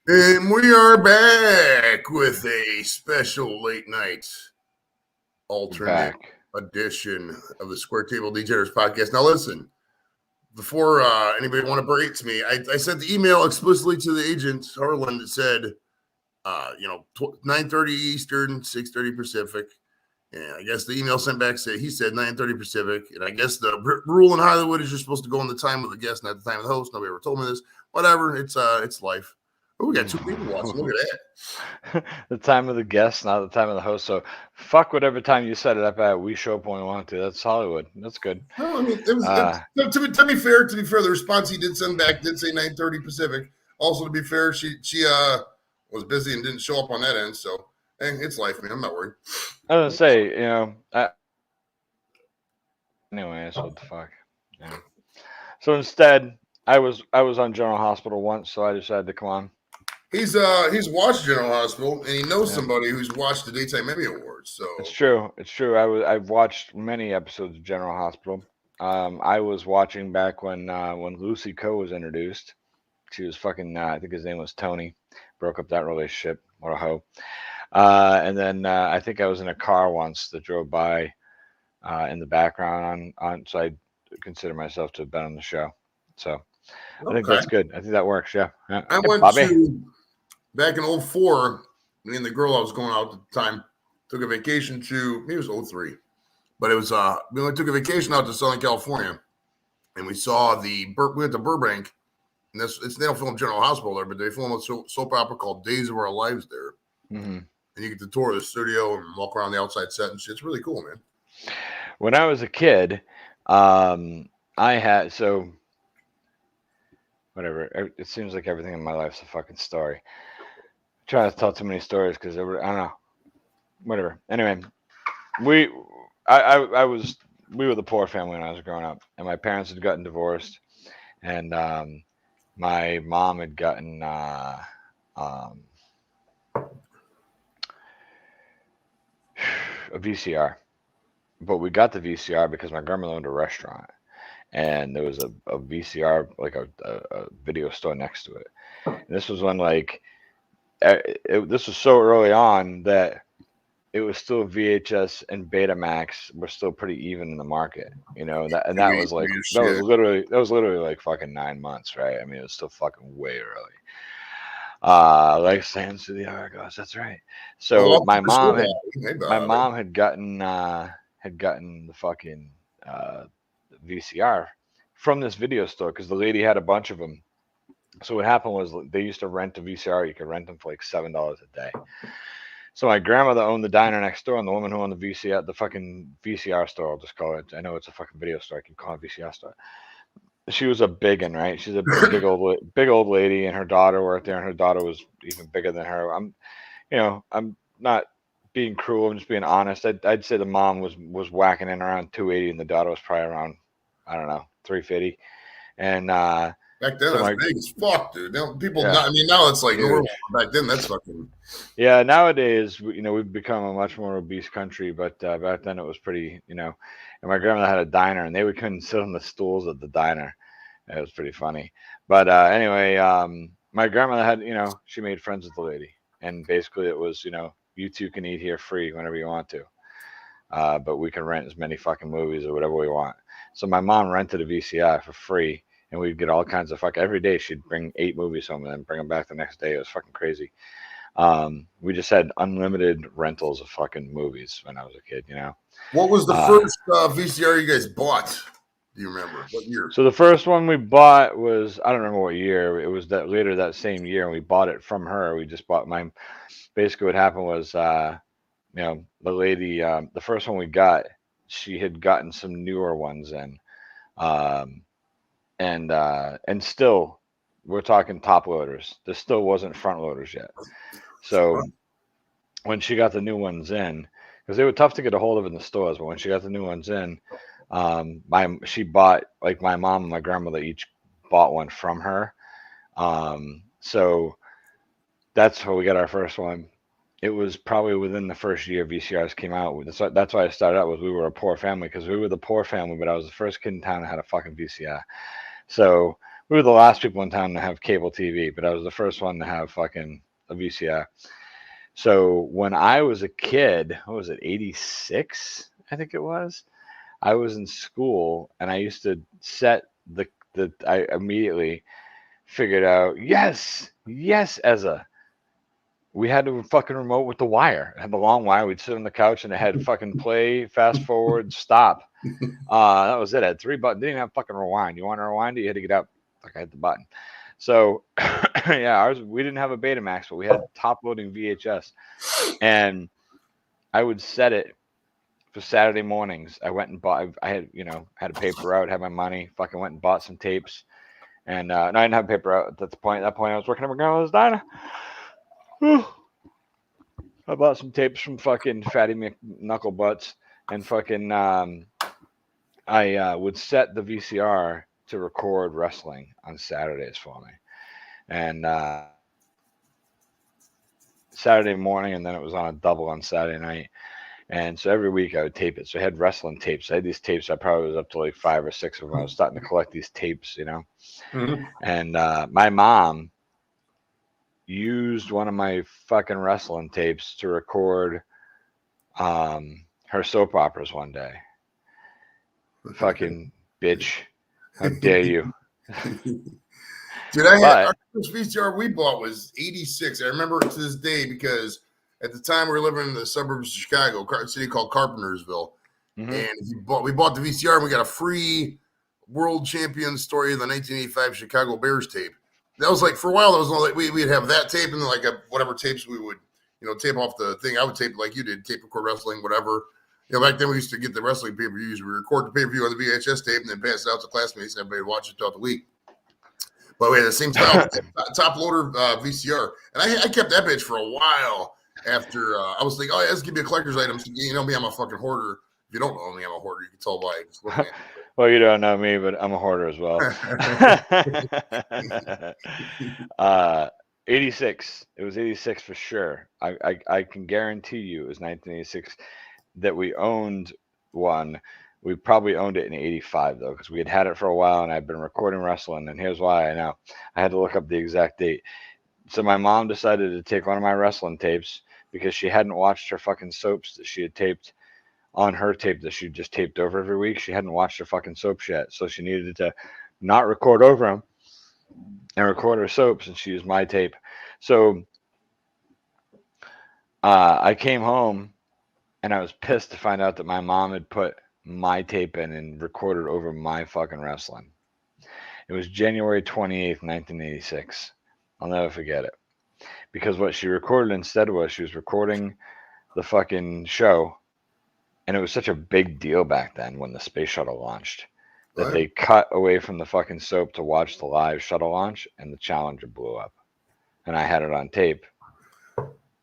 And we are back with a special late night alternate Back. edition of the Square Table DJers podcast. Now, listen, before anybody want to break to me, I sent the email explicitly to the agent, Harlan, that said, 9:30 Eastern, 6:30 Pacific. And I guess the email sent back said he said 9:30 Pacific. And I guess the rule in Hollywood is you're supposed to go on the time of the guest, not the time of the host. Nobody ever told me this. Whatever. It's life. Oh, we got two people watching. Look at that. The time of the guest, not the time of the host. So fuck whatever time you set it up at. We show up when we want to. That's Hollywood. That's good. No, I mean, to be fair, the response he did send back did say 9:30 Pacific. Also, to be fair, she was busy and didn't show up on that end. So, hey, it's life, man. I'm not worried. I was gonna say, anyways, what the fuck? Yeah. So instead, I was on General Hospital once, so I decided to come on. He's watched General Hospital and he knows somebody who's watched the Daytime Emmy Awards. So it's true. It's true. I've watched many episodes of General Hospital. I was watching back when Lucy Coe was introduced. She was fucking. I think his name was Tony. Broke up that relationship. What a hoe. And then I think I was in a car once that drove by in the background on. So I consider myself to have been on the show. So I think that's good. I think that works. Yeah. I went to back in 04. Me and the girl I was going out at the time took a vacation to. Maybe it was 03. But it was we only took a vacation out to Southern California, and we saw we went to Burbank, and they don't film General Hospital there, but they film a soap opera called Days of Our Lives there, and you get to tour the studio and walk around the outside set and shit. It's really cool, man. When I was a kid, I had whatever. It seems like everything in my life's a fucking story. I try to tell too many stories because I don't know. Whatever. Anyway, we were the poor family when I was growing up, and my parents had gotten divorced, and my mom had gotten a VCR, but we got the VCR because my grandmother owned a restaurant, and there was a VCR, like a video store next to it. And this was when this was so early on that it was still VHS and Betamax were still pretty even in the market, that was literally like fucking 9 months, right? I mean, it was still fucking way early. Like sands to the Argos, that's right. So my mom had gotten the fucking VCR from this video store because the lady had a bunch of them. So what happened was they used to rent a VCR. You could rent them for like $7 a day. So my grandmother owned the diner next door, and the woman who owned the VCR, the fucking VCR store, I'll just call it. I know it's a fucking video store. I can call it VCR store. She was a big one, right? She's a big old lady, and her daughter worked there, and her daughter was even bigger than her. I'm not being cruel. I'm just being honest. I'd say the mom was whacking in around 280, and the daughter was probably around, I don't know, 350. And back then, that's big as fuck, dude. Now it's like normal. Back then, that's fucking. Yeah, nowadays, we've become a much more obese country, but back then it was pretty, And my grandmother had a diner, and they would come and sit on the stools at the diner. It was pretty funny. But anyway, my grandmother had, she made friends with the lady, and basically it was, you two can eat here free whenever you want to, but we can rent as many fucking movies or whatever we want. So my mom rented a VCR for free. And we'd get all kinds of every day she'd bring 8 movies home and then bring them back the next day. It was fucking crazy. We just had unlimited rentals of fucking movies when I was a kid, What was the first VCR you guys bought? Do you remember? What year? So the first one we bought was, I don't remember what year. It was later that same year, and we bought it from her. We just bought basically what happened was, the lady, the first one we got, she had gotten some newer ones in. And still, we're talking top loaders. There still wasn't front loaders yet. So when she got the new ones in, because they were tough to get a hold of in the stores, but when she got the new ones in, she bought, like, my mom and my grandmother each bought one from her. So that's how we got our first one. It was probably within the first year VCRs came out. That's why I started out with we were a poor family, because we were the poor family, but I was the first kid in town that had a fucking VCR. So We were the last people in town to have cable TV, but I was the first one to have fucking a VCR. So when I was a kid, what was it, 86? I think it was. I was in school and I used to set I immediately figured out, yes, Ezra. We had a fucking remote with the wire. It had the long wire. We'd sit on the couch and it had fucking play, fast forward, stop. That was it. It had 3 buttons. Didn't even have fucking rewind. You want to rewind it, you had to get up. Like I hit the button. So yeah, ours, we didn't have a Betamax, but we had top loading VHS. And I would set it for Saturday mornings. I went and bought, I had, had a paper route, had my money, fucking went and bought some tapes. And no, I didn't have paper route at that point. I was working at McDonald's diner. I bought some tapes from fucking Fatty McKnucklebutts and fucking I would set the VCR to record wrestling on Saturdays for me. And Saturday morning, and then it was on a double on Saturday night. And so every week I would tape it. So I had wrestling tapes. I had these tapes. I probably was up to like 5 or 6 of them. I was starting to collect these tapes, Mm-hmm. And my mom used one of my fucking wrestling tapes to record her soap operas one day. Fucking bitch. How dare you? Dude, our first VCR we bought was 86. I remember it to this day because at the time we were living in the suburbs of Chicago, a city called Carpentersville. Mm-hmm. And we bought the VCR and we got a free world champion story of the 1985 Chicago Bears tape. That was like, for a while, that was all like we'd have that tape and then like whatever tapes we would, tape off the thing. I would tape like you did, tape record wrestling, whatever. Back then we used to get the wrestling pay-per-views. We record the pay-per-view on the VHS tape and then pass it out to classmates and everybody would watch it throughout the week. But we had the same style top loader VCR. And I kept that bitch for a while after I was like, oh, yeah, this give me a collector's item. So, me, I'm a fucking hoarder. If you don't know me, I'm a hoarder. You can tell by just looking at me. Well, you don't know me, but I'm a hoarder as well. 86. It was 86 for sure. I can guarantee you it was 1986 that we owned one. We probably owned it in 85 though, because we had it for a while and I'd been recording wrestling. And here's why I know. I had to look up the exact date. So my mom decided to take one of my wrestling tapes because she hadn't watched her fucking soaps that she had taped on her tape that she just taped over every week. She hadn't watched her fucking soaps yet. So she needed to not record over them and record her soaps. And she used my tape. So I came home and I was pissed to find out that my mom had put my tape in and recorded over my fucking wrestling. It was January 28th, 1986. I'll never forget it. Because what she recorded instead was she was recording the fucking show. And it was such a big deal back then when the space shuttle launched that they cut away from the fucking soap to watch the live shuttle launch and the Challenger blew up. And I had it on tape,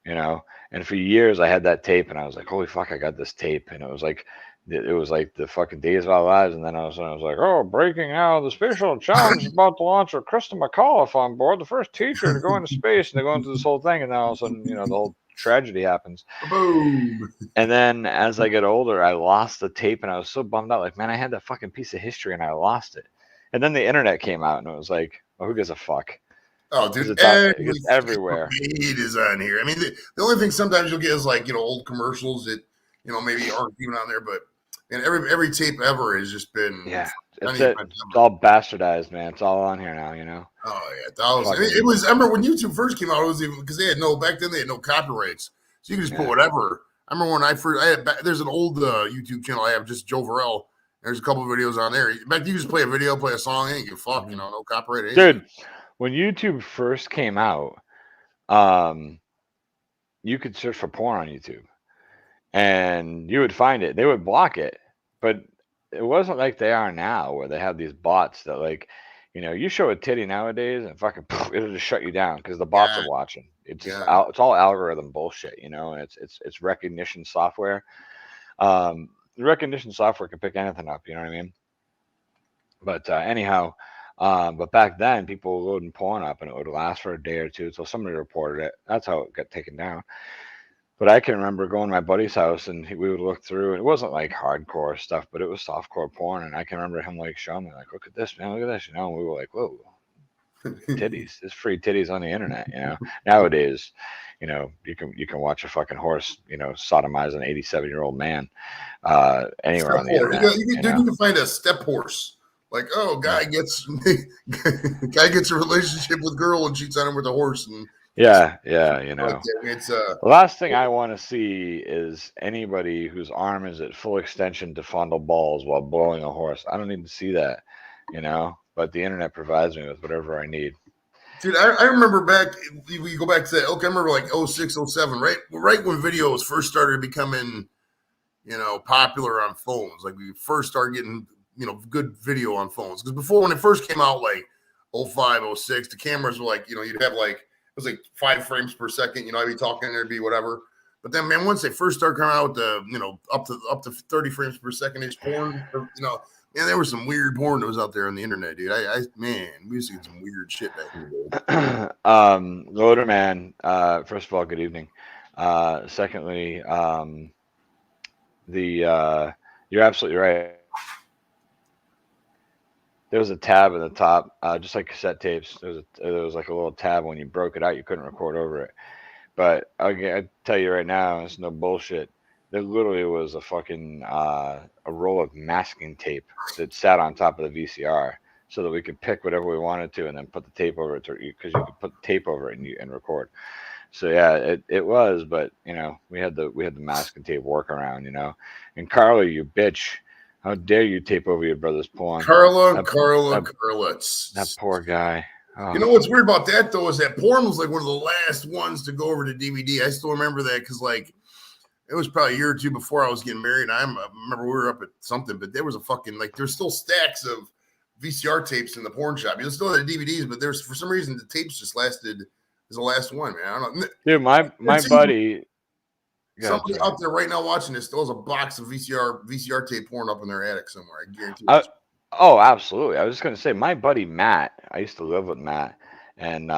and for years I had that tape and I was like, holy fuck, I got this tape. And it was like the fucking Days of Our Lives. And then I was like, oh, breaking now, the Space Shuttle Challenge is about to launch with Krista McAuliffe on board, the first teacher to go into space. And they go into this whole thing. And then all of a sudden, the whole tragedy happens. Boom. And then as I get older, I lost the tape and I was so bummed out. Like, man, I had that fucking piece of history and I lost it. And then the internet came out and it was like, well, who gives a fuck? Oh, dude, it's everywhere. It is on here. I mean, the only thing sometimes you'll get is like, old commercials that, maybe aren't even on there, but every tape ever has just been. Yeah, it's all bastardized, man. It's all on here now, Oh, yeah. It was, I remember when YouTube first came out, it was even because back then they had no copyrights. So you could just put whatever. I remember when there's an old YouTube channel I have, just Joe Varel. There's a couple of videos on there. Back you just play a video, play a song, and you can fuck, no copyright. Anything. Dude, when YouTube first came out, you could search for porn on YouTube and you would find it. They would block it, but it wasn't like they are now where they have these bots that like, you show a titty nowadays and fucking it'll just shut you down because the bots are watching. It's all algorithm bullshit, and it's recognition software. The recognition software can pick anything up, you know what I mean? But anyhow, but back then people were loading porn up and it would last for a day or two until somebody reported it. That's how it got taken down. But I can remember going to my buddy's house and we would look through. It wasn't like hardcore stuff, but it was softcore porn. And I can remember him like showing me like, look at this, man, look at this, and we were like, whoa, titties. There's free titties on the internet. You know, nowadays, you know, you can watch a fucking horse, you know, sodomize an 87-year-old man anywhere Step on the horse. internet. You You can, know, you can find a step horse. Like, oh, yeah, guy gets guy gets a relationship with girl and cheats on him with a horse, and yeah, yeah. You like know, that. It's the last thing I want to see is anybody whose arm is at full extension to fondle balls while blowing a horse. I don't need to see that. You know, but the internet provides me with whatever I need. dude. I remember back. We go back to that. Okay, I remember like 06, 07, right when videos first started becoming, popular on phones. Like we first started getting, good video on phones. Because before, when it first came out, like 05, 06, the cameras were like, you'd have like, it was like 5 frames per second. I'd be talking, there'd be whatever. But then, man, once they first started coming out with the, up to 30 frames per second ish porn, man, there was some weird porn that was out there on the internet, dude. Man, we used to get some weird shit back in the day. Loader man. First of all, good evening. Secondly, you're absolutely right. There was a tab at the top, just like cassette tapes. There was like a little tab when you broke it out, you couldn't record over it. But I tell you right now, it's no bullshit. There literally was a fucking a roll of masking tape that sat on top of the VCR, so that we could pick whatever we wanted to, and then put the tape over it, because you could put the tape over it and record. So yeah, it was, but we had the masking tape workaround, And Carly, you bitch, how dare you tape over your brother's porn? Carla. That poor guy. You Oh. know what's weird about that though is that porn was like one of the last ones to go over to DVD. I still remember that because like it was probably a year or two before I was getting married. I remember we were up at something, but there was a fucking like there's still stacks of VCR tapes in the porn shop. You still had DVDs, but there's for some reason the tapes just lasted as the last one, man. I don't know. Dude, my buddy. Somebody out there right now watching this still has a box of VCR tape porn up in their attic somewhere. I guarantee you. Oh, absolutely. I was just gonna say, my buddy Matt. I used to live with Matt, and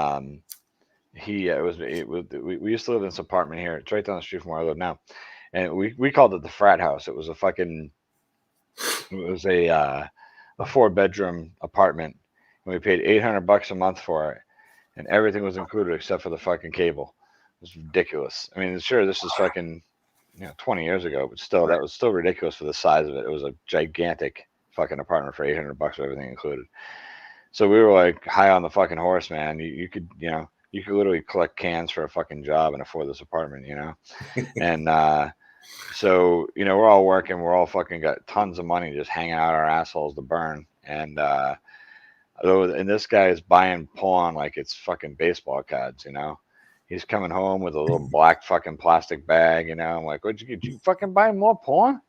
we used to live in this apartment here. It's right down the street from where I live now, and we called it the frat house. It was a 4-bedroom apartment, and we paid $800 a month for it, and everything was included except for the fucking cable. It was ridiculous. I mean, sure, this is fucking 20 years ago, but still, that was still ridiculous for the size of it. It was a gigantic fucking apartment for $800 with everything included. So we were like high on the fucking horse, man. You could literally collect cans for a fucking job and afford this apartment, And so we're all working, we're all fucking got tons of money just hanging out our assholes to burn, and this guy is buying porn like it's fucking baseball cards, He's coming home with a little black fucking plastic bag, I'm like, what'd you get? You fucking buy more porn?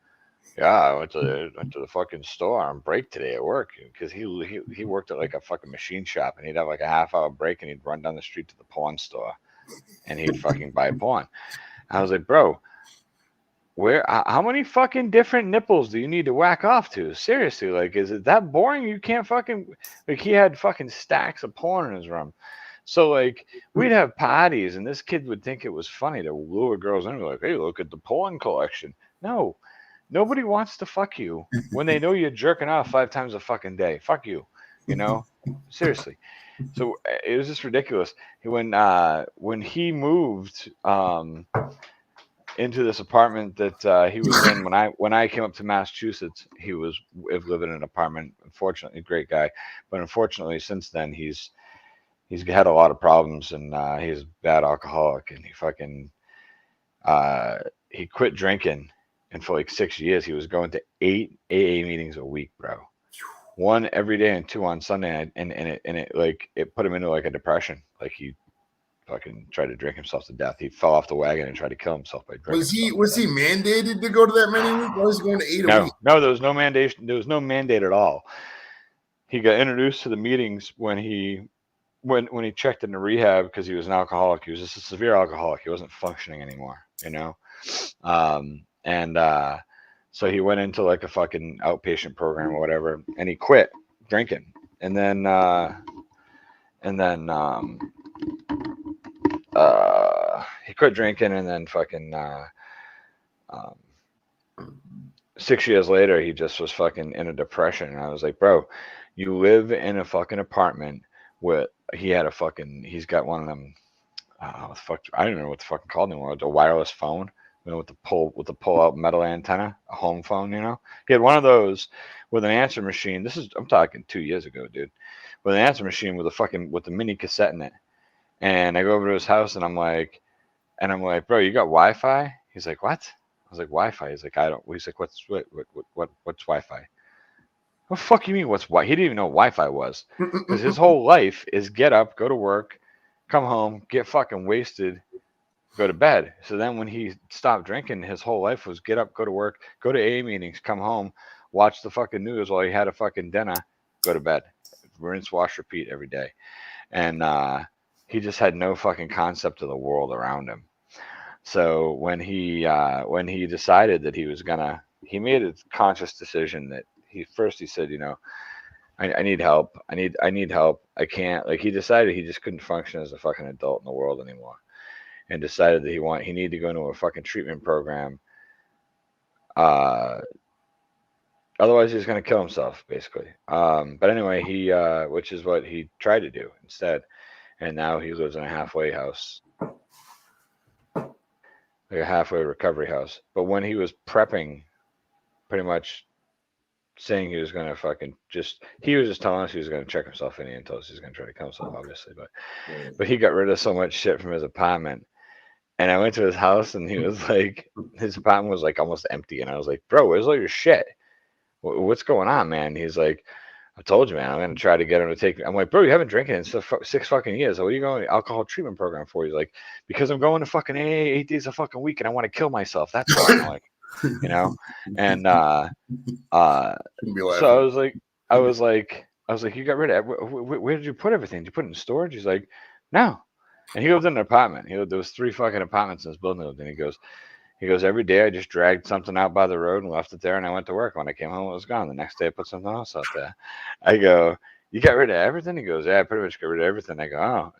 Yeah, I went to the fucking store on break today at work, because he worked at like a fucking machine shop, and he'd have like a half-hour break, and he'd run down the street to the porn store, and he'd fucking buy porn. I was like, bro, how many fucking different nipples do you need to whack off to? Seriously, like, is it that boring? You can't fucking, like, he had fucking stacks of porn in his room. So like we'd have parties, and this kid would think it was funny to lure girls in and be like, hey, look at the porn collection. No, nobody wants to fuck you when they know you're jerking off 5 times a fucking day. Fuck you, Seriously. So it was just ridiculous. When he moved into this apartment that he was in, when I came up to Massachusetts, he was living in an apartment. Unfortunately, great guy, but unfortunately, since then he's had a lot of problems, and he's a bad alcoholic, and he quit drinking, and for like 6 years he was going to 8 AA meetings a week, bro. 1 every day and 2 on Sunday, and it put him into like a depression. Like he fucking tried to drink himself to death. He fell off the wagon and tried to kill himself by drinking. Was he mandated to go to that many weeks? Why was he going to 8 a week? No, there was no mandation. There was no mandate at all. He got introduced to the meetings when he checked into rehab, because he was an alcoholic. He was just a severe alcoholic. He wasn't functioning anymore, so he went into like a fucking outpatient program or whatever, and he quit drinking, and then he quit drinking, and then fucking 6 years later he just was fucking in a depression. And I was like, bro, you live in a fucking apartment with he had he's got one of them. What the fuck? I don't know what the fuck called anymore. The wireless phone, with the pull out metal antenna, a home phone. He had one of those with an answer machine. I'm talking 2 years ago, dude. With an answer machine with the mini cassette in it. And I go over to his house and I'm like, bro, you got Wi-Fi? He's like, what? I was like, Wi-Fi. He's like, I don't. He's like, what's Wi-Fi? What the fuck you mean? What's Wi? He didn't even know what Wi-Fi was, because his whole life is get up, go to work, come home, get fucking wasted, go to bed. So then when he stopped drinking, his whole life was get up, go to work, go to AA meetings, come home, watch the fucking news while he had a fucking dinner, go to bed, rinse, wash, repeat every day, and he just had no fucking concept of the world around him. So when he decided that he made a conscious decision that he said, I need help. I need help. I can't, he decided he just couldn't function as a fucking adult in the world anymore, and decided that he needed to go into a fucking treatment program. Otherwise he's going to kill himself, basically. But anyway, which is what he tried to do instead. And now he lives in a halfway house, like a halfway recovery house. But when he was prepping, pretty much saying he was going to he was just telling us he was going to check himself in, and told us he was going to try to kill himself, obviously. But he got rid of so much shit from his apartment. And I went to his house, and he was like, his apartment was like almost empty. And I was like, bro, where's all your shit? What's going on, man? He's like, I told you, man, I'm going to try to get him to take me. I'm like, bro, you haven't drinking in 6 fucking years. So what are you going to alcohol treatment program for? He's like, because I'm going to fucking AA 8 days a fucking week and I want to kill myself. That's why. I'm like, and so I was like, you got rid of it. Where did you put everything? Did you put it in storage? He's like, no. And he lived in an apartment. There was 3 fucking apartments in this building. And he goes, every day I just dragged something out by the road and left it there, and I went to work. When I came home, it was gone. The next day I put something else out there. I go, you got rid of everything? He goes, yeah, I pretty much got rid of everything. I go, oh.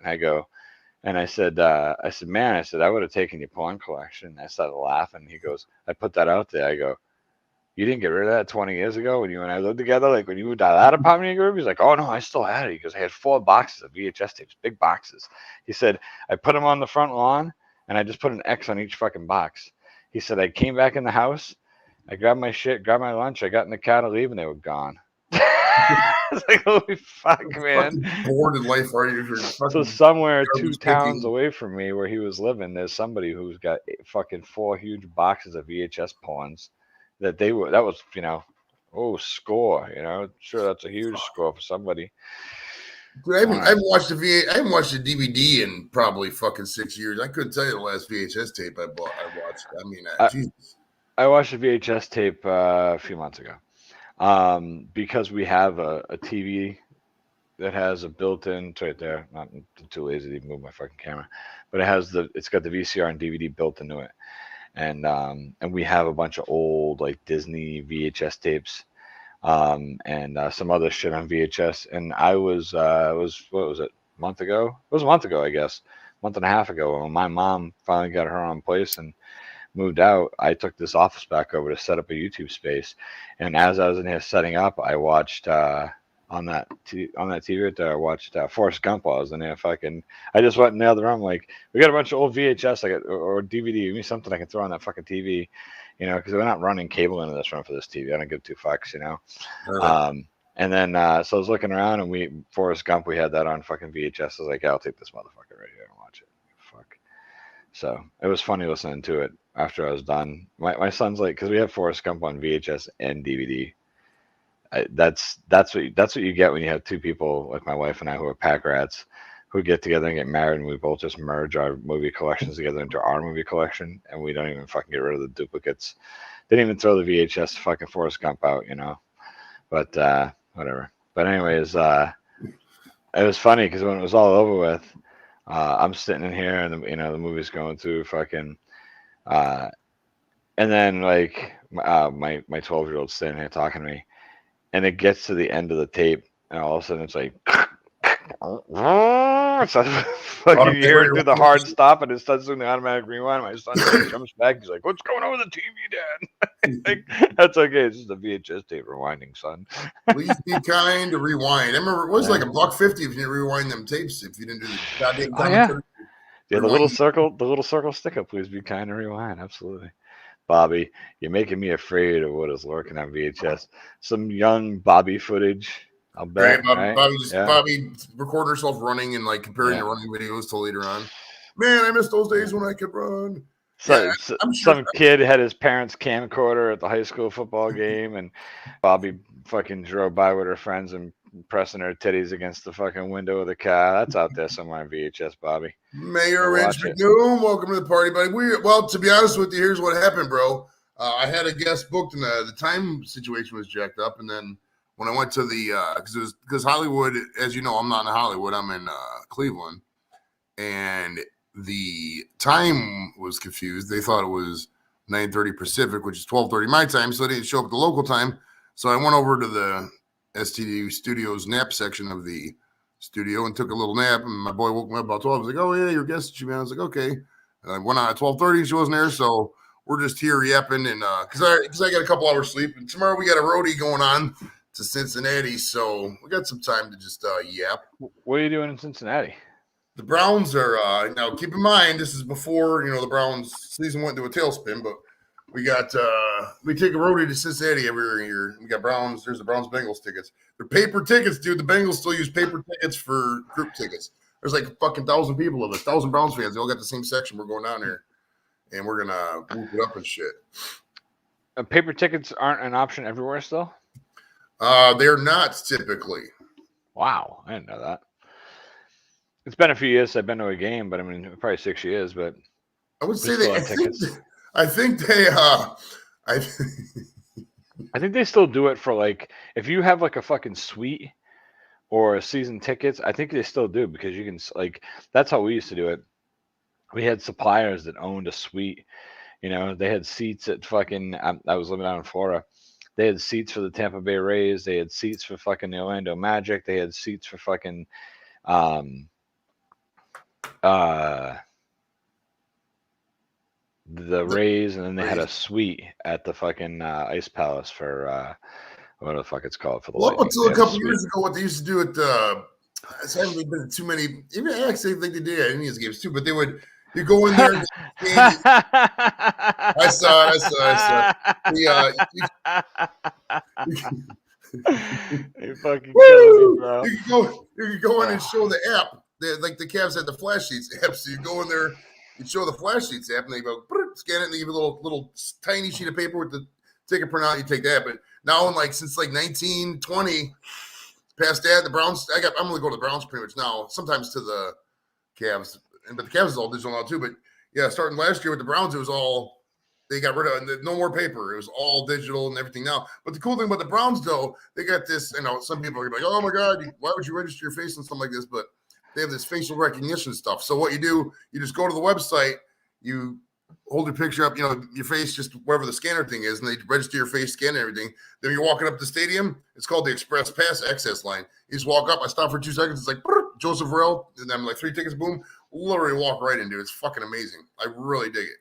And I said, man, I would have taken your porn collection. I started laughing. He goes, I put that out there. I go, you didn't get rid of that 20 years ago when you and I lived together? Like when you moved out of that apartment in your room? He's like, oh, no, I still had it. He goes, I had 4 boxes of VHS tapes, big boxes. He said, I put them on the front lawn, and I just put an X on each fucking box. He said, I came back in the house, I grabbed my shit, grabbed my lunch, I got in the car to leave, and they were gone. It's like, holy fuck, man. Bored in life, are you? So somewhere 2 towns away from me where he was living, there's somebody who's got fucking 4 huge boxes of VHS porns that was, score, Sure, that's a huge score for somebody. Dude, I haven't watched I haven't watched a DVD in probably fucking 6 years. I couldn't tell you the last VHS tape I watched. I mean, Jesus. I watched a VHS tape a few months ago, because we have a TV that has a built-in. It's right there. I'm too lazy to even move my fucking camera, but it's got the VCR and DVD built into it, and we have a bunch of old Disney VHS tapes. And some other shit on VHS. And I was what was it, a month ago? It was a month ago, I guess, month and a half ago, when my mom finally got her own place and moved out. I took this office back over to set up a YouTube space, and as I was in here setting up, I watched on that TV right there, I watched Forrest Gump while I was in there. I just went in the other room, like, we got a bunch of old VHS or DVD. Give me something I can throw on that fucking TV. Because we're not running cable into this room for this TV. I don't give 2 fucks, Really? And then, so I was looking around, and Forrest Gump, we had that on fucking VHS. I was like, yeah, I'll take this motherfucker right here and watch it. Fuck. So it was funny listening to it after I was done. My son's like, because we have Forrest Gump on VHS and DVD. That's what you get when you have 2 people like my wife and I who are pack rats, who get together and get married, and we both just merge our movie collections together into our movie collection, and we don't even fucking get rid of the duplicates. Didn't even throw the VHS fucking Forrest Gump out, But whatever. But anyways, it was funny because when it was all over with, I'm sitting in here, and the movie's going through fucking, and then my 12-year-old's sitting here talking to me, and it gets to the end of the tape, and all of a sudden it's like, Fucking you hear it through the hard stop, and it starts doing the automatic rewind. My son jumps back. He's like, "What's going on with the TV, Dad?" Like, that's okay. It's just a VHS tape rewinding, son. Please be kind to rewind. I remember it was like $1.50 if you didn't rewind them tapes. If you didn't do the goddamn commentary. Yeah, the little circle sticker. Please be kind and rewind. Absolutely. Bobby, you're making me afraid of what is lurking on VHS. Some young Bobby footage. I'll bet. Right, Right? Bobby recording herself running and like comparing the running videos to later on. Man, I miss those days when I could run. So, some kid had his parents' camcorder at the high school football game, and Bobby fucking drove by with her friends and pressing her titties against the fucking window of the car. That's out there somewhere on VHS, Bobby. Mayor Rich McNoom, welcome to the party, buddy. Well, to be honest with you, here's what happened, bro. I had a guest booked, and the time situation was jacked up, and then when I went to the because Hollywood, as you know, I'm not in Hollywood. I'm in Cleveland, and the time was confused. They thought it was 9:30 Pacific, which is 12:30 my time, so they didn't show up at the local time. So I went over to the STD Studios nap section of the studio and took a little nap. And my boy woke me up about 12. I was like, "Oh yeah, your guest, man." I was like, "Okay." And I went on at 12:30. She wasn't there, so we're just here yapping and because I got a couple hours sleep. And tomorrow we got a roadie going on to Cincinnati, so we got some time to just yap. What are you doing in Cincinnati? The Browns are now. Keep in mind, this is before the Browns season went into a tailspin, but we got we take a roadie to Cincinnati every year. We got Browns. There's the Browns Bengals tickets. They're paper tickets, dude. The Bengals still use paper tickets for group tickets. There's like a fucking 1,000 people of us, 1,000 Browns fans. They all got the same section. We're going down there, and we're gonna move it up and shit. Paper tickets aren't an option everywhere still. They're not typically. Wow, I didn't know that. It's been a few years since I've been to a game, but I mean, probably 6 years. But I would say they. I think they. I think they still do it for like if you have like a fucking suite or a season tickets. I think they still do because you can like that's how we used to do it. We had suppliers that owned a suite. They had seats at fucking. I was living out in Florida. They had seats for the Tampa Bay Rays. They had seats for fucking the Orlando Magic. They had seats for fucking the Rays, and then they had a suite at the fucking Ice Palace for what the fuck it's called for the. Well, up until a couple years ago, what they used to do at it's haven't been too many. Even I actually think they did at Indians games too, but they would. You go in there. I saw it. You fucking killing me, bro. You could go in and show the app. Like the Cavs had the flash sheets app, so you go in there, you show the flash sheets app, and they go scan it, and they give you a little tiny sheet of paper with the ticket printout. You take that, but now since 1920, past that, the Browns. I'm gonna go to the Browns pretty much now. Sometimes to the Cavs. But the Cavs is all digital now too. But yeah, starting last year with the Browns, it was all they got rid of. No more paper. It was all digital and everything now. But the cool thing about the Browns, though, they got this. Some people are like, "Oh my God, why would you register your face and stuff like this?" But they have this facial recognition stuff. So what you do, you just go to the website, you hold your picture up, your face, just wherever the scanner thing is, and they register your face, scan everything. Then you're walking up the stadium. It's called the Express Pass access line. You just walk up. I stop for 2 seconds. It's like Joseph Rell, and I'm like 3 tickets. Boom. Literally walk right into it. It's fucking amazing. I really dig it.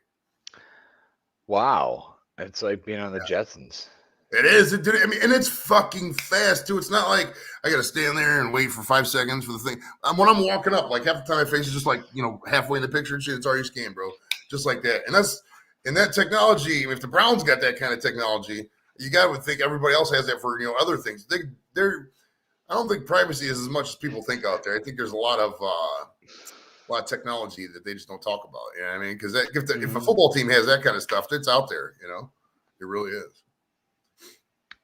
Wow. It's like being on the Jetsons. It is. And it's fucking fast, too. It's not like I got to stand there and wait for 5 seconds for the thing. When I'm walking up, like half the time my face is just like, halfway in the picture and shit. It's already scanned, bro. Just like that. And that technology, if the Browns got that kind of technology, you got to think everybody else has that for, other things. I don't think privacy is as much as people think out there. I think there's a lot of technology that they just don't talk about. You know what I mean? Because if a football team has that kind of stuff, it's out there. It really is.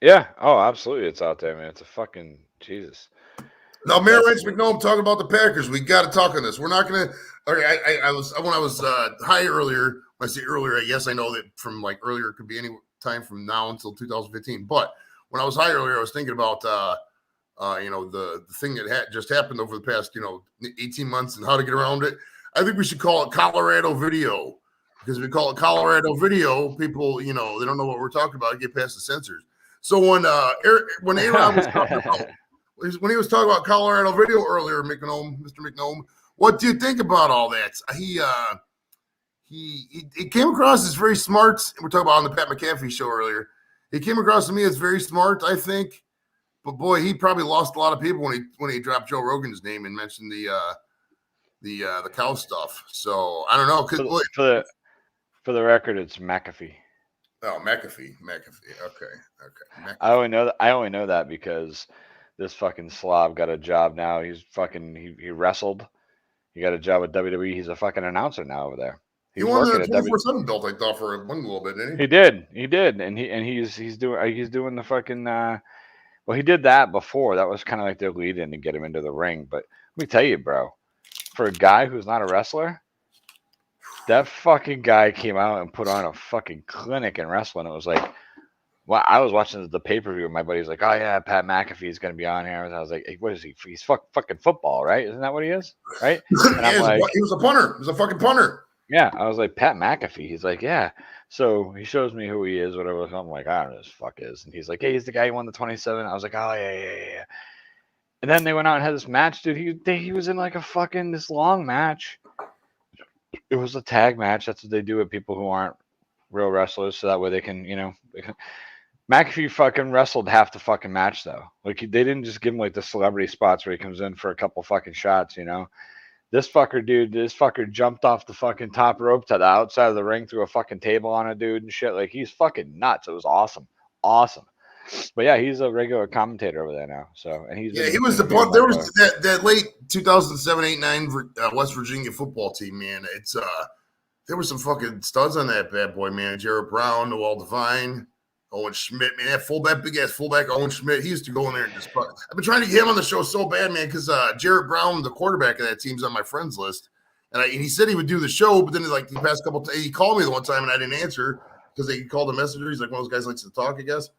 Yeah. Oh, absolutely. It's out there, man. It's a fucking Jesus. Now, Mayor Rich McNoom talking about the Packers. We got to talk on this. We're not going to. Okay, when I was high earlier. When I say earlier, I guess I know that from earlier it could be any time from now until 2015. But when I was high earlier, I was thinking about the thing that just happened over the past 18 months and how to get around it. I think we should call it Colorado Video, because if we call it Colorado Video, people they don't know what we're talking about. Get past the censors. So when A-Rod was talking about when he was talking about Colorado Video earlier, Mr. McNoam, What do you think about all that? He came across as very smart. We're talking about on the Pat McAfee show earlier. He came across to me as very smart, I think. But boy, he probably lost a lot of people when he dropped Joe Rogan's name and mentioned the cow stuff. So I don't know. For the record, it's McAfee. Oh, McAfee. Okay. McAfee. I only know that because this fucking slob got a job now. He's fucking he wrestled. He got a job with WWE. He's a fucking announcer now over there. He won the 24/7 belt, I thought, for one little bit, didn't he? He did, and he's doing the fucking. Well, he did that before. That was kind of like their lead in to get him into the ring. But let me tell you, bro, for a guy who's not a wrestler, that fucking guy came out and put on a fucking clinic in wrestling. It was like, well, I was watching the pay-per-view and my buddy's like, oh yeah, Pat McAfee is going to be on here. And I was like, hey, what is he? He's fucking football, right? Isn't that what he is? Right? And I'm like, he was a punter. He was a fucking punter. Yeah. I was like, Pat McAfee. He's like, yeah. So he shows me who he is, whatever. I'm like, I don't know who this fuck is. And he's like, hey, he's the guy who won the 27. I was like, oh yeah. And then they went out and had this match, dude. He was in like a fucking this long match. It was a tag match. That's what they do with people who aren't real wrestlers, so that way they can. McAfee fucking wrestled half the fucking match though. Like they didn't just give him like the celebrity spots where he comes in for a couple fucking shots. This fucker jumped off the fucking top rope to the outside of the ring, threw a fucking table on a dude and shit. Like he's fucking nuts. It was awesome. But yeah, he's a regular commentator over there now. So and he was the part. There was that late 2007, 8, 9 West Virginia football team. Man, it's there were some fucking studs on that bad boy, man. Jarrett Brown, Noel Devine, Owen Schmidt, man. That big ass fullback, Owen Schmidt. He used to go in there and just. I've been trying to get him on the show so bad, man, because Jarrett Brown, the quarterback of that team's on my friends list, and he said he would do the show, but then like the past couple, he called me the one time and I didn't answer because he called a messenger. He's like one of those guys likes to talk, I guess.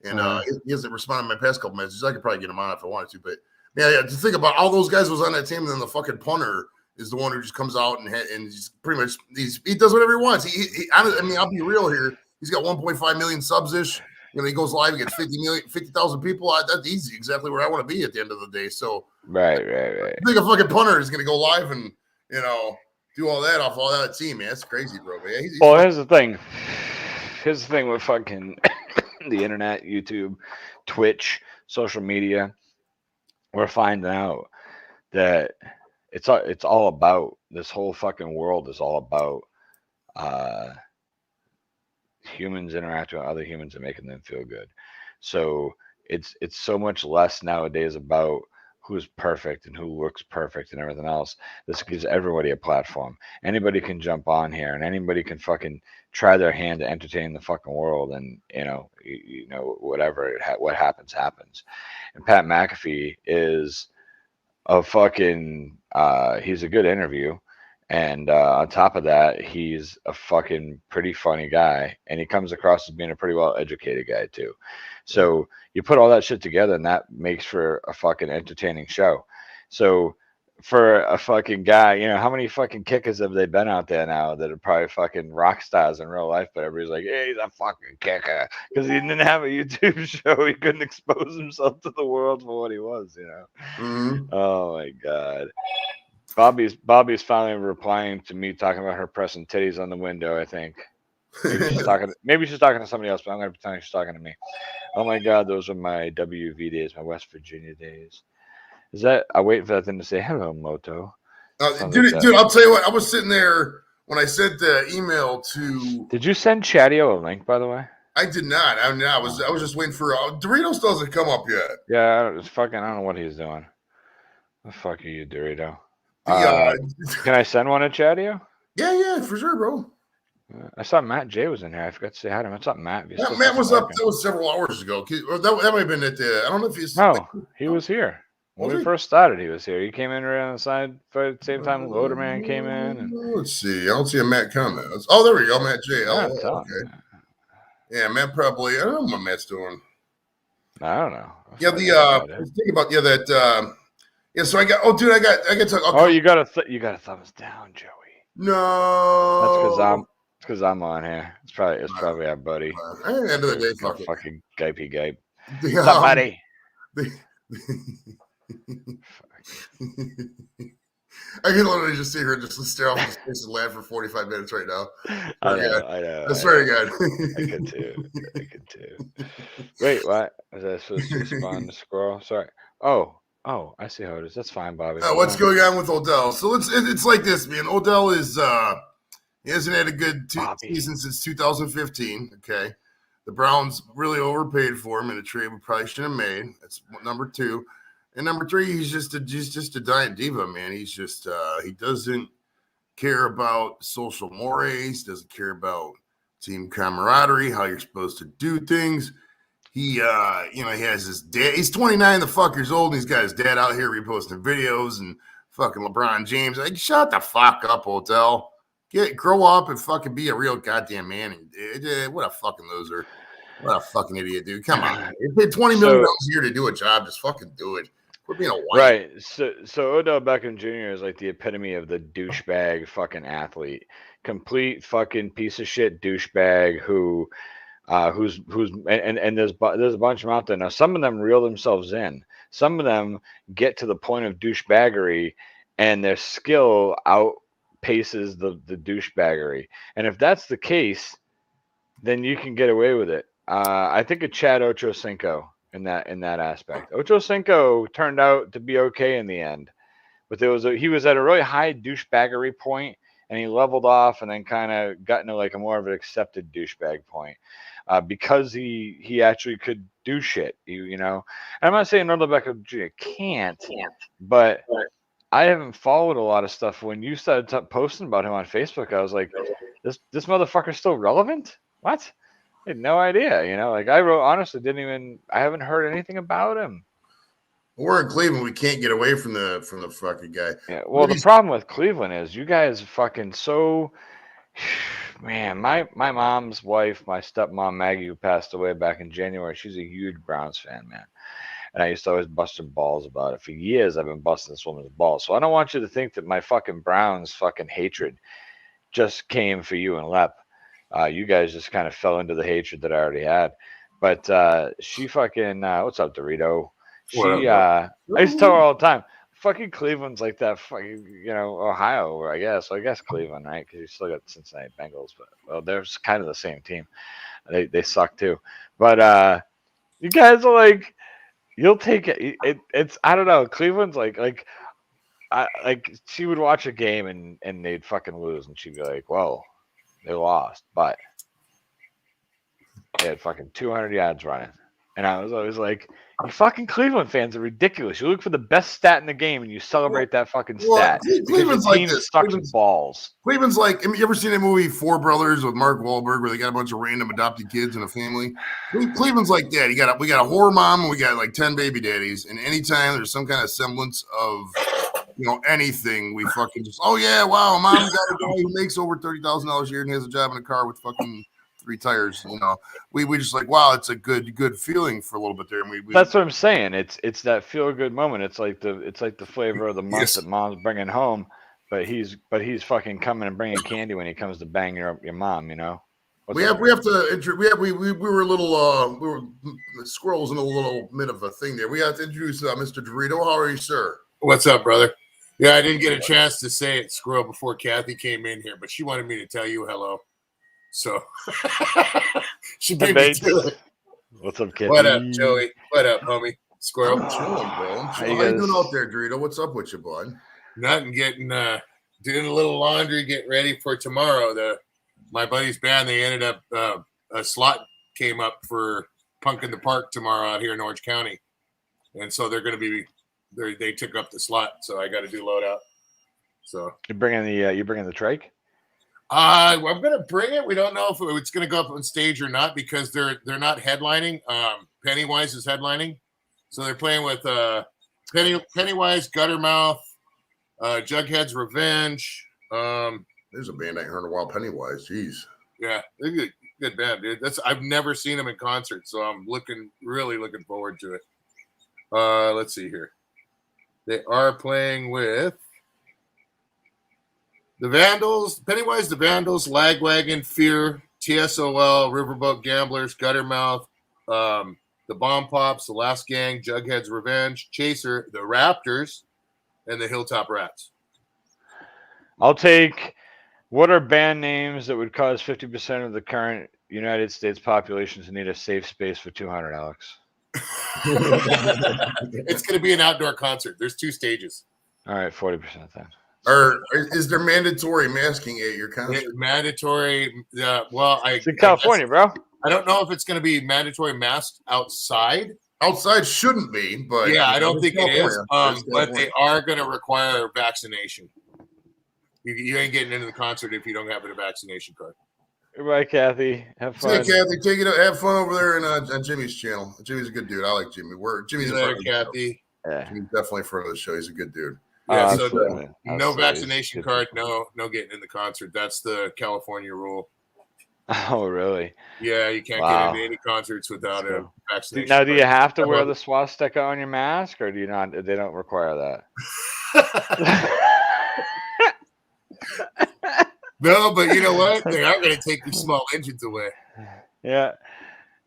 And he hasn't responded to my past couple messages. I could probably get him on if I wanted to. But, yeah, to think about all those guys was on that team, and then the fucking punter is the one who just comes out and he's pretty much he does whatever he wants. I mean, I'll be real here. He's got 1.5 million subs-ish. He goes live, he gets 50,000 people. That's easy, exactly where I want to be at the end of the day. So, right. I think a fucking punter is going to go live and, do all that off all that team, man. That's crazy, bro. Man. Well, here's the thing. Here's the thing with fucking the internet, YouTube, Twitch, social media. We're finding out that it's all about this whole fucking world is all about humans interacting with other humans and making them feel good. So it's so much less nowadays about who's perfect and who looks perfect and everything else. This gives everybody a platform. Anybody can jump on here and anybody can fucking try their hand to entertain the fucking world. And, whatever, what happens. And Pat McAfee is a fucking, he's a good interview. And on top of that, he's a fucking pretty funny guy. And he comes across as being a pretty well-educated guy, too. So you put all that shit together, and that makes for a fucking entertaining show. So for a fucking guy, how many fucking kickers have they been out there now that are probably fucking rock stars in real life, but everybody's like, hey, he's a fucking kicker. Because he didn't have a YouTube show. He couldn't expose himself to the world for what he was, Mm-hmm. Oh, my God. Bobby's finally replying to me talking about her pressing titties on the window, I think. Maybe she's talking to somebody else, but I'm going to pretend she's talking to me. Oh, my God, those are my WV days, my West Virginia days. I wait for that thing to say, hello, Moto. Dude, I'll tell you what. I was sitting there when I sent the email to. Did you send Chatio a link, by the way? I did not. I was just waiting for Doritos doesn't come up yet. Yeah, I don't know what he's doing. The fuck are you, Dorito? Can I send one to Chatio? Yeah, for sure, bro. I saw Matt J was in here. I forgot to say hi to him. What's up, Matt? Matt was up. That was several hours ago. That might have been at the. I don't know if he's. No, he was here. When we first started, he was here. He came in right on the side for the same time Loaderman came in. And... Let's see. I don't see a Matt comment. Oh, there we go. Matt J. Okay. Yeah, Matt probably. I don't know what Matt's doing. I don't know. Think about that. Yeah, so I got. Oh, dude, I got. You got a thumbs down, Joey. No, that's because I'm on here. It's probably our buddy. At the end of the day, fucking gipey gipe. What's up, buddy? I can literally just see her just stare off into space and laugh for 45 minutes right now. I Swear to God. know. I swear to I could too. I could too. Wait, what? Was I supposed to respond to scroll? Sorry. Oh, I see how it is. That's fine, Bobby. God. What's going on with Odell? So it's like this, man. Odell is he hasn't had a good Bobby. season since 2015. Okay, the Browns really overpaid for him in a trade we probably should have made. That's number two, and number three, he's just a giant diva, man. He's just he doesn't care about social mores, doesn't care about team camaraderie, how you're supposed to do things. He he has his dad. He's 29 the fuck years old, and he's got his dad out here reposting videos and fucking LeBron James. Like, shut the fuck up, Odell. Grow up and fucking be a real goddamn man. And, what a fucking loser. What a fucking idiot, dude. Come on. You paid $20 million a year to do a job. Just fucking do it. Quit being a white. Right. So Odell Beckham Jr. is like the epitome of the douchebag fucking athlete. Complete fucking piece of shit douchebag who's and there's a bunch of them out there now. Some of them reel themselves in. Some of them get to the point of douchebaggery, and their skill outpaces the douchebaggery. And if that's the case, then you can get away with it. I think of Chad Ochocinco in that aspect. Ochocinco turned out to be okay in the end, but he was at a really high douchebaggery point, and he leveled off and then kind of got into like a more of an accepted douchebag point. Because he actually could do shit, you know. And I'm not saying Odell Beckham Jr. can't, but I haven't followed a lot of stuff. When you started posting about him on Facebook, I was like, this motherfucker's still relevant? What? I had no idea, you know. Like I honestly I haven't heard anything about him. We're in Cleveland. We can't get away from the fucking guy. Yeah. Well, the problem with Cleveland is you guys fucking so. Man, my mom's wife, my stepmom Maggie, who passed away back in January, she's a huge Browns fan, man. And I used to always bust her balls about it. For years, I've been busting this woman's balls. So I don't want you to think that my fucking Browns fucking hatred just came for you and Lep. You guys just kind of fell into the hatred that I already had. But she fucking, what's up, Dorito? I used to tell her all the time, fucking Cleveland's like that fucking, you know, Ohio, I guess. So I guess Cleveland, right? Because you still got the Cincinnati Bengals, but well, they're kind of the same team. They suck too. But you guys are like, you'll take it. It's I don't know. Cleveland's like she would watch a game and they'd fucking lose, and she'd be like, well, they lost, but they had fucking 200 yards running. And I was always like, you fucking Cleveland fans are ridiculous. You look for the best stat in the game and you celebrate that fucking stat. Cleveland's like this. Sucks balls. Cleveland's like, have you ever seen that movie Four Brothers with Mark Wahlberg where they got a bunch of random adopted kids in a family? Cleveland's like that. We got a horror mom and we got like 10 baby daddies. And anytime there's some kind of semblance of, you know, anything, we fucking just, oh yeah, wow, mom got a guy who makes over $30,000 a year and has a job in a car with fucking 3 tires. You know, we just like, wow, it's a good feeling for a little bit there. And we that's what I'm saying. It's that feel good moment. It's like the flavor of the month that mom's bringing home, but he's fucking coming and bringing candy when he comes to bang your mom. You know. We were a little we were squirrels in a little bit of a thing there. We have to introduce Mr. Dorito. How are you, sir? What's up, brother? Yeah, I didn't get a chance to say it, squirrel, before Kathy came in here, but she wanted me to tell you hello. So she beat me to it. What's up, Kathy? What up, Joey? What up, homie? Squirrel. I'm chilling, bro. How you doing out there, Dorito? What's up with you, bud? Nothing. Getting doing a little laundry, getting ready for tomorrow. My buddy's band, they ended up a slot came up for Punk in the Park tomorrow out here in Orange County, and so they're going to be. They took up the slot, so I got to do load out. So you're bringing the trike? I'm gonna bring it. We don't know if it's gonna go up on stage or not because they're not headlining. Pennywise is headlining, so they're playing with Pennywise, Guttermouth, Jughead's Revenge. There's a band I ain't heard in a while. Pennywise, jeez. Yeah, they're good band, dude. I've never seen them in concert, so I'm really looking forward to it. Let's see here. They are playing with the Vandals, Pennywise, the Vandals, Lagwagon, Fear, TSOL, Riverboat Gamblers, Guttermouth, the Bomb Pops, the Last Gang, Jughead's Revenge, Chaser, the Raptors, and the Hilltop Rats. I'll take. What are band names that would cause 50% of the current United States population to need a safe space for 200, Alex? It's going to be an outdoor concert. There's 2 stages. All right, 40% then. Or is there mandatory masking at your concert? Mandatory. It's in California, bro. I don't know if it's going to be mandatory masked outside. Outside shouldn't be, but Yeah, I don't it's think it is. California. But they are going to require vaccination. You ain't getting into the concert if you don't have a vaccination card. Goodbye, Kathy. Have Say, fun. Kathy, take it. Have fun over there on Jimmy's channel. Jimmy's a good dude. I like Jimmy. Jimmy's See you later, Kathy. Yeah. Jimmy's definitely a friend of the show. He's a good dude. Yeah, Uh, so Absolutely. no Absolutely. vaccination card, no getting in the concert. That's the California rule. Oh, really? Yeah, you can't Wow. get into any concerts without a vaccination. Now, do you card. have to wear the swastika on your mask, or do you not? They don't require that. No, but you know what? They are going to take your small engines away. Yeah.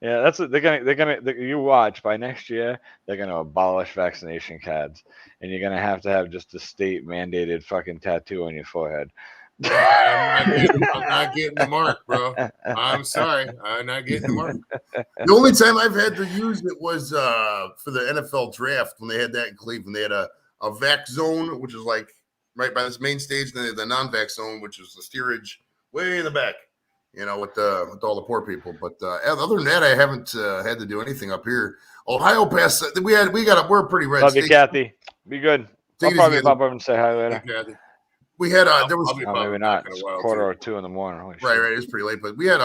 That's what they're gonna. You watch by next year, they're gonna abolish vaccination cards, and you're gonna have just a state mandated fucking tattoo on your forehead. I'm not getting the mark, bro. I'm sorry, I'm not getting the mark. The only time I've had to use it was for the NFL draft when they had that in Cleveland. They had a vac zone, which is like right by this main stage, and then they had the non-vac zone, which is the steerage way in the back. You know, with all the poor people. But other than that, I haven't had to do anything up here. Ohio passed. We're a pretty red Love state. you, Kathy. Be good. Take I'll it probably easy, pop over and say hi later. Hey, Kathy. We had there was I'll be No, popping maybe back not. in a It's while, quarter too. or 2 in the morning. Holy shit. right. It's pretty late, but we had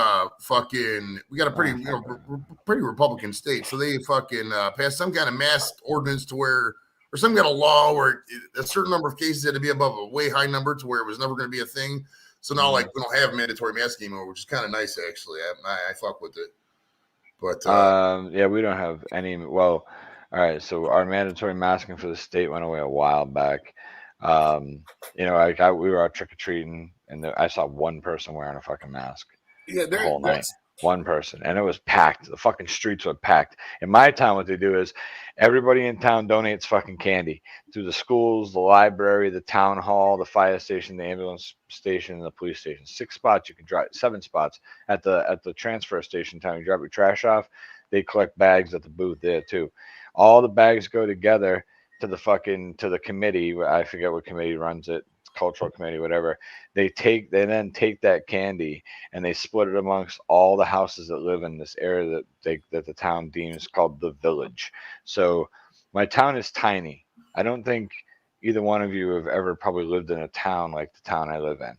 we got a pretty pretty Republican state, so they fucking passed some kind of mask ordinance to where, or some kind of law where a certain number of cases had to be above a way high number to where it was never going to be a thing. So now, like, we don't have mandatory masking anymore, which is kind of nice, actually. I fuck with it. But Yeah, we don't have any. Well, all right. So our mandatory masking for the state went away a while back. You know, we were out trick or treating, and I saw one person wearing a fucking mask Yeah, the whole night. One person, and it was packed. The fucking streets were packed. In my town, what they do is everybody in town donates fucking candy to the schools, the library, the town hall, the fire station, the ambulance station, and the police station. 6 spots you can drive. 7 spots at the transfer station. Time you drop your trash off, they collect bags at the booth there too. All the bags go together to the committee. I forget what committee runs it. Cultural committee, whatever. They then take that candy and they split it amongst all the houses that live in this area that the town deems called the village. So my town is tiny. I don't think either one of you have ever probably lived in a town like the town I live in.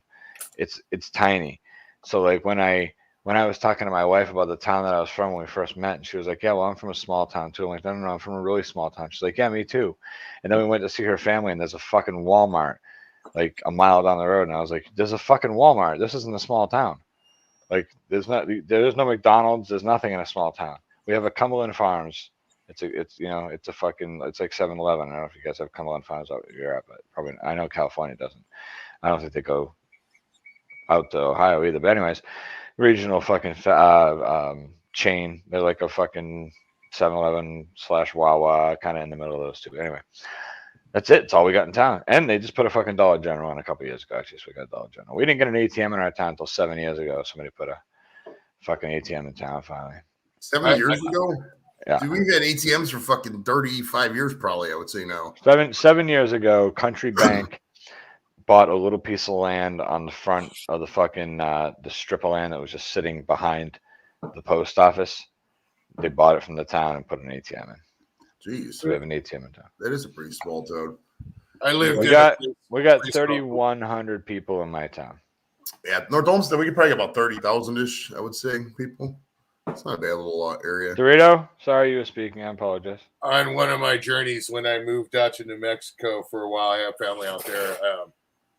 It's tiny. So like when I was talking to my wife about the town that I was from when we first met, and she was like, "Yeah, well, I'm from a small town too." I'm like, "No, I'm from a really small town." She's like, "Yeah, me too." And then we went to see her family, and there's a fucking Walmart like a mile down the road, and I was like, "There's a fucking Walmart. This isn't a small town. Like, there's no McDonald's. There's nothing in a small town. We have a Cumberland Farms. It's like 7-Eleven. I don't know if you guys have Cumberland Farms out where you're at, but probably I know California doesn't. I don't think they go out to Ohio either. But anyways, regional fucking chain. They're like a fucking 7-Eleven / Wawa, kind of in the middle of those two. Anyway. That's it. It's all we got in town. And they just put a fucking Dollar General in a couple years ago. Actually, so we got Dollar General. We didn't get an ATM in our town until 7 years ago. Somebody put a fucking ATM in town finally. 7 years ago? Yeah. Dude, we've had ATMs for fucking 35 years probably, I would say now. 7 years ago, Country Bank bought a little piece of land on the front of the fucking the strip of land that was just sitting behind the post office. They bought it from the town and put an ATM in. Jeez. So we have an ATM in town. That is a pretty small town. We got 3,100 people in my town. Yeah, North Olmsted, we could probably get about 30,000-ish, I would say, people. It's not a bad little area. Dorito, sorry you were speaking. I apologize. On one of my journeys when I moved out to New Mexico for a while, I have family out there.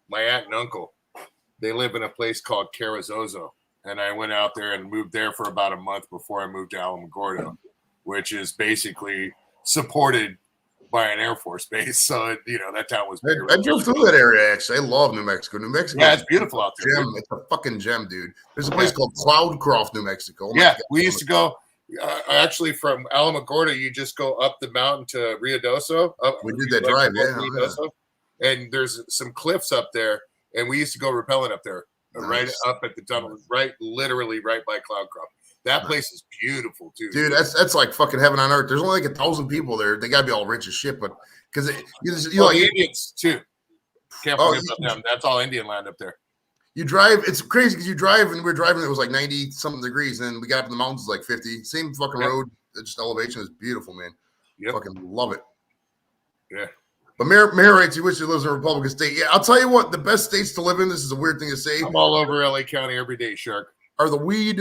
My aunt and uncle, they live in a place called Carrizozo. And I went out there and moved there for about a month before I moved to Alamogordo, which is basically supported by an Air Force base. So, that town was bigger. I drove through that area, actually. I love New Mexico. New Mexico. Yeah, it's beautiful out there. Gem. It's a fucking gem, dude. There's a place called Cloudcroft, New Mexico. We used to go, actually, from Alamogordo, you just go up the mountain to Ruidoso. We did that drive, yeah. Ruidoso, and there's some cliffs up there. and we used to go rappelling up there, right Nice. up at the tunnel, literally right by Cloud Crop. That place is beautiful too, dude. That's like fucking heaven on earth. There's only like 1,000 people there. They gotta be all rich as shit, but because you Well, like the Indians too. Can't forget about them. That's all Indian land up there. you drive. It's crazy because you drive, and we're driving. It was like 90 something degrees, and we got up in the mountains like 50. Same fucking road. Just elevation is beautiful, man. Fucking love it. Yeah. But Mayor writes, he wishes he lives in a Republican state. Yeah, I'll tell you what, the best states to live in, this is a weird thing to say. I'm all over LA County every day, Shark. Are the weed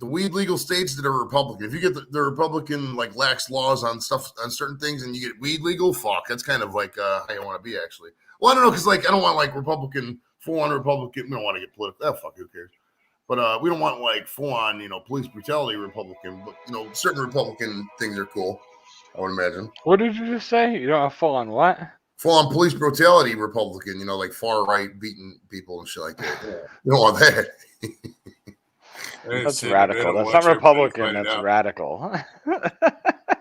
legal states that are Republican. If you get the Republican like lax laws on stuff on certain things and you get weed legal, fuck, that's kind of like how you want to be actually. Well, I don't know, because like I don't want like full on Republican. We don't want to get political. Oh, fuck, who cares? But we don't want like full on, police brutality Republican. But certain Republican things are cool. I would imagine. What did you just say? You don't have full on what? Full on police brutality Republican, like far right beating people and shit like that. Yeah. You don't want that. That's radical. That's not Republican. That's radical.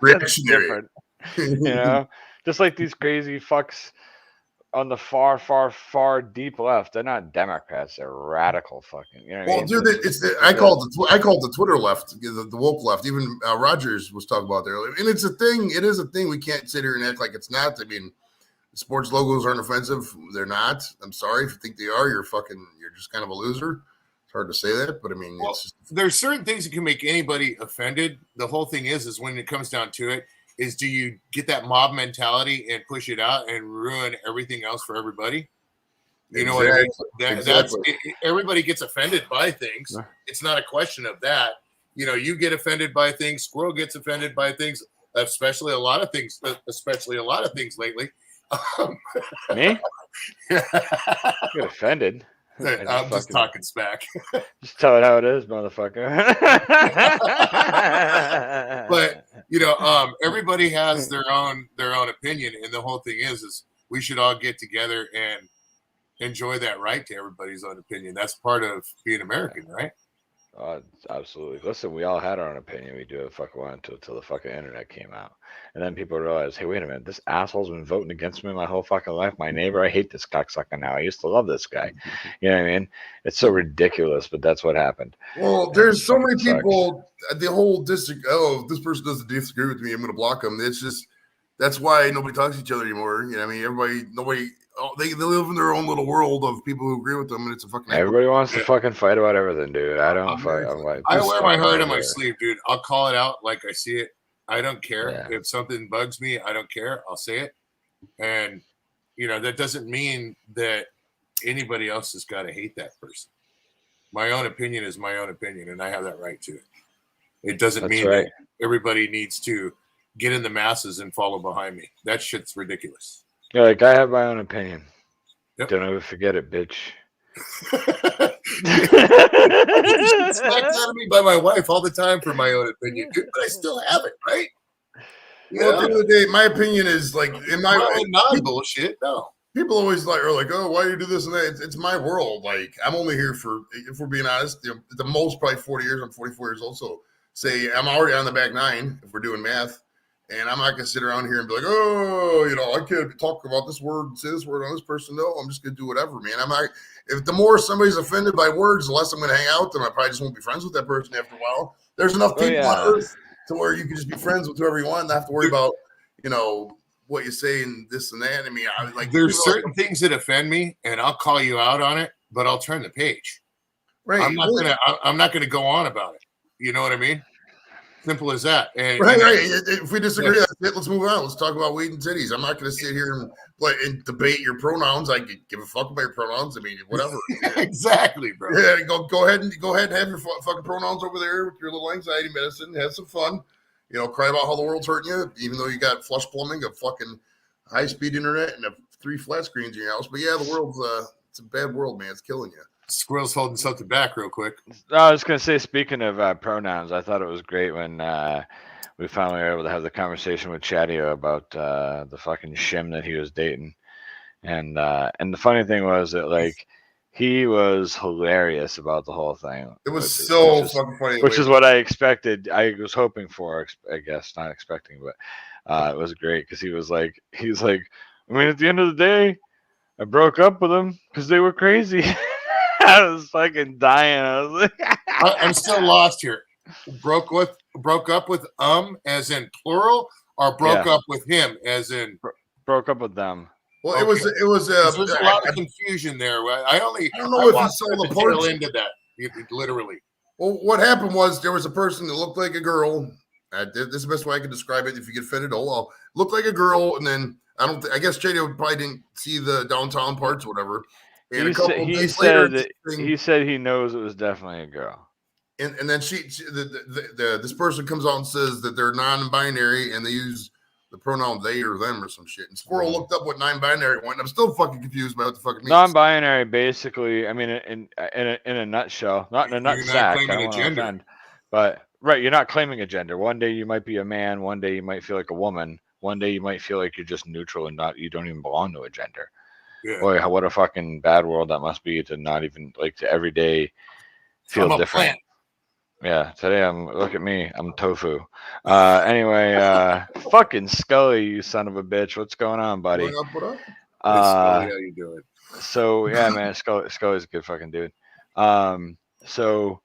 Reactionary. Different. Just like these crazy fucks on the far deep left. They're not Democrats. They're radical fucking. You know what I mean? Dude, I call it the Twitter left, the woke left. Even Rogers was talking about there, and it's a thing. It is a thing. We can't sit here and act like it's not. I mean, sports logos aren't offensive. They're not. I'm sorry if you think they are. You're just kind of a loser. It's hard to say that, but I mean, there's certain things that can make anybody offended. The whole thing is when it comes down to it, is do you get that mob mentality and push it out and ruin everything else for everybody? You know what I mean? That's everybody gets offended by things. It's not a question of that. You get offended by things. Squirrel gets offended by things, especially a lot of things lately. Me? Get offended. I'm just talking smack. Just tell it how it is, motherfucker. But everybody has their own opinion, and the whole thing is we should all get together and enjoy that right to everybody's own opinion. That's part of being American, right? Absolutely. Listen, we all had our own opinion. We do what the fuck we wanted until the fucking internet came out. And then people realized, hey, wait a minute, this asshole's been voting against me my whole fucking life. My neighbor, I hate this cocksucker now. I used to love this guy. You know what I mean? It's so ridiculous, but that's what happened. Well, there's so many people, the whole district, if this person doesn't disagree with me, I'm going to block them. It's just, that's why nobody talks to each other anymore. You know what I mean? They live in their own little world of people who agree with them, and it's a fucking. Everybody wants to fucking fight about everything, dude. I don't fight. I wear my heart on my sleeve, dude. I'll call it out like I see it. I don't care if something bugs me. I don't care. I'll say it, and that doesn't mean that anybody else has got to hate that person. My own opinion is my own opinion, and I have that right to it. It doesn't mean that everybody needs to get in the masses and follow behind me. That shit's ridiculous. Yeah, like I have my own opinion. Yep. Don't ever forget it, bitch. It's smacked out of me by my wife all the time for my own opinion, dude, but I still have it, right? Well, at the end of the day, my opinion is like not bullshit. No, people always are like, oh, why do you do this and that? It's my world. Like I'm only here for, if we're being honest, the most probably 40 years. I'm 44 years old, so say I'm already on the back nine if we're doing math. And I'm not going to sit around here and be like, oh, I can't talk about this word, say this word on this person. No, I'm just going to do whatever, man. If the more somebody's offended by words, the less I'm going to hang out with them. I probably just won't be friends with that person after a while. There's enough people on earth to where you can just be friends with whoever you want and not have to worry about, what you say and this and that. I mean, there's certain things that offend me, and I'll call you out on it, but I'll turn the page. Right. I'm not gonna go on about it. You know what I mean? Simple as that. And if we disagree, that's it. Let's move on. Let's talk about weed and titties. I'm not going to sit here and debate your pronouns. I could give a fuck about your pronouns. I mean, whatever. Exactly, bro. Yeah, go ahead and have your fucking pronouns over there with your little anxiety medicine. Have some fun. Cry about how the world's hurting you, even though you got flush plumbing, a fucking high-speed internet, and 3 flat screens in your house. But yeah, the world's it's a bad world, man. It's killing you. Squirrel's holding something back real quick. I was going to say, speaking of pronouns, I thought it was great when we finally were able to have the conversation with Chadio about the fucking shim that he was dating. And the funny thing was that, he was hilarious about the whole thing. It was fucking funny. Which is what I expected. I was hoping for, I guess, not expecting, but it was great because he's like, I mean, at the end of the day, I broke up with them because they were crazy. I was fucking dying. I was like, I'm still lost here. Broke up with as in plural, or broke Yeah. up with him as in. broke up with them. Well, Okay. it was 'Cause there's a lot I of confusion there. I don't know if you watched saw the the tail parts. end of that. Literally. Well, what happened was there was a person that looked like a girl. This is the best way I can describe it. If you get offended, oh well, looked like a girl, and then I guess JD probably didn't see the downtown parts, or whatever. And a couple of days later, he said he knows it was definitely a girl. and then this person comes out and says that they're non-binary and they use the pronoun they or them or some shit. And Squirrel looked up what non-binary went. And I'm still fucking confused about what the fuck it means. Non-binary, basically. I mean, in a nutshell, not in a nutsack. I don't want to offend, but right, you're not claiming a gender. One day you might be a man. One day you might feel like a woman. One day you might feel like you're just neutral and you don't even belong to a gender. Yeah. Boy, what a fucking bad world that must be to not even like to every day feel different. Plant. Yeah, today look at me, I'm tofu. Anyway, fucking Scully, you son of a bitch. What's going on, buddy? What up? Scully, how you doing? So yeah, man, Scully's a good fucking dude. So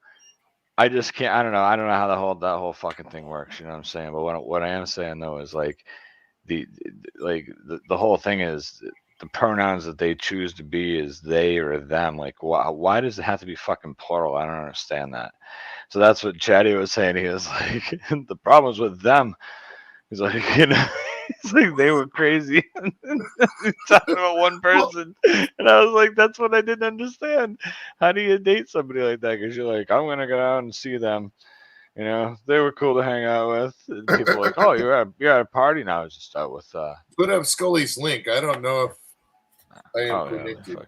I just can't. I don't know how that whole fucking thing works. You know what I'm saying? But what I am saying though is like the whole thing is the pronouns that they choose to be is they or them. Like why does it have to be fucking plural? I don't understand that. So that's what Chatty was saying. He was like, the problem's with them. He's like, it's like they were crazy. He's talking about one person. And I was like, that's what I didn't understand. How do you date somebody like that? Because you're like, I'm going to go out and see them. You know, they were cool to hang out with. And people are like, oh, you're at a party now. I was just out with. Put up Scully's link. I don't know if I am connected.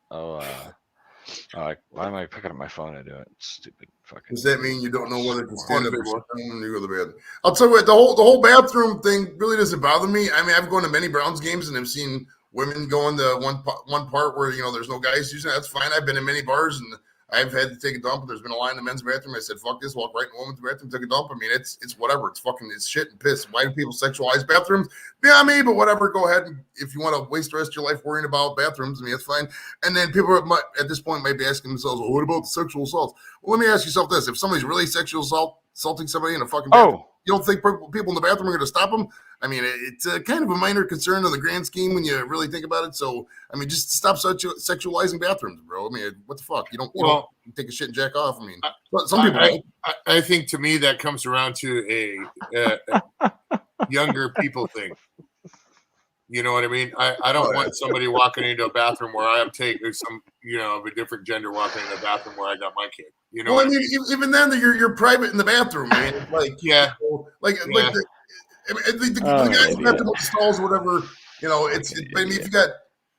Why am I picking up my phone to do it? Stupid fucking. Does that mean you don't know whether to stand up or sit down when you go to the bathroom? I'll tell you what, the whole bathroom thing really doesn't bother me. I mean, I've gone to many Browns games and I've seen women go in the one part where there's no guys using it. That's fine. I've been in many bars and I've had to take a dump. And there's been a line in the men's bathroom. I said, "Fuck this!" Walk right in the women's bathroom, took a dump. I mean, it's whatever. It's shit and piss. Why do people sexualize bathrooms? Beyond me, but whatever. Go ahead. And if you want to waste the rest of your life worrying about bathrooms, I mean, it's fine. And then people at this point might be asking themselves, "Well, what about the sexual assault?" Well, let me ask yourself this: if somebody's really sexual assaulting somebody in a fucking bathroom, you don't think people in the bathroom are going to stop them? I mean, it's kind of a minor concern in the grand scheme when you really think about it. So, I mean, just stop sexualizing bathrooms, bro. I mean, what the fuck? You don't take a shit and jack off. I mean, some people. I think to me that comes around to a younger people thing. You know what I mean? I don't want somebody walking into a bathroom where I am taking some, of a different gender walking into a bathroom where I got my kid. You know? Well, I mean, even then, you're private in the bathroom, man. Like, yeah, the guys who have the stalls, or whatever. I mean, if you got,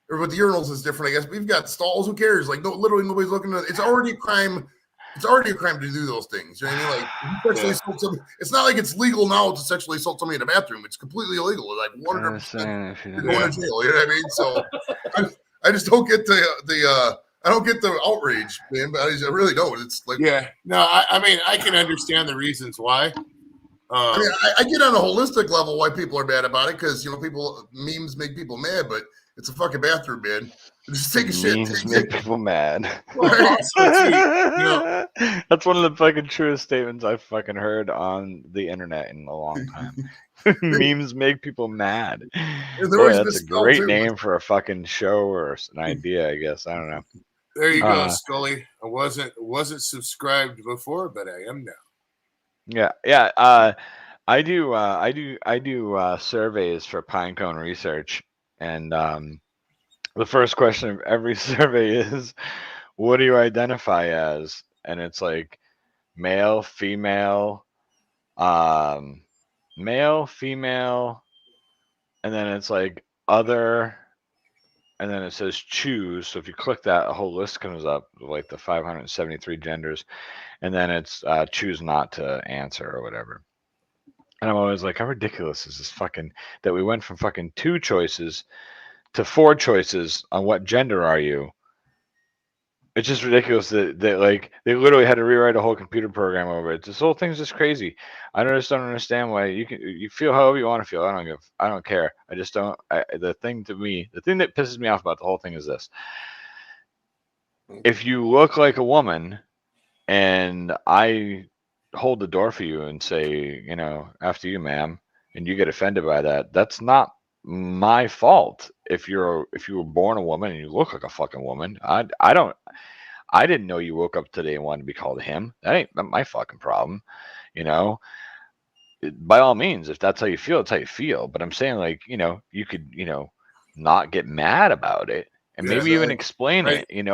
or with the urinals, it's different, I guess. But if you've got stalls, who cares? Like, literally nobody's looking at it. It's already a crime. It's already a crime to do those things. You know what I mean? Like, sexually assault somebody. It's not like it's legal now to sexually assault somebody in a bathroom. It's completely illegal. Like 100%. You're going to jail. You know what I mean? So I just don't get the I don't get the outrage, man. But I really don't. It's like I mean, I can understand the reasons why. I mean, I get on a holistic level why people are mad about it because memes make people mad, but it's a fucking bathroom, man. Just take a shit. Memes make people mad. That's one of the fucking truest statements I've fucking heard on the internet in a long time. Memes make people mad. Boy, that's a great name for a fucking show or an idea, I guess. I don't know. There you go, Scully. I wasn't subscribed before, but I am now. Yeah. I do surveys for Pinecone Research, and the first question of every survey is, "What do you identify as?" And it's like male, female, male, female, and then it's like other, and then it says choose. So if you click that, a whole list comes up of like the 573 genders, and then it's choose not to answer or whatever. And I'm always like, how ridiculous is this fucking that we went from fucking 2 choices to 4 choices on what gender are you, It's just ridiculous that like they literally had to rewrite a whole computer program over it. This whole thing's just crazy. I just don't understand why you feel however you want to feel. I don't care. I just don't. The thing that pisses me off about the whole thing is this: if you look like a woman and I hold the door for you and say, after you, ma'am, and you get offended by that, that's not my fault. If you were born a woman and you look like a fucking woman, I didn't know you woke up today and wanted to be called him. That ain't my fucking problem, you know. By all means, if that's how you feel, it's how you feel. But I'm saying, like, you could, not get mad about it and Yeah, maybe even explain right. it.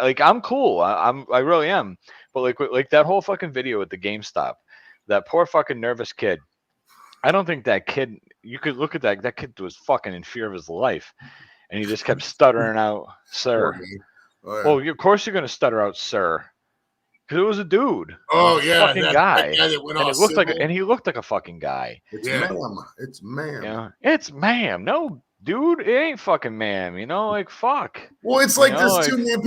Like I'm cool. I really am. But like that whole fucking video with the GameStop, that poor fucking nervous kid. I don't think that kid. You could look at that. That kid was fucking in fear of his life, and he just kept stuttering out, "Sir." Oh, Well, of course you're gonna stutter out, "Sir," because it was a dude. Oh It was a yeah, fucking that guy, guy that went and all it looked like, civil. and he looked like a fucking guy. it's Yeah. ma'am. It's ma'am. It's ma'am. No, dude, it ain't fucking ma'am. Like fuck. Well, it's like this too, man.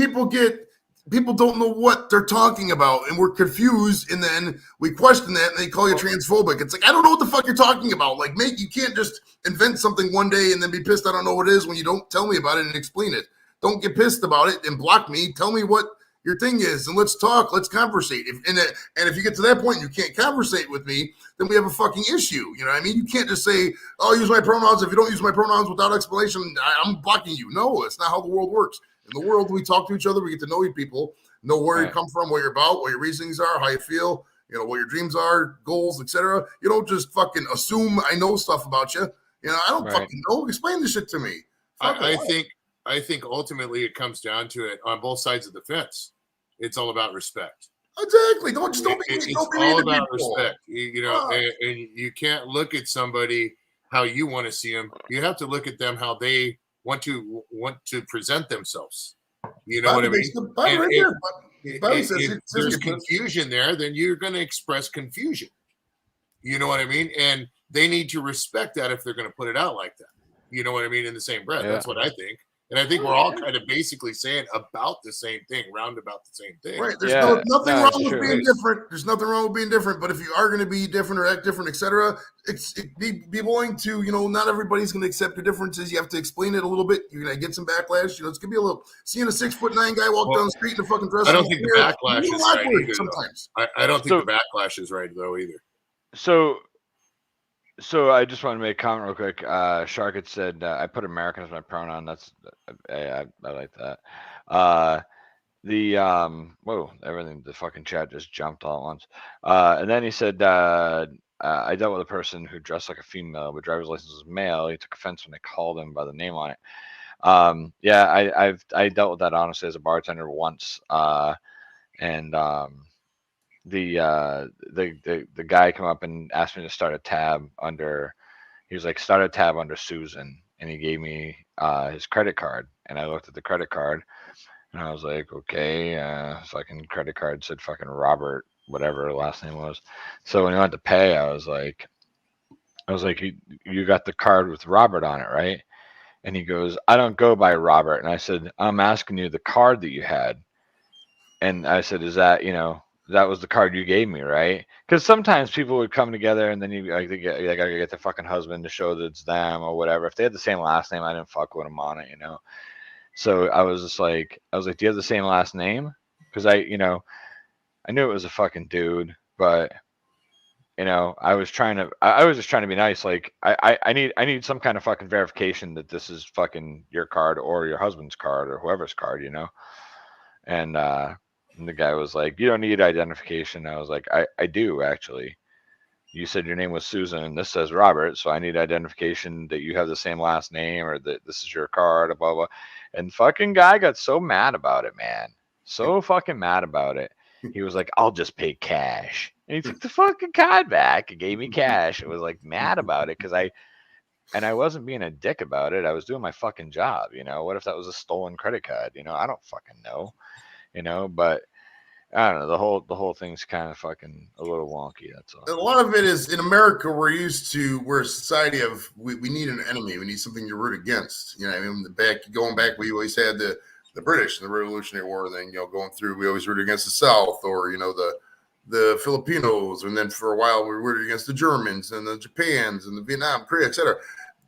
People don't know what they're talking about, and we're confused. And then we question that, and they call you transphobic. It's like, I don't know what the fuck you're talking about. Like, mate, you can't just invent something one day and then be pissed I don't know what it is when you don't tell me about it and explain it. Don't get pissed about it and block me. Tell me what your thing is, and let's talk. Let's conversate. And if you get to that point and you can't conversate with me, then we have a fucking issue. You know what I mean? You can't just say, "Oh, use my pronouns." If you don't use my pronouns without explanation, I'm blocking you. No, it's not how the world works. In the world, we talk to each other. We get to know you people, know where you come from, what you're about, what your reasonings are, how you feel, what your dreams are, goals, etc. You don't just fucking assume I know stuff about you. I don't fucking know. Explain this shit to me. I think ultimately it comes down to it on both sides of the fence. It's all about respect. Exactly. Don't be It's mean all to about people. respect. And you can't look at somebody how you want to see them. You have to look at them how they want to present themselves. You know what I mean? If there's confusion there, then you're going to express confusion. You know what I mean? And they need to respect that if they're going to put it out like that. You know what I mean? In the same breath. Yeah. That's what I think. And I think we're all kind of basically saying about the same thing, round about the same thing. Right. There's nothing wrong with being different. There's nothing wrong with being different. But if you are going to be different or act different, etc., be willing to, not everybody's going to accept your differences. You have to explain it a little bit. You're going to get some backlash. It's going to be a little, seeing a 6'9" guy walk down the street in a fucking dress. I don't think the backlash is right either. Sometimes. I don't think the backlash is right though either. So I just want to make a comment real quick. Shark had said I put American as my pronoun. That's I like that. Everything, the fucking chat just jumped all at once. And then he said I dealt with a person who dressed like a female but driver's license was male. He took offense when they called him by the name on it. I dealt with that honestly as a bartender once. The guy come up and asked me to start a tab under. He was like, start a tab under Susan, and he gave me his credit card, and I looked at the credit card, and I was like, okay, fucking credit card said fucking Robert, whatever her last name was. So when he went to pay, I was like, you got the card with Robert on it, right? And he goes, I don't go by Robert, and I said, I'm asking you the card that you had, and I said, is that that was the card you gave me, right? Because sometimes people would come together and then they gotta get their fucking husband to show that it's them or whatever. If they had the same last name, I didn't fuck with them on it, So I was like, do you have the same last name? Because I knew it was a fucking dude, but I was just trying to be nice. Like I need some kind of fucking verification that this is fucking your card or your husband's card or whoever's card, And the guy was like, you don't need identification. I was like, I do actually. You said your name was Susan and this says Robert, so I need identification that you have the same last name or that this is your card, blah, blah. And fucking guy got so mad about it, man. So fucking mad about it. He was like, I'll just pay cash. And he took the fucking card back and gave me cash. It was like mad about it because I wasn't being a dick about it. I was doing my fucking job, What if that was a stolen credit card? I don't fucking know. But I don't know. The whole thing's kind of fucking a little wonky. That's all. A lot of it is in America. We're a society of we need an enemy. We need something to root against. Going back, we always had the the British and the Revolutionary War. Then going through, we always rooted against the South, or the Filipinos, and then for a while we rooted against the Germans and the Japans and the Vietnam, Korea, etc.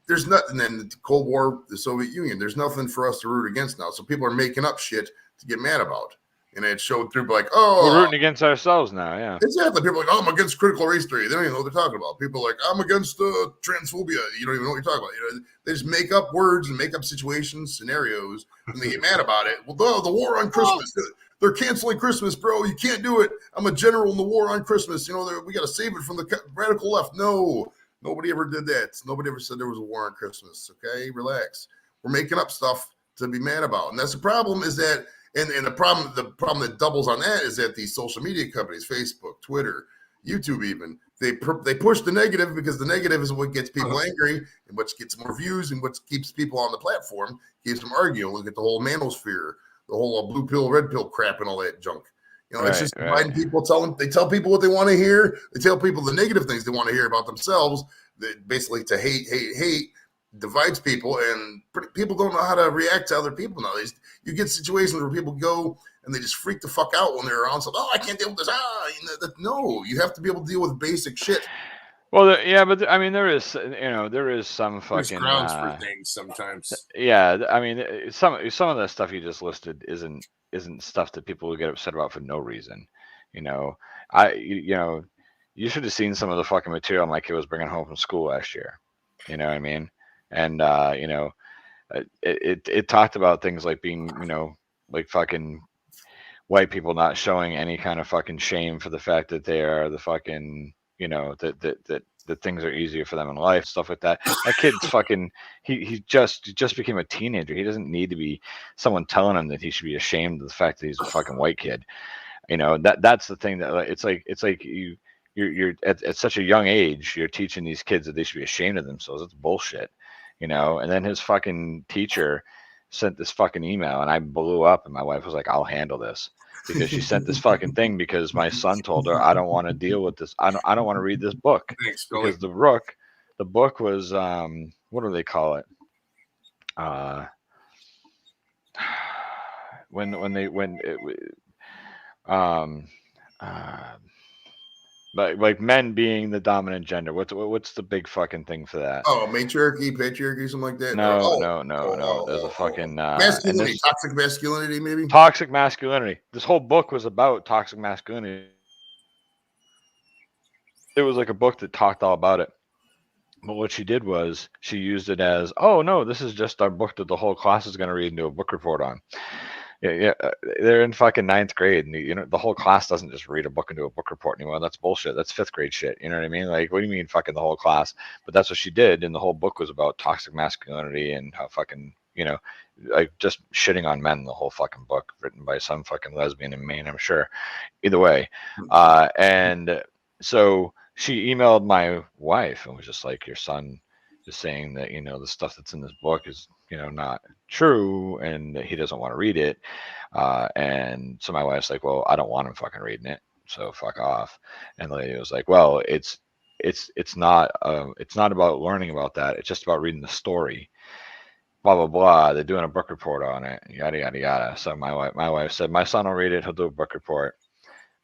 There's nothing in the Cold War, the Soviet Union. There's nothing for us to root against now. So people are making up shit to get mad about, and it showed through like, we're rooting against ourselves now. Yeah, exactly. People are like, I'm against critical race theory. They don't even know what they're talking about. People are like, I'm against transphobia. You don't even know what you're talking about. They just make up words and make up situations, scenarios, and they get mad about it. Well, the war on Christmas. They're canceling Christmas, bro. You can't do it. I'm a general in the war on Christmas. We got to save it from the radical left. No, nobody ever did that. Nobody ever said there was a war on Christmas. Okay, relax. We're making up stuff to be mad about, and that's the problem. Is that and the problem that doubles on that is that these social media companies, Facebook, Twitter, YouTube, even they push the negative, because the negative is what gets people angry and what gets more views and what keeps people on the platform, keeps them arguing. Look at the whole manosphere, the whole blue pill, red pill crap, and all that junk. It's just dividing people. They tell people what they want to hear. They tell people the negative things they want to hear about themselves. That basically to hate divides people, and people don't know how to react to other people nowadays. You get situations where people go and they just freak the fuck out when they're around. So, I can't deal with this. No, you have to be able to deal with basic shit. Well, but I mean, there is some fucking There's grounds for things sometimes. Yeah, I mean, some of the stuff you just listed isn't stuff that people will get upset about for no reason. You should have seen some of the fucking material my kid was bringing home from school last year. You know what I mean? And it talked about things like being, like fucking white people not showing any kind of fucking shame for the fact that they are the fucking, that things are easier for them in life, stuff like that. That kid's fucking, he just became a teenager. He doesn't need to be someone telling him that he should be ashamed of the fact that he's a fucking white kid. That's the thing, that it's like you're at such a young age, you're teaching these kids that they should be ashamed of themselves. It's bullshit, and then his fucking teacher sent this fucking email, and I blew up, and my wife was like, I'll handle this, because she sent this fucking thing because my son told her, I don't want to deal with this. I don't want to read this book. Thanks, because the book was what do they call it? Like men being the dominant gender. What's the big fucking thing for that? Oh, matriarchy, patriarchy, something like that. No. There's a fucking masculinity, toxic masculinity, maybe. Toxic masculinity. This whole book was about toxic masculinity. It was like a book that talked all about it. But what she did was she used it as, oh no, this is just our book that the whole class is going to read and do a book report on. Yeah, they're in fucking 9th grade, and the whole class doesn't just read a book and do a book report anymore. That's bullshit. That's 5th grade shit. You know what I mean? Like, what do you mean fucking the whole class? But that's what she did, and the whole book was about toxic masculinity and how fucking, like just shitting on men. The whole fucking book, written by some fucking lesbian in Maine, I'm sure. Either way, and so she emailed my wife and was just like, your son is saying that the stuff that's in this book is not true, and he doesn't want to read it, and so my wife's like, well, I don't want him fucking reading it, so fuck off. And the lady was like, well, it's not about learning about that, it's just about reading the story, blah blah blah, they're doing a book report on it, yada yada yada. So my wife said, my son will read it, he'll do a book report,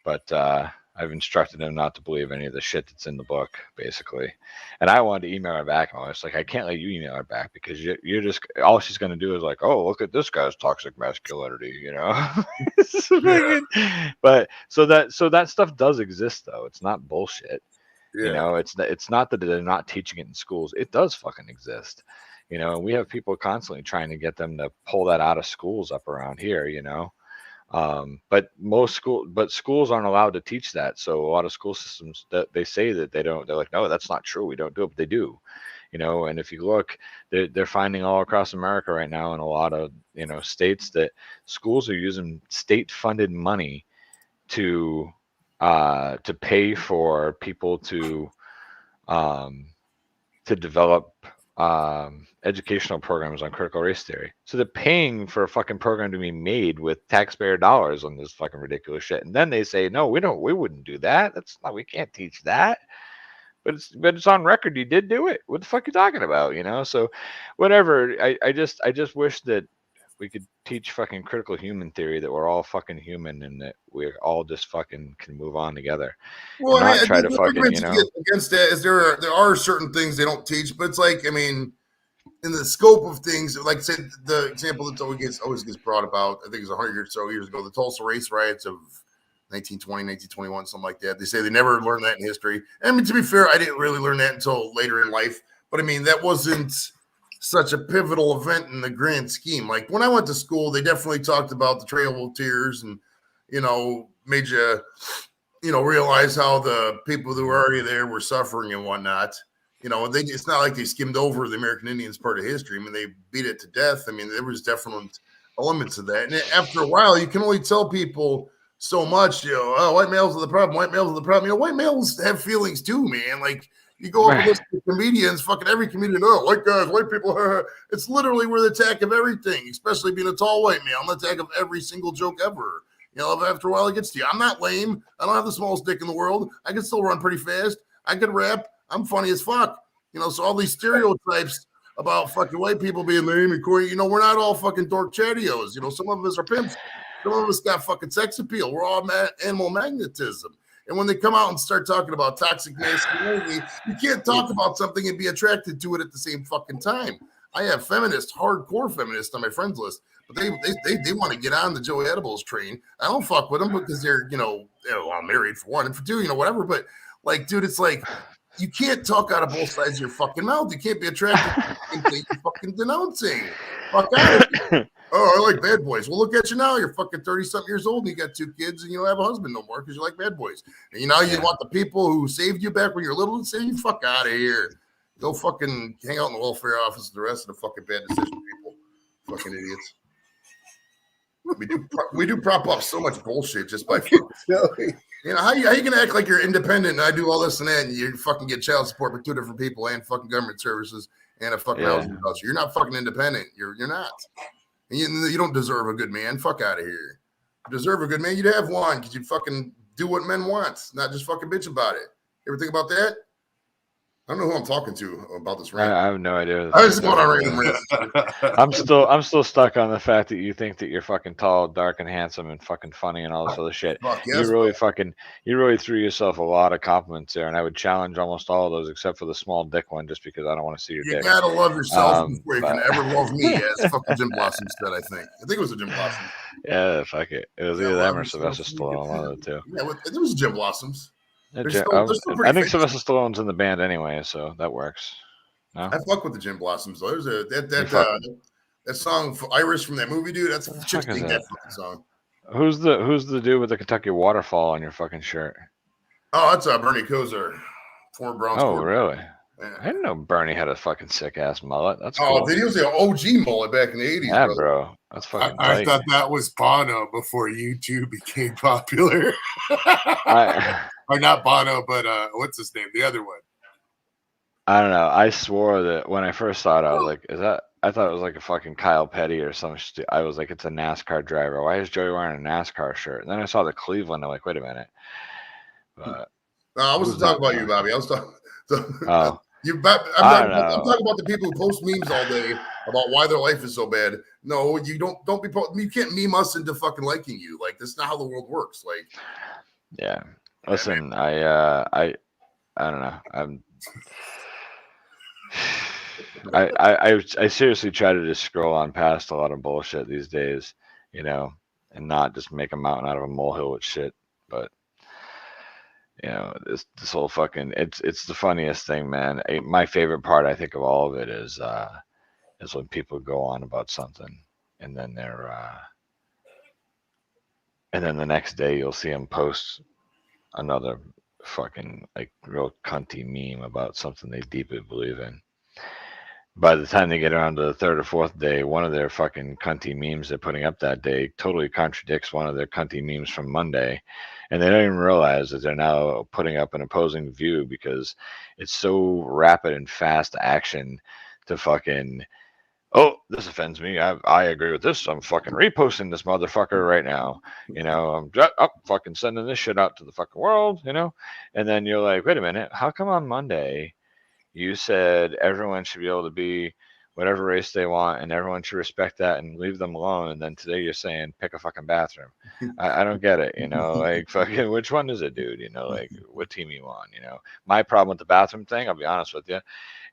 but I've instructed him not to believe any of the shit that's in the book, basically. And I wanted to email her back. I was like, I can't let you email her back, because you're just, all she's going to do is like, oh, look at this guy's toxic masculinity, But so that stuff does exist, though. It's not bullshit. Yeah. It's not that they're not teaching it in schools. It does fucking exist. And we have people constantly trying to get them to pull that out of schools up around here, but schools aren't allowed to teach that. So a lot of school systems, that they say that they don't, they're like, no, that's not true, we don't do it, but they do. And if you look, they're finding all across America right now in a lot of states that schools are using state funded money to pay for people to develop educational programs on critical race theory. So they're paying for a fucking program to be made with taxpayer dollars on this fucking ridiculous shit. And then they say, no, we wouldn't do that. We can't teach that. But it's on record. You did do it. What the fuck are you talking about? So whatever. I just wish that teach fucking critical human theory that we're all fucking human and that we're all just fucking can move on together. Well, And I mean, not try to the fucking, argument to get against that is there are certain things they don't teach, but it's like, I mean, in the scope of things, like say the example that always gets brought about, I think it was 100 or so years ago, the Tulsa race riots of 1920, 1921, something like that. They say they never learned that in history. I mean, to be fair, I didn't really learn that until later in life. But I mean, that wasn't such a pivotal event in the grand scheme. Like when I went to school, they definitely talked about the Trail of Tears and, made you, realize how the people who were already there were suffering and whatnot. It's not like they skimmed over the American Indians part of history. I mean, they beat it to death. I mean, there was definite elements of that. And after a while, you can only tell people so much, oh, white males are the problem. White males are the problem. White males have feelings too, man. Like you go up and listen to comedians, fucking every comedian, white guys, white people. It's literally we're the attack of everything, especially being a tall white man. I'm the attack of every single joke ever. After a while it gets to you. I'm not lame. I don't have the smallest dick in the world. I can still run pretty fast. I can rap. I'm funny as fuck. So all these stereotypes about fucking white people being lame and corny, we're not all fucking dork chattios. Some of us are pimps. Some of us got fucking sex appeal. We're all animal magnetism. And when they come out and start talking about toxic masculinity, you can't talk about something and be attracted to it at the same fucking time. I have hardcore feminists on my friends list, but they want to get on the Joey Edibles train. I don't fuck with them because they're, I'm married for one, and for two, whatever. But like, dude, it's like you can't talk out of both sides of your fucking mouth. You can't be attracted to the thing you're fucking denouncing. Fuck out of here. Oh, I like bad boys. Well, look at you now. You're fucking 30-something years old and you got 2 kids and you don't have a husband no more because you like bad boys. And you want the people who saved you back when you were little to say, you fuck out of here. Go fucking hang out in the welfare office with the rest of the fucking bad decision people. Fucking idiots. We do prop up so much bullshit just by fucking how you gonna act like you're independent and I do all this and that and you fucking get child support with 2 different people and fucking government services and a fucking housing voucher. You're not fucking independent. You're not. And you don't deserve a good man. Fuck out of here. You deserve a good man. You'd have one because you'd fucking do what men want, not just fucking bitch about it. You ever think about that? I don't know who I'm talking to about this rant. I have no idea. I just going on random rants. I'm still stuck on the fact that you think that you're fucking tall, dark, and handsome, and fucking funny, and all this other shit. Yes, You really threw yourself a lot of compliments there, and I would challenge almost all of those except for the small dick one, just because I don't want to see your dick. You gotta love yourself before you can ever love me, as fucking Jim Blossom said. I think it was a Jim Blossom. Yeah, fuck it. It was either them or Sylvester Stallone, one of the two. Yeah, it was Jim Blossoms. I think Sylvester Stallone's in the band anyway, so that works. No? I fuck with the Jim Blossoms. There's that song Irish from that movie, dude. That's a fucking song. Who's the dude with the Kentucky waterfall on your fucking shirt? Oh, that's Bernie Kosar, former Browns. Oh, really? Yeah. I didn't know Bernie had a fucking sick ass mullet. That's cool. He was the OG mullet back in the 80s. Yeah, bro. That's fucking. I thought that was Bono before YouTube became popular. Or not Bono, but what's his name? The other one. I don't know. I swore that when I first saw it, I was like, "Is that?" I thought it was like a fucking Kyle Petty or some shit. I was like, "It's a NASCAR driver. Why is Joey wearing a NASCAR shirt?" And then I saw the Cleveland. I'm like, "Wait a minute." But I wasn't talking about you, Bobby. I was talking. Oh. I'm talking about the people who post memes all day about why their life is so bad. No, you don't be. You can't meme us into fucking liking you. Like that's not how the world works. Like, yeah. Listen, I don't know. I seriously try to just scroll on past a lot of bullshit these days, and not just make a mountain out of a molehill with shit. But this whole fucking it's the funniest thing, man. My favorite part, I think, of all of it is when people go on about something and then and then the next day you'll see them post another fucking like real cunty meme about something they deeply believe in. By the time they get around to the 3rd or 4th day, one of their fucking cunty memes they're putting up that day totally contradicts one of their cunty memes from Monday. And they don't even realize that they're now putting up an opposing view because it's so rapid and fast action to fucking, oh, this offends me. I agree with this. I'm fucking reposting this motherfucker right now. I'm fucking sending this shit out to the fucking world, And then you're like, wait a minute. How come on Monday you said everyone should be able to be whatever race they want, and everyone should respect that and leave them alone. And then today you're saying pick a fucking bathroom. I don't get it, you know, like fucking which one is it, dude? You know, like what team you on, you know? My problem with the bathroom thing, I'll be honest with you,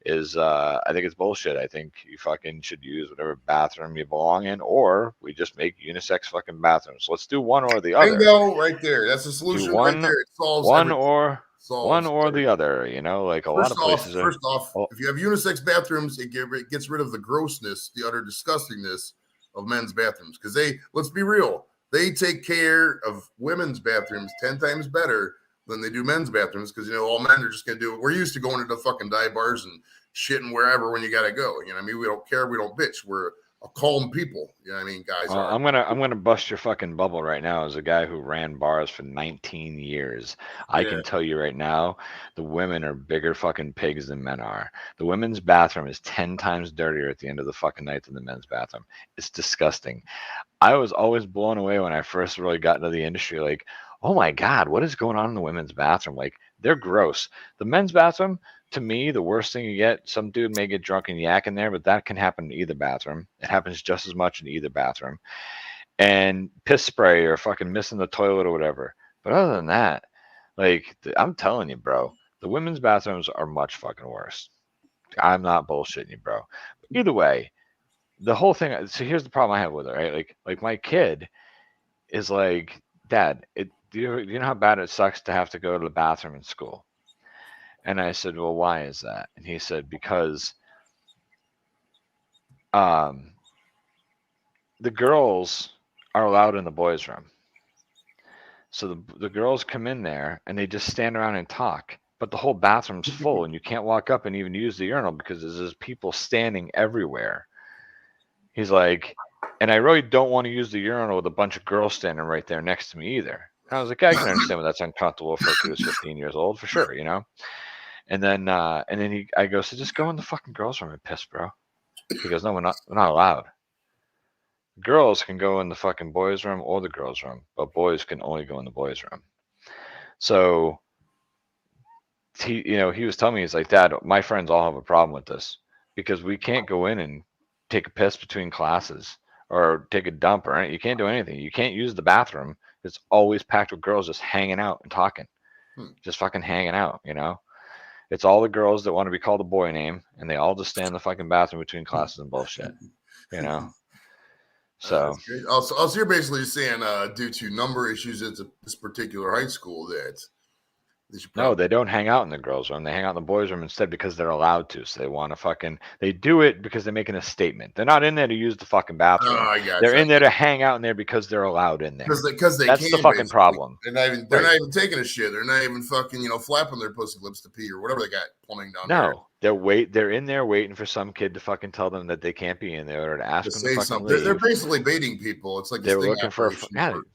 is I think it's bullshit. I think you fucking should use whatever bathroom you belong in, or we just make unisex fucking bathrooms. Let's do one or the other. Bingo, right there. That's the Do solution right one, there. It solves one everything. one Solves or everything. the other, you know, like a lot of places are. First off, Oh, if you have unisex bathrooms, it gets rid of the grossness, the utter disgustingness of men's bathrooms. Because let's be real, they take care of women's bathrooms 10 times better than they do men's bathrooms. Because, you know, all men are just going to do it. We're used to going to the fucking dive bars and shitting wherever when you got to go. You know what I mean? We don't care. We don't bitch. We're a calm people. You know what I mean? Guys are. I'm gonna bust your fucking bubble right now as a guy who ran bars for 19 years. I Yeah. can tell you right now, the women are bigger fucking pigs than men are. The women's bathroom is 10 times dirtier at the end of the fucking night than the men's bathroom. It's disgusting. I was always blown away when I first really got into the industry. Like, oh my God, what is going on in the women's bathroom? Like, they're gross. The men's bathroom, to me, the worst thing you get, some dude may get drunk and yak in there, but that can happen in either bathroom. It happens just as much in either bathroom. And piss spray or fucking missing the toilet or whatever. But other than that, like, I'm telling you, bro, the women's bathrooms are much fucking worse. I'm not bullshitting you, bro. Either way, the whole thing. So here's the problem I have with it, right? Like my kid is like, Dad, do you know how bad it sucks to have to go to the bathroom in school? And I said, well, why is that? And he said, because the girls are allowed in the boys' room. So the girls come in there and they just stand around and talk. But the whole bathroom's full and you can't walk up and even use the urinal because there's people standing everywhere. He's like, and I really don't want to use the urinal with a bunch of girls standing right there next to me either. And I was like, I can understand why that's uncomfortable for a kid who's 15 years old, for sure, you know? And then I go, so just go in the fucking girls' room and piss, bro. He goes, no, we're not allowed. Girls can go in the fucking boys' room or the girls' room, but boys can only go in the boys' room. So he was telling me, he's like, Dad, my friends all have a problem with this because we can't go in and take a piss between classes or take a dump or anything. You can't do anything. You can't use the bathroom. It's always packed with girls just hanging out and talking, just fucking hanging out, you know? It's all the girls that want to be called a boy name, and they all just stand in the fucking bathroom between classes and bullshit, you know? So, also, you're basically saying due to number issues at this particular high school that no, they don't hang out in the girls' room. They hang out in the boys' room instead because they're allowed to. So they want to they do it because they're making a statement. They're not in there to use the fucking bathroom. They're in there to hang out in there because they're allowed in there. Because that's can, the fucking basically. problem. They're not even taking a shit. They're not even fucking, flapping their pussy lips to pee or whatever they got plumbing down there. No, they're in there waiting for some kid to fucking tell them that they can't be in there or to ask them to fucking something. leave. They're basically baiting people. It's like they're looking for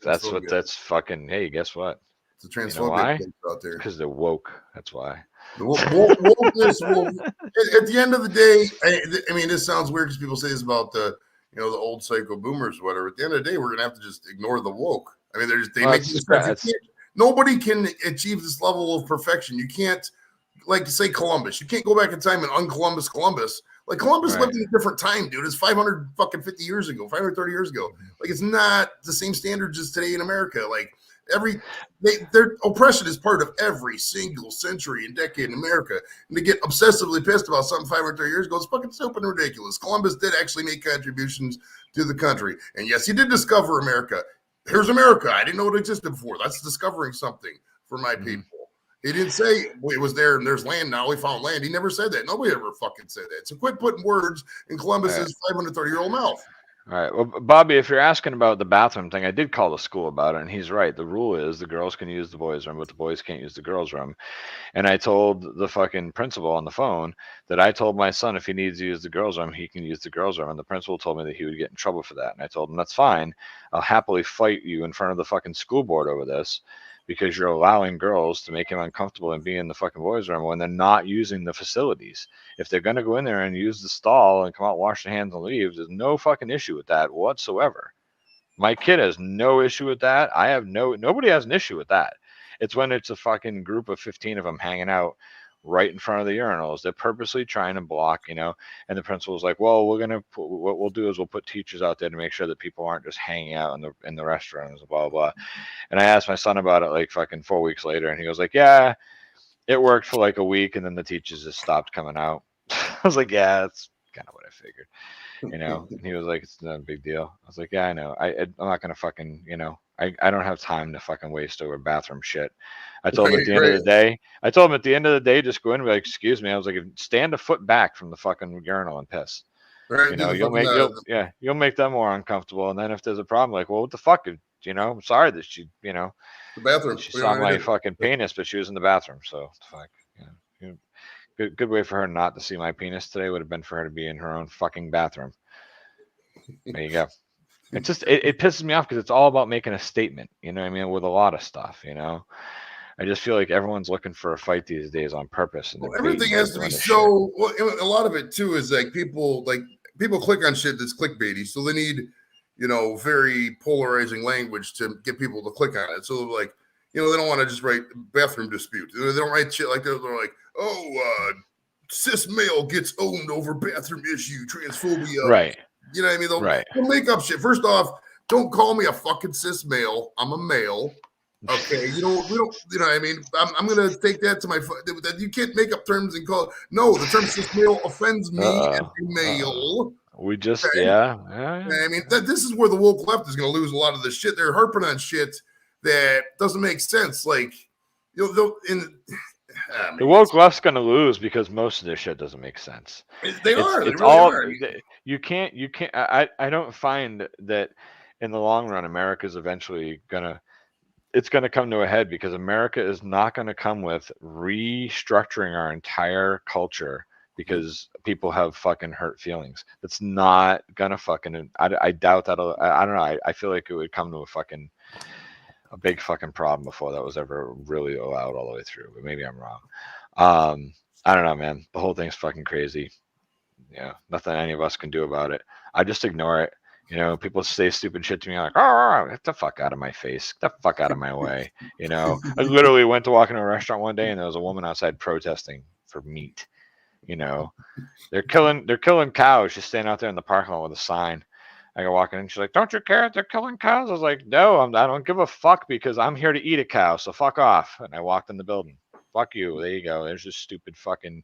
that's fucking, hey, guess what? It's a transphobic out there. Because they're woke. That's why. Wokeness at the end of the day, I mean, this sounds weird because people say this about the old psycho boomers or whatever. At the end of the day, we're gonna have to just ignore the woke. I mean, nobody can achieve this level of perfection. You can't, like, say Columbus. You can't go back in time and uncolumbus Columbus. Like, Columbus lived in a different time, dude. It's 550 years ago, 530 years ago. Like, it's not the same standards as today in America. Like, their oppression is part of every single century and decade in America. And to get obsessively pissed about something 530 years ago is fucking stupid and ridiculous. Columbus did actually make contributions to the country. And yes, he did discover America. Here's America. I didn't know it existed before. That's discovering something for my people. He didn't say it was there and there's land now. We found land. He never said that. Nobody ever fucking said that. So quit putting words in Columbus's 530-year-old mouth. All right. Well, Bobby, if you're asking about the bathroom thing, I did call the school about it, and he's right. The rule is the girls can use the boys' room, but the boys can't use the girls' room. And I told the fucking principal on the phone that I told my son if he needs to use the girls' room, he can use the girls' room. And the principal told me that he would get in trouble for that. And I told him, that's fine. I'll happily fight you in front of the fucking school board over this because you're allowing girls to make him uncomfortable and be in the fucking boys' room when they're not using the facilities. If they're going to go in there and use the stall and come out, wash their hands and leave, there's no fucking issue with that whatsoever. My kid has no issue with that. Nobody has an issue with that. It's when it's a fucking group of 15 of them hanging out right in front of the urinals. They're purposely trying to block, you know. And the principal was like, well, what we'll do is we'll put teachers out there to make sure that people aren't just hanging out in the restaurants, blah, blah. And I asked my son about it like fucking 4 weeks later, and he was like, yeah, it worked for like a week, and then the teachers just stopped coming out. I was like, yeah, that's kind of what I figured, you know. And he was like, it's not a big deal. I was like, yeah, I know. I'm not gonna fucking, you know, I don't have time to fucking waste over bathroom shit. I told him at the end of the day, just go in and be like, excuse me. I was like, stand a foot back from the fucking urinal and piss. Right, you know, you'll make them more uncomfortable. And then if there's a problem, like, well, what the fuck? You know, I'm sorry that she, you know, the bathroom. she saw my fucking penis, but she was in the bathroom. So fuck, you know, good way for her not to see my penis today would have been for her to be in her own fucking bathroom. There you go. It's just it pisses me off because it's all about making a statement. You know what I mean? With a lot of stuff, you know. I just feel like everyone's looking for a fight these days on purpose. And everything has to be so. Well, a lot of it too is like people click on shit that's clickbaity, so they need, you know, very polarizing language to get people to click on it. So like, you know, they don't want to just write bathroom dispute. They don't write shit like that. They're like, oh, cis male gets owned over bathroom issue, transphobia. Right. You know what I mean? They'll make up shit. First off, don't call me a fucking cis male. I'm a male. Okay, we don't. You know what I mean? I'm gonna take that to my. That you can't make up terms and call. No, the term cis male offends me as a male. We just okay? yeah. I mean, this is where the woke left is gonna lose a lot of the shit. They're harping on shit that doesn't make sense. Like, you know, the woke left's gonna lose because most of their shit doesn't make sense. They really are. You can't. I don't find that in the long run, America's eventually it's going to come to a head because America is not going to come with restructuring our entire culture because people have fucking hurt feelings. That's not going to fucking, I doubt that'll, I don't know. I feel like it would come to a big fucking problem before that was ever really allowed all the way through, but maybe I'm wrong. I don't know, man. The whole thing's fucking crazy. Yeah. Nothing any of us can do about it. I just ignore it. You know, people say stupid shit to me. I'm like, oh, get the fuck out of my face. Get the fuck out of my way. You know, I literally went to walk into a restaurant one day and there was a woman outside protesting for meat. You know, they're killing cows. She's standing out there in the parking lot with a sign. I go walking in. She's like, don't you care if they're killing cows? I was like, no, I don't give a fuck because I'm here to eat a cow. So fuck off. And I walked in the building. Fuck you. There you go. There's this stupid fucking.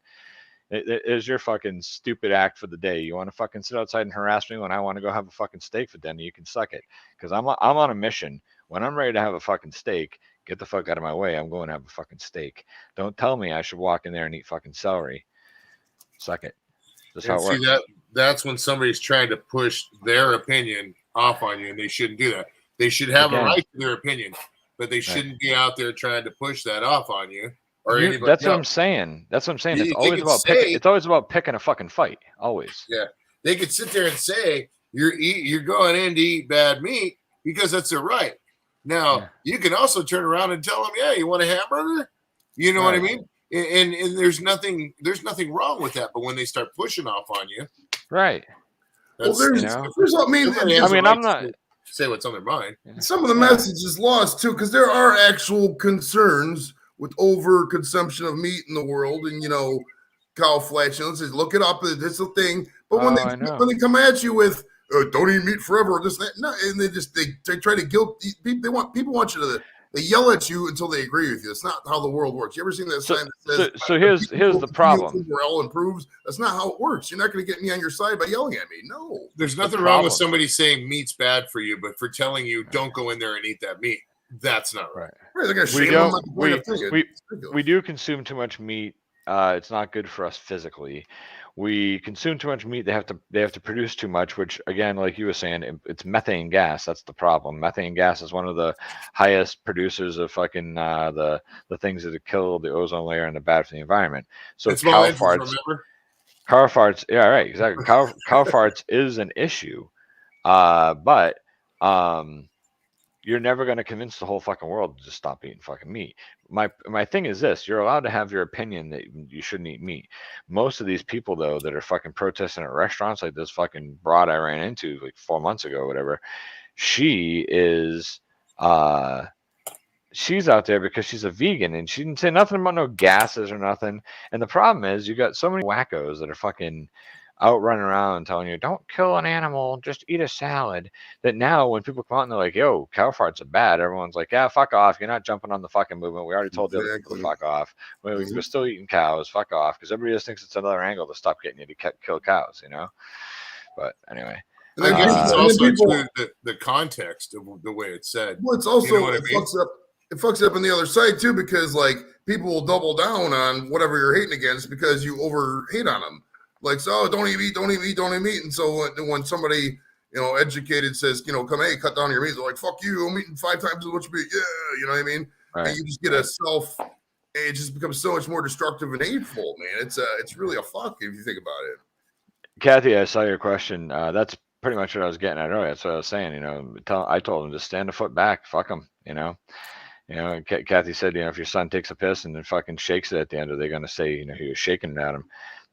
It is your fucking stupid act for the day. You want to fucking sit outside and harass me when I want to go have a fucking steak for dinner? You can suck it, because I'm on a mission. When I'm ready to have a fucking steak, get the fuck out of my way. I'm going to have a fucking steak. Don't tell me I should walk in there and eat fucking celery. Suck it. That's how it works. That's when somebody's trying to push their opinion off on you, and they shouldn't do that. They should have a right to their opinion, but they shouldn't be out there trying to push that off on you. That's what I'm saying. It's always about picking a fucking fight. Always. Yeah. They could sit there and say you're going in to eat bad meat because that's their right. Now you can also turn around and tell them, yeah, you want a hamburger? You know what I mean? And there's nothing wrong with that. But when they start pushing off on you, right? I'm not say what's on their mind. Some of the message is lost too, because there are actual concerns with overconsumption of meat in the world, and you know, cow flesh. Let's just look it up. It's a thing. But when they come at you with "don't eat meat forever," this that, no, and they try to guilt people. People want you to they yell at you until they agree with you. It's not how the world works. You ever seen that sign that says? So here's the problem. Morale improves. That's not how it works. You're not going to get me on your side by yelling at me. No. There's nothing wrong with somebody saying meat's bad for you, but for telling you don't go in there and eat that meat. That's not right. We do consume too much meat. It's not good for us physically. We consume too much meat. They have to produce too much, which again, like you were saying, it's methane gas. That's the problem. Methane gas is one of the highest producers of fucking the things that kill the ozone layer and are bad for the environment. So cow farts. Yeah, right. Exactly. Cow farts is an issue, but you're never going to convince the whole fucking world to just stop eating fucking meat. My thing is this: you're allowed to have your opinion that you shouldn't eat meat. Most of these people, though, that are fucking protesting at restaurants, like this fucking broad I ran into like 4 months ago, or whatever, she's she's out there because she's a vegan, and she didn't say nothing about no gases or nothing. And the problem is, you got so many wackos that are fucking out running around telling you, don't kill an animal, just eat a salad. That now when people come out and they're like, yo, cow farts are bad, everyone's like, yeah, fuck off. You're not jumping on the fucking movement. We already told the other people to fuck off. We're still eating cows. Fuck off. Because everybody just thinks it's another angle to stop getting you to kill cows, you know? But anyway. And I guess it's also the context of the way it's said. Well, it's also, it fucks up on the other side too, because like people will double down on whatever you're hating against because you over hate on them. Like, so don't eat meat, don't eat meat, don't eat meat. And so when somebody, educated says, come, hey, cut down your meat, they're like, fuck you, I'm eating 5 times as much meat. Yeah, you know what I mean? Right. And you just get it just becomes so much more destructive and hateful, man. It's really a fuck if you think about it. Kathy, I saw your question. That's pretty much what I was getting at earlier. That's what I was saying. I told him, just stand a foot back, fuck him. Kathy said, if your son takes a piss and then fucking shakes it at the end, are they going to say, he was shaking it at him?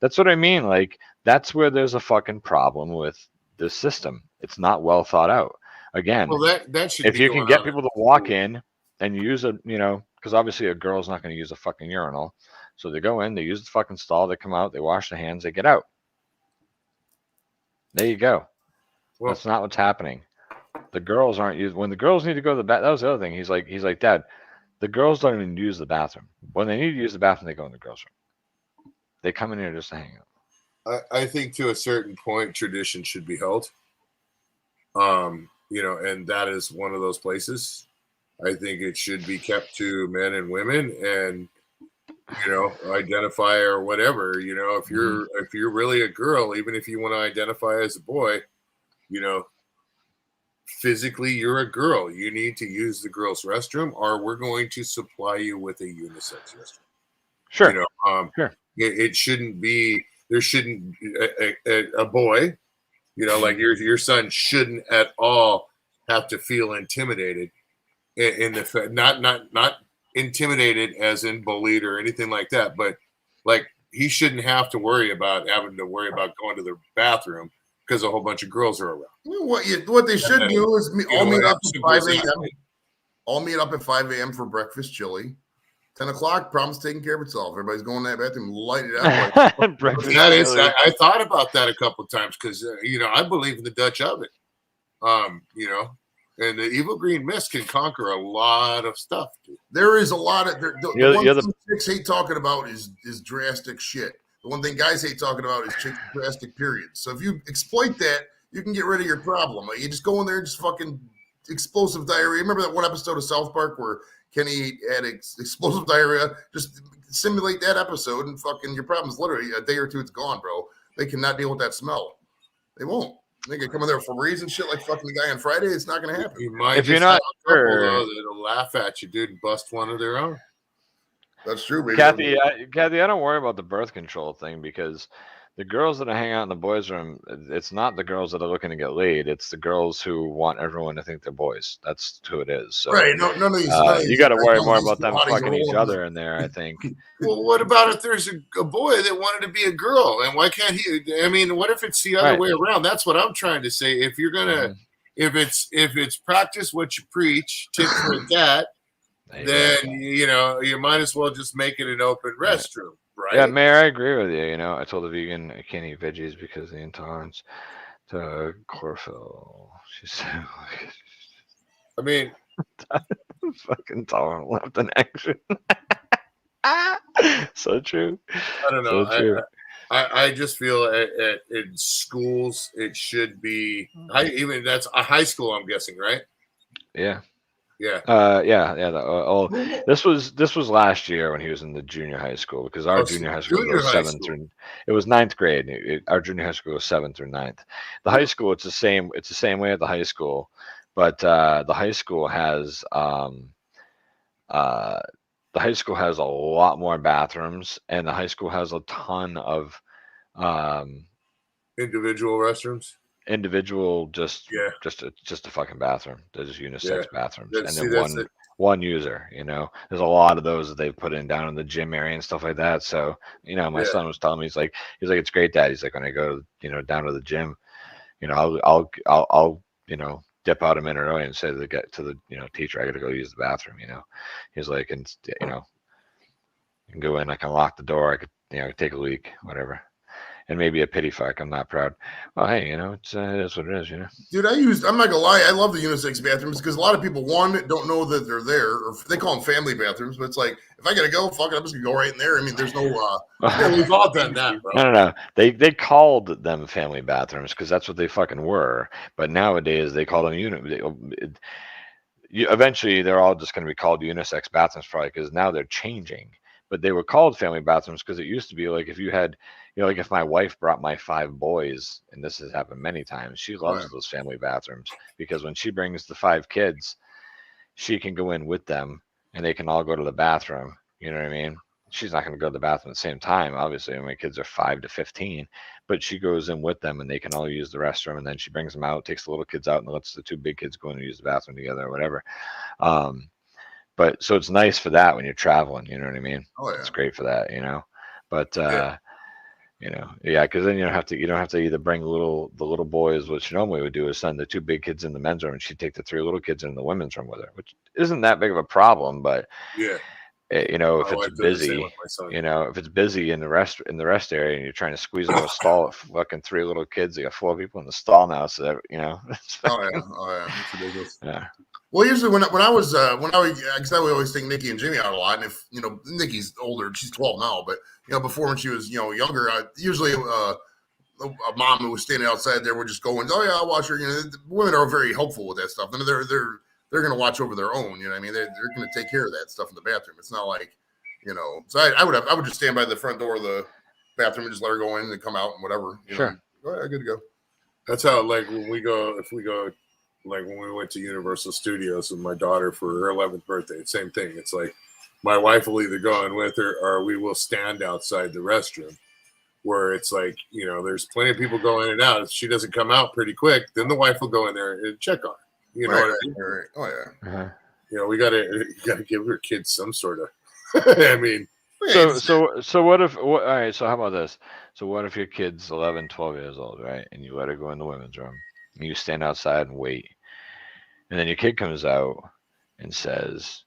That's what I mean. Like, that's where there's a fucking problem with the system. It's not well thought out. Again, well, that should if you can get people to walk in and use because obviously a girl's not going to use a fucking urinal. So they go in, they use the fucking stall, they come out, they wash their hands, they get out. There you go. Well, that's not what's happening. The girls aren't used. When the girls need to go to the bathroom, that was the other thing. He's like, Dad, the girls don't even use the bathroom. When they need to use the bathroom, they go in the girls' room. They come in here just to hang out. I think to a certain point, tradition should be held. And that is one of those places. I think it should be kept to men and women, and identify or whatever. If you're really a girl, even if you want to identify as a boy, physically you're a girl. You need to use the girls' restroom, or we're going to supply you with a unisex restroom. Sure. Sure. It shouldn't be. There shouldn't a boy, like your son shouldn't at all have to feel intimidated in the not intimidated as in bullied or anything like that, but like he shouldn't have to worry about having to worry about going to the bathroom because a whole bunch of girls are around. What they should do is all meet up at 5 a.m. All meet up at 5 a.m. for breakfast chilly. 10 o'clock, problem's taking care of itself. Everybody's going to that bathroom, light it up. I thought about that a couple of times because, I believe in the Dutch oven, and the evil green mist can conquer a lot of stuff. Dude. There is a lot of the one thing chicks hate talking about is drastic shit. The one thing guys hate talking about is chicks drastic periods. So if you exploit that, you can get rid of your problem. Like, you just go in there and just fucking explosive diarrhea. Remember that one episode of South Park where Kenny had explosive diarrhea? Just simulate that episode and fucking your problem's literally a day or two, it's gone, bro. They cannot deal with that smell. They won't. They can come in there for reason shit like fucking the guy on Friday. It's not going to happen. You might if you're not sure, that'll laugh at you, dude, and bust one of their own. That's true, baby. Kathy, I don't worry about the birth control thing because the girls that are hanging out in the boys' room, it's not the girls that are looking to get laid. It's the girls who want everyone to think they're boys. That's who it is. So, right. None of these. You got to worry more about them fucking each other in there, I think. Well, what about if there's a boy that wanted to be a girl? And why can't he? I mean, what if it's the other way around? That's what I'm trying to say. If you're going to, if it's practice what you preach, tit for tat, then, you might as well just make it an open restroom. Right. Yeah, Mayor, I agree with you. I told the vegan I can't eat veggies because of the intolerance to chlorophyll. She said, I mean, fucking tolerant left in action. So true. I don't know. So I just feel in schools it should be that's a high school, I'm guessing, right? Yeah. Yeah. This was last year when he was in the junior high school because our junior high school was 7th through. It was 9th grade. Our junior high school was 7th through 9th. The high school, it's the same. It's the same way at the high school, but the high school has a lot more bathrooms, and the high school has a ton of individual restrooms. Individual, just a fucking bathroom. There's unisex bathrooms, and then one user. There's a lot of those that they've put in down in the gym area and stuff like that. So my son was telling me, he's like, it's great, Dad. He's like, when I go down to the gym, I'll dip out a minute early and say to the teacher, I got to go use the bathroom. He's like, and you can go in. I can lock the door. I could take a leak, whatever. And maybe a pity fuck. I'm not proud. Well, hey, that's what it is, Dude, I'm not gonna lie, I love the unisex bathrooms because a lot of people, one, don't know that they're there, or they call them family bathrooms, but it's like, if I gotta go, fuck it, I'm just gonna go right in there. I mean, there's no Yeah, we've all done that, bro. No. They called them family bathrooms because that's what they fucking were. But nowadays they call them eventually they're all just going to be called unisex bathrooms probably because now they're changing. But they were called family bathrooms because it used to be like if you had, like if my wife brought my 5 boys, and this has happened many times, she loves those family bathrooms because when she brings the 5 kids, she can go in with them and they can all go to the bathroom. You know what I mean? She's not going to go to the bathroom at the same time, obviously. My kids are 5 to 15, but she goes in with them and they can all use the restroom. And then she brings them out, takes the little kids out, and lets the 2 big kids go in and use the bathroom together or whatever. But so it's nice for that when you're traveling. You know what I mean? Oh yeah, it's great for that. But because then you don't have to either bring the little boys, which you normally would do is send the 2 big kids in the men's room, and she'd take the 3 little kids in the women's room with her, which isn't that big of a problem, but yeah. If it's busy, if it's busy in the rest area and you're trying to squeeze into a stall at fucking 3 little kids, you got 4 people in the stall now, so that, oh yeah, it's ridiculous. Yeah. Well, usually when I was because I would always take Nikki and Jimmy out a lot, and if Nikki's older, she's 12 now, but before when she was younger, usually a mom who was standing outside there would just go and, oh yeah, I'll watch her. The women are very helpful with that stuff. I mean, they're going to watch over their own. I mean, they're going to take care of that stuff in the bathroom. It's not like, So I would just stand by the front door of the bathroom and just let her go in and come out and whatever. Sure. Oh, yeah, good to go. That's how, like, when we go, like when we went to Universal Studios with my daughter for her 11th birthday, same thing. It's like my wife will either go in with her or we will stand outside the restroom, where it's like, there's plenty of people going in and out. If she doesn't come out pretty quick, then the wife will go in there and check on her. You know what I mean? Right. Oh yeah. Uh-huh. We gotta give her kids some sort of. I mean. So what if? All right. So how about this? So what if your kid's 11, 12 years old, right? And you let her go in the women's room, and you stand outside and wait, and then your kid comes out and says,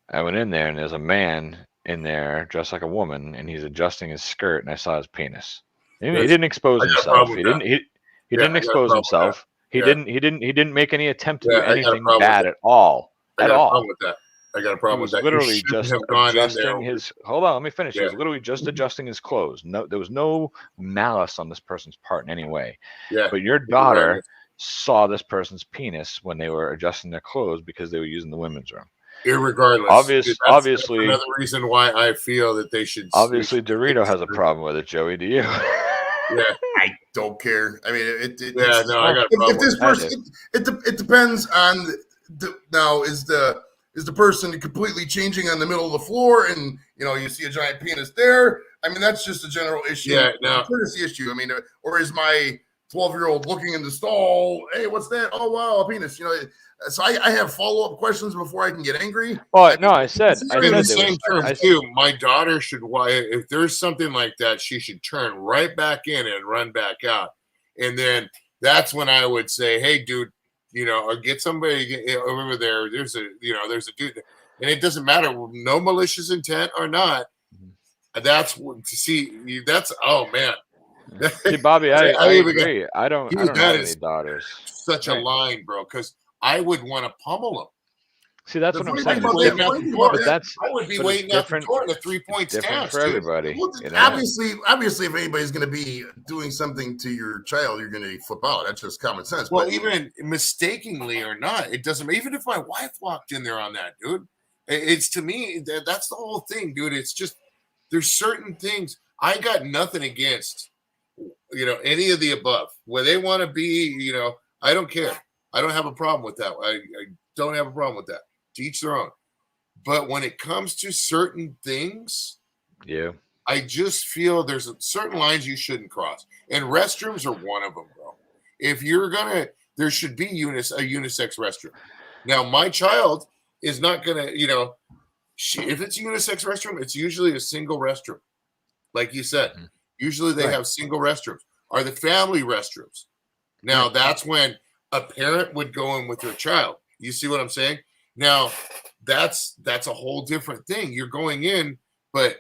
"I went in there and there's a man in there dressed like a woman, and he's adjusting his skirt, and I saw his penis." He didn't expose himself. He didn't expose himself. He didn't make any attempt to do anything bad at all. I got a problem with that. I got a problem with that. Literally just adjusting his. Hold on, let me finish. He was literally just adjusting his clothes. No, there was no malice on this person's part in any way. Yeah. But your daughter saw this person's penis when they were adjusting their clothes because they were using the women's room. Irregardless, obviously, that's another reason why I feel that they should. Obviously, Dorito has a problem with it. Joey, do you? Yeah, I don't care. I mean, I got a problem. If this person, it depends on now is the person completely changing on the middle of the floor, and you see a giant penis there. I mean, that's just a general issue. Yeah, no, courtesy issue. I mean, or is my 12-year-old looking in the stall? Hey, what's that? Oh wow, a penis. So I have follow-up questions before I can get angry. Oh I said the same terms too. My daughter should, if there's something like that, she should turn right back in and run back out, and then that's when I would say, hey, dude, or get somebody over there. There's a dude, and it doesn't matter, no malicious intent or not. That's oh man. See, Bobby, I agree. I don't have any daughters. Such a line, bro, because I would want to pummel them. See, that's what I'm saying. I would be waiting out the door in a 3-point stance for everybody. Well, obviously, if anybody's going to be doing something to your child, you're going to flip out. That's just common sense. Well, even mistakenly or not, it doesn't. Even if my wife walked in there on that, dude, it's to me that's the whole thing, dude. It's just there's certain things I got nothing against. Any of the above, where they want to be. I don't care. I don't have a problem with that. I don't have a problem with that. To each their own. But when it comes to certain things, I just feel there's certain lines you shouldn't cross. And restrooms are one of them, bro. If you're there should be a unisex restroom. Now, my child is not gonna, if it's a unisex restroom, it's usually a single restroom. Like you said, usually they have single restrooms. Are the family restrooms. Now that's when a parent would go in with their child. You see what I'm saying? Now, that's a whole different thing. You're going in, but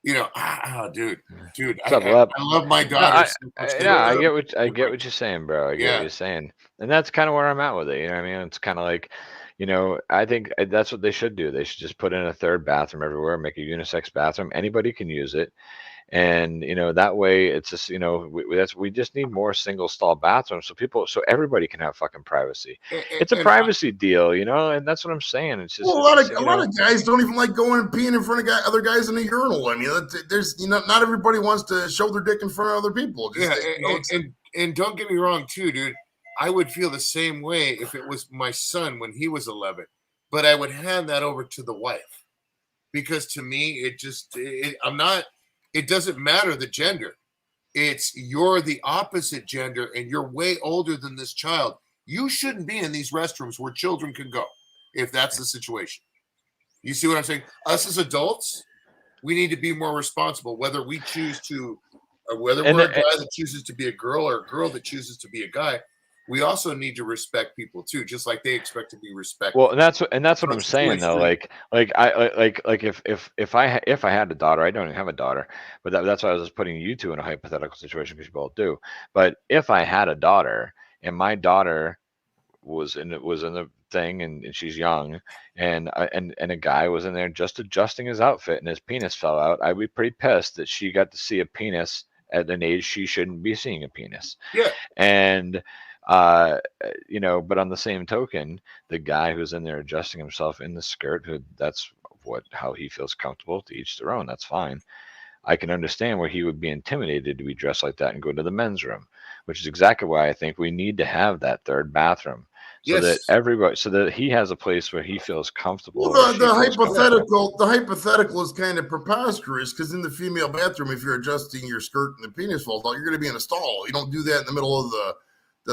dude, What's up, Lep? I love my No, daughter so much. I get what you're saying, bro. I get Yeah. what you're saying, and that's kind of where I'm at with it. You know what I mean? It's kind of like, I think that's what they should do. They should just put in a third bathroom everywhere, make a unisex bathroom. Anybody can use it. And that way it's just we just need more single stall bathrooms so everybody can have fucking privacy. It's a privacy deal, and that's what I'm saying. It's just Well, a lot of guys don't even like going and peeing in front of other guys in a urinal. I mean, there's not everybody wants to show their dick in front of other people. And don't get me wrong, too, dude. I would feel the same way if it was my son when he was 11, but I would hand that over to the wife because to me, it doesn't matter the gender. You're the opposite gender and you're way older than this child. You shouldn't be in these restrooms where children can go if that's the situation. You see what I'm saying? Us as adults, we need to be more responsible, whether we choose to, or whether we're a guy that chooses to be a girl or a girl that chooses to be a guy. We also need to respect people too, just like they expect to be respected. Well, and that's what I'm saying though. Like if I had a daughter, I don't even have a daughter, but that's why I was just putting you two in a hypothetical situation because you both do. But if I had a daughter and my daughter was in the thing and she's young and a guy was in there just adjusting his outfit and his penis fell out, I'd be pretty pissed that she got to see a penis at an age she shouldn't be seeing a penis. Yeah. And but on the same token, the guy who's in there adjusting himself in the skirt, that's how he feels comfortable, to each their own. That's fine. I can understand where he would be intimidated to be dressed like that and go to the men's room, which is exactly why I think we need to have that third bathroom. So that he has a place where he feels comfortable. Well, the hypothetical is kind of preposterous because in the female bathroom, if you're adjusting your skirt and the penis falls out, you're going to be in a stall. You don't do that in the middle of the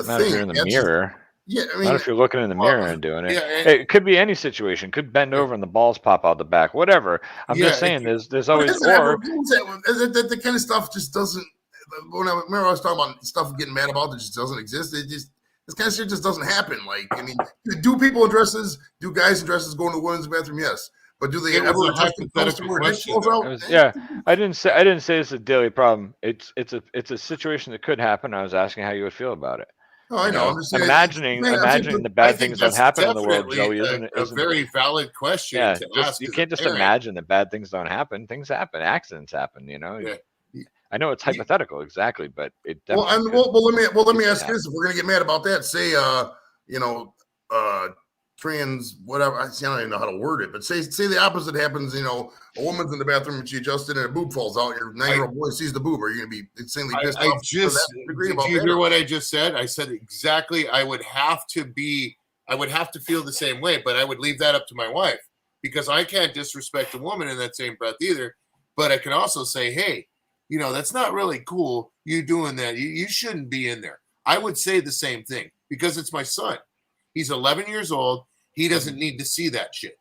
not thing. If you're in the mirror. I mean, not if you're looking in the mirror and doing it. It could be any situation. Could bend over and the balls pop out the back. Whatever. I'm just saying. There's always that kind of stuff just doesn't. Remember I was talking about stuff getting mad about that just doesn't exist. This kind of shit just doesn't happen. Like, I mean, do people in dresses, do guys in dresses go into the women's bathroom? Yes. But do they ever adjust themselves to where it falls out? I didn't say it's a daily problem. It's a situation that could happen. I was asking how you would feel about it. Oh, I know. Imagining the bad things don't happen in the world, Joey, isn't a very valid question to ask. You can't just imagine that bad things don't happen. Things happen. Accidents happen. Yeah. I know it's hypothetical, exactly, but it definitely. Let me ask you this: if we're gonna get mad about that, say, trans, whatever. I don't even know how to word it, but say the opposite happens. A woman's in the bathroom and she adjusted and a boob falls out. Your 9-year-old boy sees the boob. Are you gonna be insanely pissed off? Did you hear what I just said? I said exactly. I would have to feel the same way, but I would leave that up to my wife because I can't disrespect a woman in that same breath either. But I can also say, hey, that's not really cool. You doing that. You shouldn't be in there. I would say the same thing because it's my son. He's 11 years old. He doesn't need to see that shit.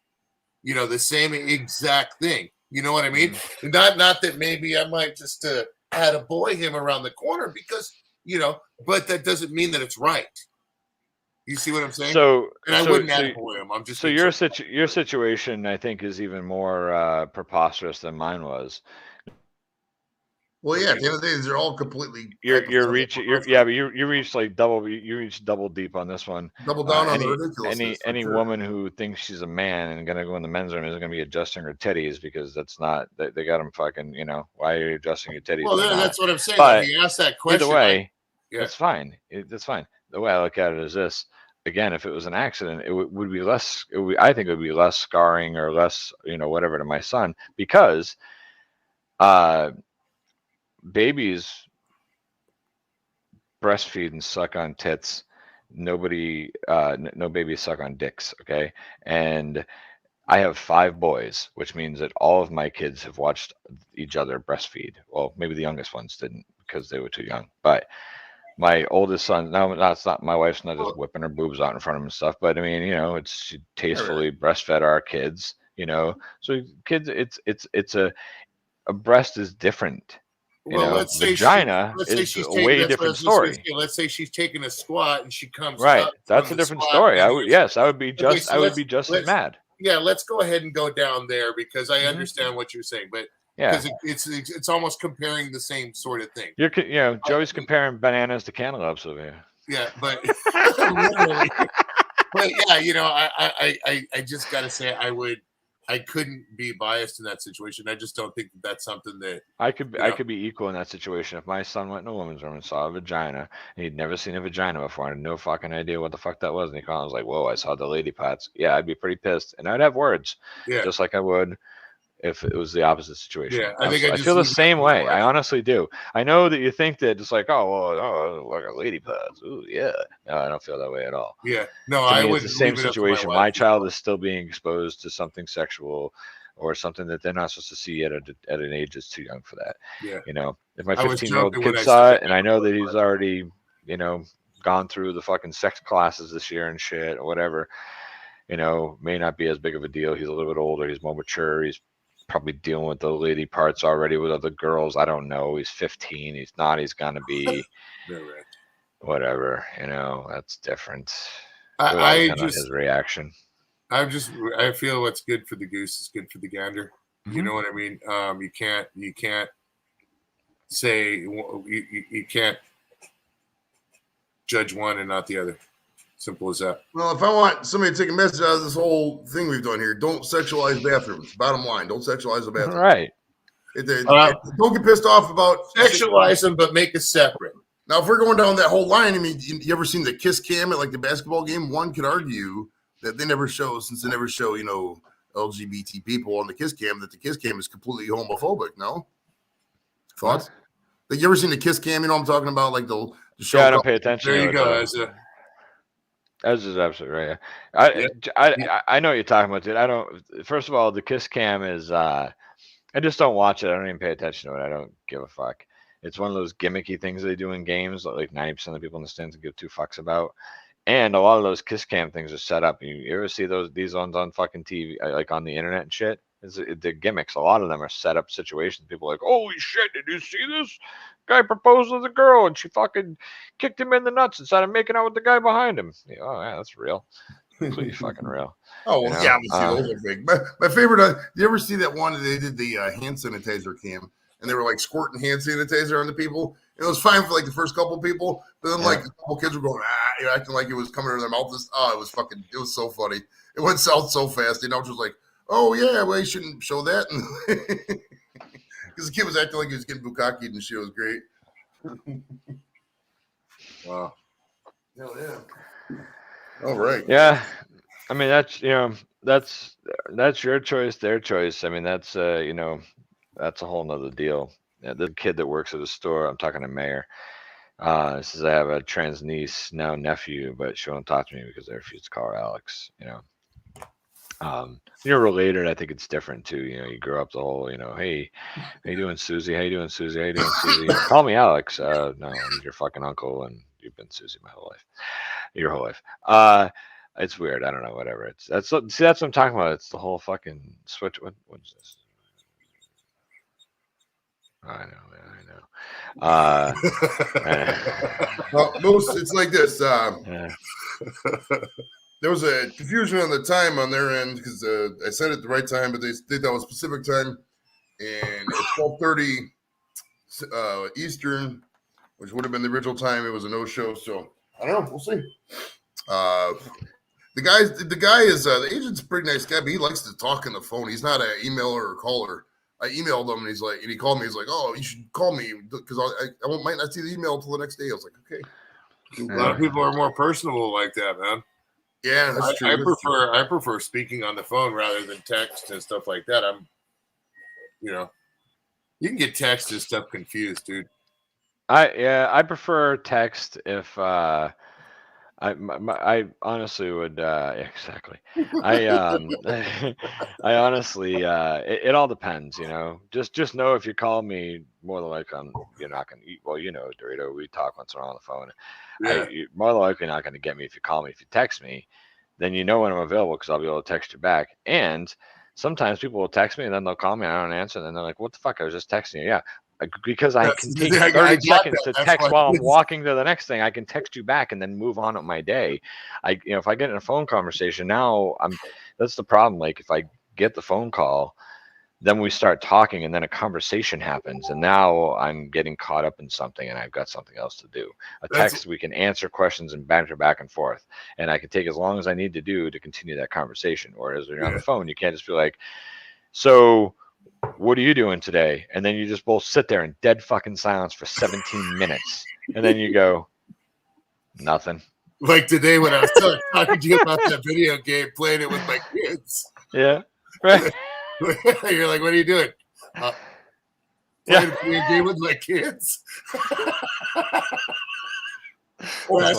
The same exact thing. You know what I mean? Not that maybe I might just attaboy him around the corner because, but that doesn't mean that it's right. You see what I'm saying? I wouldn't attaboy him. I'm just your situation, I think, is even more preposterous than mine was. Well, yeah. At the end of the day, they're all completely. You reach like double. You reach double deep on this one. Double down on the ridiculousness. Any woman who thinks she's a man and gonna go in the men's room isn't gonna be adjusting her titties because that's not. They got them fucking. Why are you adjusting your titties? Well, that's what I'm saying. But when you ask that question, either way, it's fine. It's fine. The way I look at it is this. Again, if it was an accident, it would be less. I think it would be less scarring or less, whatever to my son because, babies breastfeed and suck on tits. No babies suck on dicks. Okay. And I have 5 boys, which means that all of my kids have watched each other breastfeed. Well, maybe the youngest ones didn't because they were too young, but my oldest son, no, that's not, my wife's not just whipping her boobs out in front of him and stuff, but I mean, she tastefully breastfed our kids, so kids, it's a breast is different. Well, let's say vagina let's say is she's a taking. way That's what I different was just gonna story. say. Let's say she's taking a squat and she comes Right. up That's from a the different squat. story. And I would be just so I would be just as let's mad. yeah, let's go ahead and go down there because I Mhm. understand what you're saying, but Yeah. because it's almost comparing the same sort of thing. Joey's comparing bananas to cantaloupes over here. Yeah, but literally. But yeah, I just got to say I couldn't be biased in that situation. I just don't think that's something that I could be equal in that situation if my son went in a woman's room and saw a vagina and he'd never seen a vagina before and had no fucking idea what the fuck that was, and he called and was like, "Whoa, I saw the lady parts." Yeah, I'd be pretty pissed, and I'd have words, yeah, just like I would if it was the opposite situation. yeah. I think I I just feel the leave it same up to my way. I wife. honestly do. I know that you think that it's like, like a lady parts. Ooh, yeah. No, I don't feel that way at all. Yeah, no, To I me, it's would the same leave it up to my situation. wife. My child is still being exposed to something sexual or something that they're not supposed to see at an age that's too young for that. Yeah, If my I was 15-year-old joking when kid I saw said it and I know that he's already, gone through the fucking sex classes this year and shit or whatever, may not be as big of a deal. He's a little bit older. He's more mature. He's probably dealing with the lady parts already with other girls. I don't know. He's 15. He's not. He's going to be no, right. whatever. That's different. I, It would all I depend on just his reaction. I feel what's good for the goose is good for the gander. You Mhm. know what I mean? You can't say you can't judge one and not the other. Simple as that. Well, if I want somebody to take a message out of this whole thing we've done here, don't sexualize bathrooms. Bottom line, don't sexualize the bathrooms. Right. Don't get pissed off about Sexualize them, but make it separate. Now, if we're going down that whole line, I mean, you ever seen the kiss cam at like the basketball game? One could argue that they never show, since they never show, LGBT people on the kiss cam, that the kiss cam is completely homophobic. No thoughts? Like, you ever seen the kiss cam? You know what I'm talking about? Like the show. Yeah, I don't pay attention. There to you it, go. though. That's just absolutely right. I know what you're talking about, dude. I don't. First of all, the kiss cam is. I just don't watch it. I don't even pay attention to it. I don't give a fuck. It's one of those gimmicky things they do in games that like 90% of the people in the stands give two fucks about. And a lot of those kiss cam things are set up. You ever see these ones on fucking TV, like on the internet and shit? They're gimmicks. A lot of them are set up situations. People are like, holy shit, did you see this? Guy proposed to the girl and she fucking kicked him in the nuts and started making out with the guy behind him. Yeah, oh, yeah, that's real. Completely fucking real. Oh, well, yeah, obviously those are fake. My favorite, do you ever see that one they did the hand sanitizer cam? And they were like squirting hand sanitizer on the people. It was fine for like the first couple people, but then like a couple kids were going, acting like it was coming out of their mouth. It was so funny. It went south so fast. Just like, oh yeah, well, you shouldn't show that. Because the kid was acting like he was getting bukkake and shit. It was great. Wow. Hell yeah. All right. Yeah. I mean, that's your choice, their choice. I mean, that's that's a whole nother deal. Yeah, the kid that works at a store, I'm talking to Mayor, says I have a trans niece, now nephew, but she won't talk to me because I refuse to call her Alex. You're related. I think it's different too. You grow up the whole, hey, how you doing, Susie? How you doing, Susie? How you doing, Susie? Call me Alex. No, I'm your fucking uncle, and you've been Susie my whole life, your whole life. It's weird. I don't know. Whatever. That's what I'm talking about. It's the whole fucking switch. What's this? I know. Well, it's like this. Yeah. There was a confusion on the time on their end because I said it at the right time, but they did that was Pacific time, and at 12:30 Eastern, which would have been the original time, it was a no-show. So I don't know. We'll see. The guy is the agent's a pretty nice guy, but he likes to talk on the phone. He's not an emailer or caller. I emailed him, and he called me. He's like, "Oh, you should call me because I might not see the email until the next day." I was like, "Okay." A lot of people are more personable like that, man. Yeah, that's true. I prefer speaking on the phone rather than text and stuff like that. You can get text and stuff confused, dude. I prefer text if I honestly would exactly. I honestly it all depends, Just know if you call me, more than likely you're not gonna eat. Well, Dorito, we talk once in a while on the phone. Yeah. You're more than likely not gonna get me if you call me. If you text me, then when I'm available because I'll be able to text you back. And sometimes people will text me and then they'll call me and I don't answer. And then they're like, "What the fuck? I was just texting you." Yeah. because I Yes, can take I 30 got seconds that. to That's text why while I'm it's- walking to the next thing. I can text you back and then move on with my day. If I get in a phone conversation now, that's the problem. Like if I get the phone call, then we start talking and then a conversation happens. And now I'm getting caught up in something and I've got something else to do. A That's- text, we can answer questions and banter back and forth. And I can take as long as I need to do to continue that conversation. Whereas when you're on the phone, you can't just be like, so what are you doing today? And then you just both sit there in dead fucking silence for 17 minutes. And then you go, nothing. Like today when I was talking to you about that video game, playing it with my kids. Yeah. Right. You're like, what are you doing? Playing a video game with my kids. Well,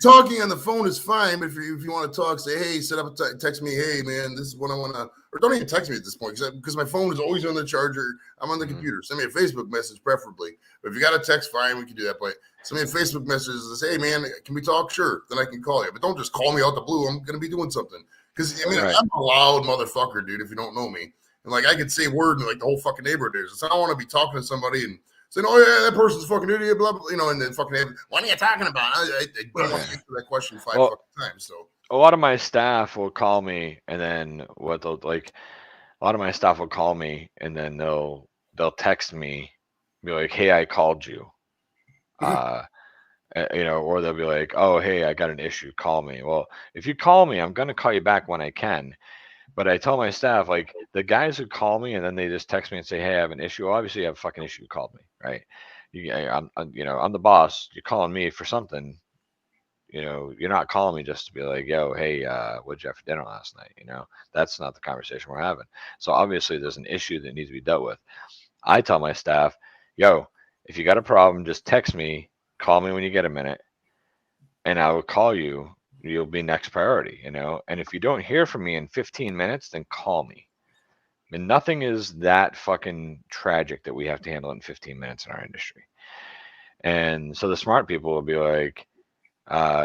talking on the phone is fine, but if you want to talk, say, hey, set up a text me, hey, man, this is what I want to, or don't even text me at this point because my phone is always on the charger. I'm on the computer. Send me a Facebook message, preferably. But if you got a text, fine, we can do that. But send me a Facebook message and say, hey, man, can we talk? Sure. Then I can call you. But don't just call me out the blue. I'm going to be doing something. Because, I mean, Right. I'm a loud motherfucker, dude, if you don't know me. And, like, I could say word and, like, the whole fucking neighborhood is. So I don't want to be talking to somebody and saying, oh, yeah, that person's a fucking idiot, blah, blah, and then fucking, what are you talking about? I don't want to answer that question five fucking times. So a lot of my staff will call me and then a lot of my staff will call me and then they'll text me, be like, hey, I called you. Or they'll be like, oh, hey, I got an issue, call me. Well, if you call me, I'm going to call you back when I can. But I tell my staff, like, the guys who call me and then they just text me and say, hey, I have an issue. Well, obviously, you have a fucking issue. You called me, right? I'm the boss. You're calling me for something. You're not calling me just to be like, yo, hey, what'd you have for dinner last night? That's not the conversation we're having. So obviously, there's an issue that needs to be dealt with. I tell my staff, yo, if you got a problem, just text me, call me when you get a minute, and I will call you. You'll be next priority, and if you don't hear from me in 15 minutes, then call me. I mean, nothing is that fucking tragic that we have to handle in 15 minutes in our industry. And so the smart people will be like,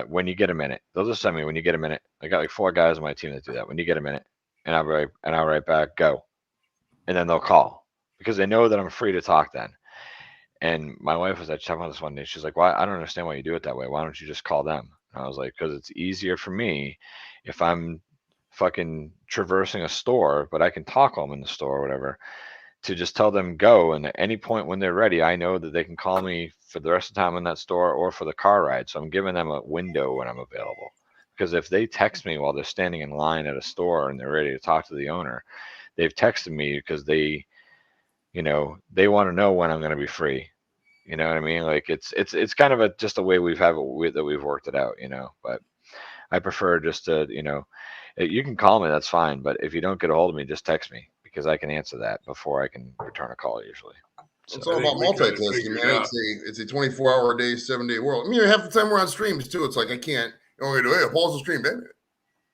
when you get a minute, they'll just send me when you get a minute. I got like 4 guys on my team that do that. When you get a minute, and I'll write back, go. And then they'll call because they know that I'm free to talk then. And my wife was talking about this one day. She's like, why? I don't understand why you do it that way. Why don't you just call them? And I was like, because it's easier for me if I'm fucking traversing a store, but I can talk them in the store or whatever, to just tell them go. And at any point when they're ready, I know that they can call me for the rest of the time in that store or for the car ride. So I'm giving them a window when I'm available. Because if they text me while they're standing in line at a store and they're ready to talk to the owner, they've texted me because they want to know when I'm going to be free. You know what I mean? Like it's kind of just a way we've worked it out, but I prefer just to, you can call me, that's fine. But if you don't get a hold of me, just text me because I can answer that before I can return a call usually. So it's all about multitasking, man. It's a 24-hour a day, 7-day world. I mean, half the time we're on streams too. It's like, I can't, hey, pause the stream, man.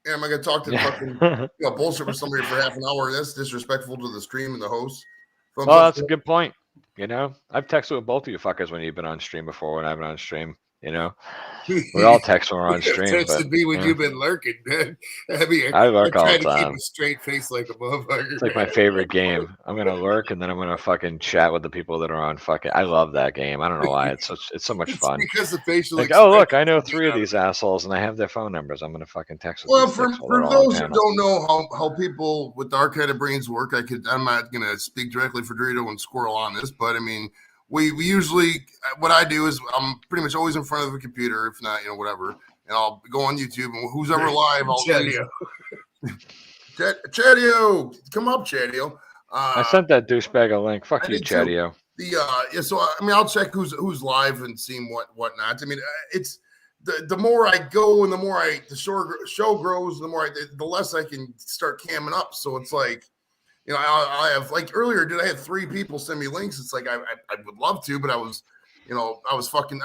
Yeah, am I going to talk to fucking, bullshit with somebody for half an hour? That's disrespectful to the stream and the host. Well, that's a good point. I've texted with both of you fuckers when you've been on stream before, when I've been on stream. We all text when we're on stream. Texted me when you've been lurking, man. I lurk all the time. Keep a straight face like a motherfucker. It's like my favorite game. I'm gonna lurk and then I'm gonna fucking chat with the people that are on fucking. I love that game. I don't know why. It's so much fun. Because the facial. Like, oh look, I know 3 of these assholes and I have their phone numbers. I'm gonna fucking text with. Well, for those who don't know how people with our kind of brains work, I'm not gonna speak directly for Dorito and Squirrel on this, but I mean. We usually, what I do is I'm pretty much always in front of the computer, if not, whatever, and I'll go on YouTube and who's ever live, I'll Chadio, come up, Chadio. I sent that douchebag a link. Fuck you, Chadio. So I mean, I'll check who's live and seeing whatnot. I mean, it's the more I go and the more the show grows, the less I can start camming up. So it's like. I have like earlier, I had 3 people send me links. It's like I would love to, but I was running